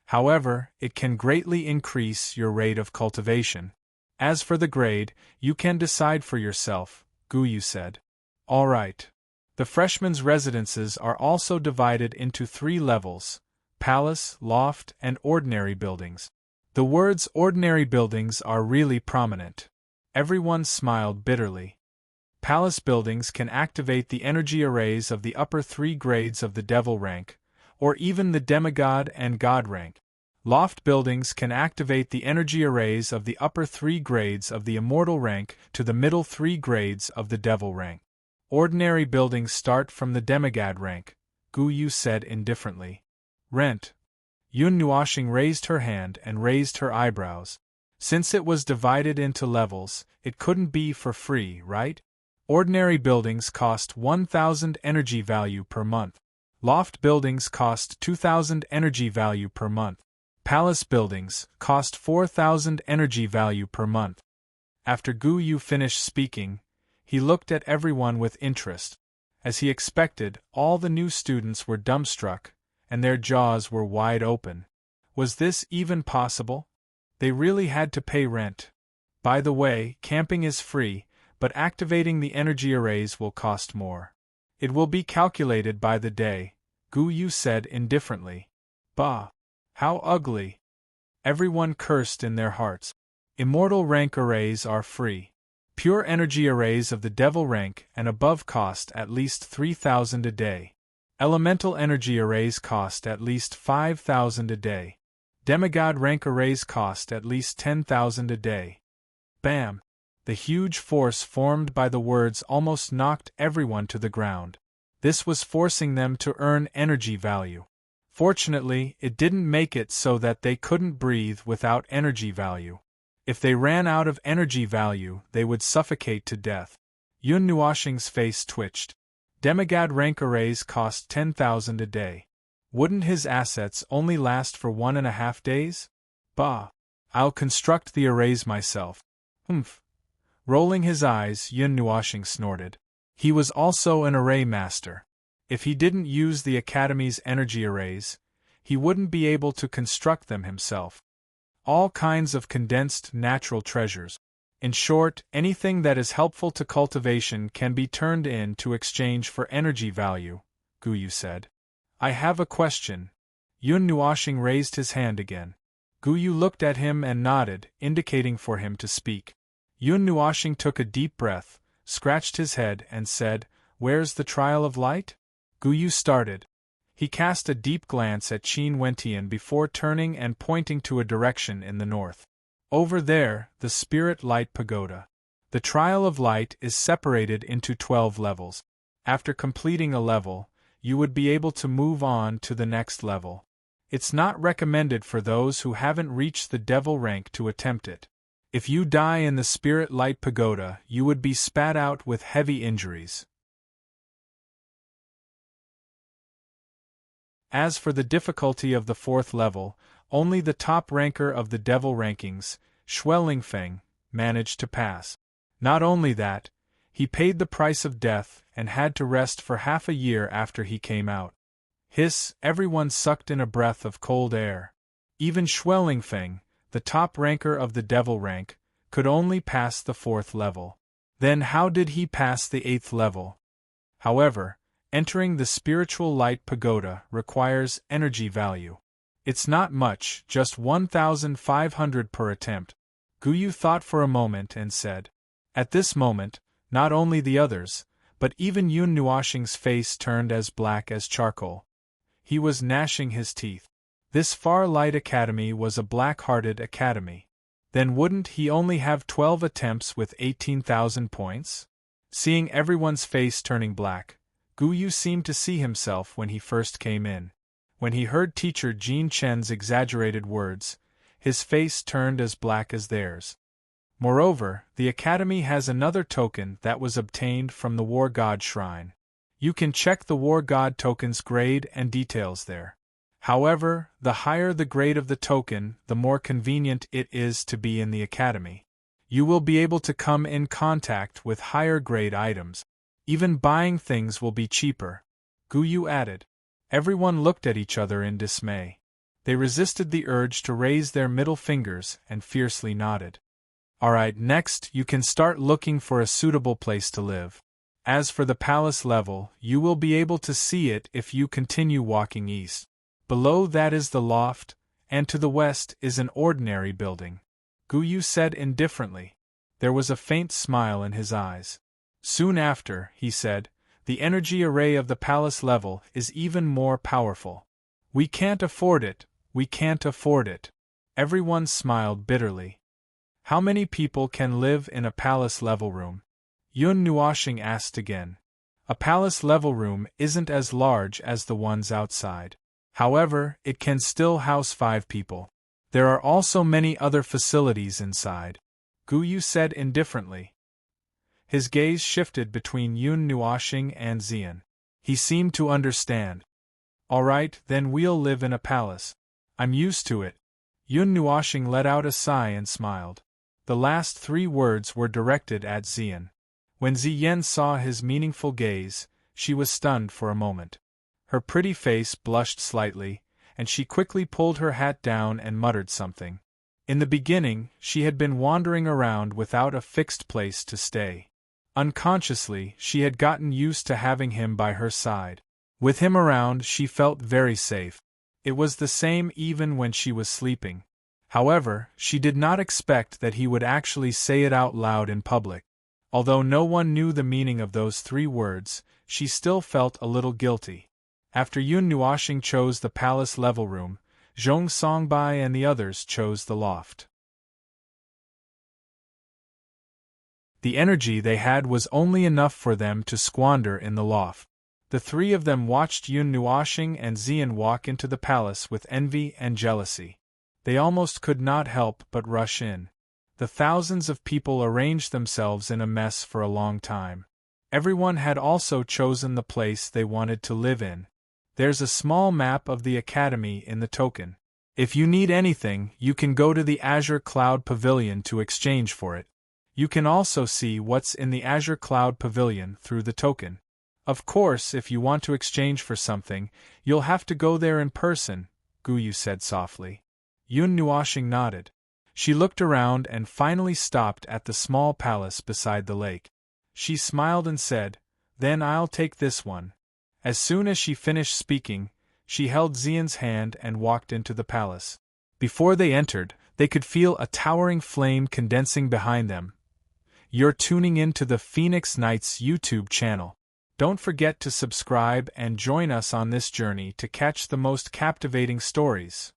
However, it can greatly increase your rate of cultivation. As for the grade, you can decide for yourself, Gu Yu said. All right. The freshmen's residences are also divided into 3 levels: palace, loft, and ordinary buildings. The words ordinary buildings are really prominent. Everyone smiled bitterly. Palace buildings can activate the energy arrays of the upper 3 grades of the devil rank, or even the demigod and god rank. Loft buildings can activate the energy arrays of the upper 3 grades of the immortal rank to the middle 3 grades of the devil rank. Ordinary buildings start from the demigod rank, Gu Yu said indifferently. Rent. Yun Nuoshing raised her hand and raised her eyebrows. Since it was divided into levels, it couldn't be for free, right? Ordinary buildings cost 1,000 energy value per month. Loft buildings cost 2,000 energy value per month. Palace buildings cost 4,000 energy value per month. After Gu Yu finished speaking, he looked at everyone with interest. As he expected, all the new students were dumbstruck, and their jaws were wide open. Was this even possible? They really had to pay rent. By the way, camping is free, but activating the energy arrays will cost more. It will be calculated by the day, Gu Yu said indifferently. Bah! How ugly! Everyone cursed in their hearts. Immortal rank arrays are free. Pure energy arrays of the devil rank and above cost at least 3,000 a day. Elemental energy arrays cost at least 5,000 a day. Demigod rank arrays cost at least 10,000 a day. Bam! The huge force formed by the words almost knocked everyone to the ground. This was forcing them to earn energy value. Fortunately, it didn't make it so that they couldn't breathe without energy value. If they ran out of energy value, they would suffocate to death. Yun Nuoxing's face twitched. Demigod rank arrays cost 10,000 a day. Wouldn't his assets only last for 1.5 days? Bah! I'll construct the arrays myself. Humph! Rolling his eyes, Yun Nuoxing snorted. He was also an array master. If he didn't use the Academy's energy arrays, he wouldn't be able to construct them himself. All kinds of condensed natural treasures. In short, anything that is helpful to cultivation can be turned in to exchange for energy value, Guyu said. I have a question. Yun Nuoxing raised his hand again. Guyu looked at him and nodded, indicating for him to speak. Yun Nuoxing took a deep breath, scratched his head and said, Where's the trial of light? Guyu started. He cast a deep glance at Qin Wentian before turning and pointing to a direction in the north. Over there, the Spirit Light Pagoda. The Trial of Light is separated into 12 levels. After completing a level, you would be able to move on to the next level. It's not recommended for those who haven't reached the devil rank to attempt it. If you die in the Spirit Light Pagoda, you would be spat out with heavy injuries. As for the difficulty of the 4th level, only the top ranker of the devil rankings, Shui Lingfeng, managed to pass. Not only that, he paid the price of death and had to rest for half a year after he came out. Hiss! Everyone sucked in a breath of cold air. Even Shui Lingfeng, the top ranker of the devil rank, could only pass the 4th level. Then how did he pass the 8th level? However, entering the Spiritual Light Pagoda requires energy value. It's not much, just 1,500 per attempt. Guyu thought for a moment and said. At this moment, not only the others, but even Yun Nuoxing's face turned as black as charcoal. He was gnashing his teeth. This Far Light Academy was a black-hearted academy. Then wouldn't he only have 12 attempts with 18,000 points? Seeing everyone's face turning black, Guyu seemed to see himself when he first came in. When he heard teacher Jean Chen's exaggerated words, his face turned as black as theirs. Moreover, the Academy has another token that was obtained from the War God Shrine. You can check the War God token's grade and details there. However, the higher the grade of the token, the more convenient it is to be in the Academy. You will be able to come in contact with higher grade items. Even buying things will be cheaper. Guyu added. Everyone looked at each other in dismay. They resisted the urge to raise their middle fingers and fiercely nodded. Alright, next you can start looking for a suitable place to live. As for the palace level, you will be able to see it if you continue walking east. Below that is the loft, and to the west is an ordinary building. Guyu said indifferently. There was a faint smile in his eyes. Soon after, he said, the energy array of the palace level is even more powerful. We can't afford it, we can't afford it. Everyone smiled bitterly. How many people can live in a palace level room? Yun Nuoxing asked again. A palace level room isn't as large as the ones outside. However, it can still house 5 people. There are also many other facilities inside. Guyu said indifferently. His gaze shifted between Yun Nuoxing and Xian. He seemed to understand. Alright, then we'll live in a palace. I'm used to it. Yun Nuoxing let out a sigh and smiled. The last 3 words were directed at Xian. When Xian saw his meaningful gaze, she was stunned for a moment. Her pretty face blushed slightly, and she quickly pulled her hat down and muttered something. In the beginning, she had been wandering around without a fixed place to stay. Unconsciously, she had gotten used to having him by her side. With him around, she felt very safe. It was the same even when she was sleeping. However, she did not expect that he would actually say it out loud in public. Although no one knew the meaning of those 3 words, she still felt a little guilty. After Yun Nuoxing chose the palace level room, Zhong Songbai and the others chose the loft. The energy they had was only enough for them to squander in the loft. The 3 of them watched Yun Nuoxing and Xian walk into the palace with envy and jealousy. They almost could not help but rush in. The thousands of people arranged themselves in a mess for a long time. Everyone had also chosen the place they wanted to live in. There's a small map of the academy in the token. If you need anything, you can go to the Azure Cloud Pavilion to exchange for it. You can also see what's in the Azure Cloud Pavilion through the token. Of course, if you want to exchange for something, you'll have to go there in person, Guyu said softly. Yun Nuashing nodded. She looked around and finally stopped at the small palace beside the lake. She smiled and said, "Then I'll take this one." As soon as she finished speaking, she held Xian's hand and walked into the palace. Before they entered, they could feel a towering flame condensing behind them. You're tuning in to the Phoenix Nights YouTube channel. Don't forget to subscribe and join us on this journey to catch the most captivating stories.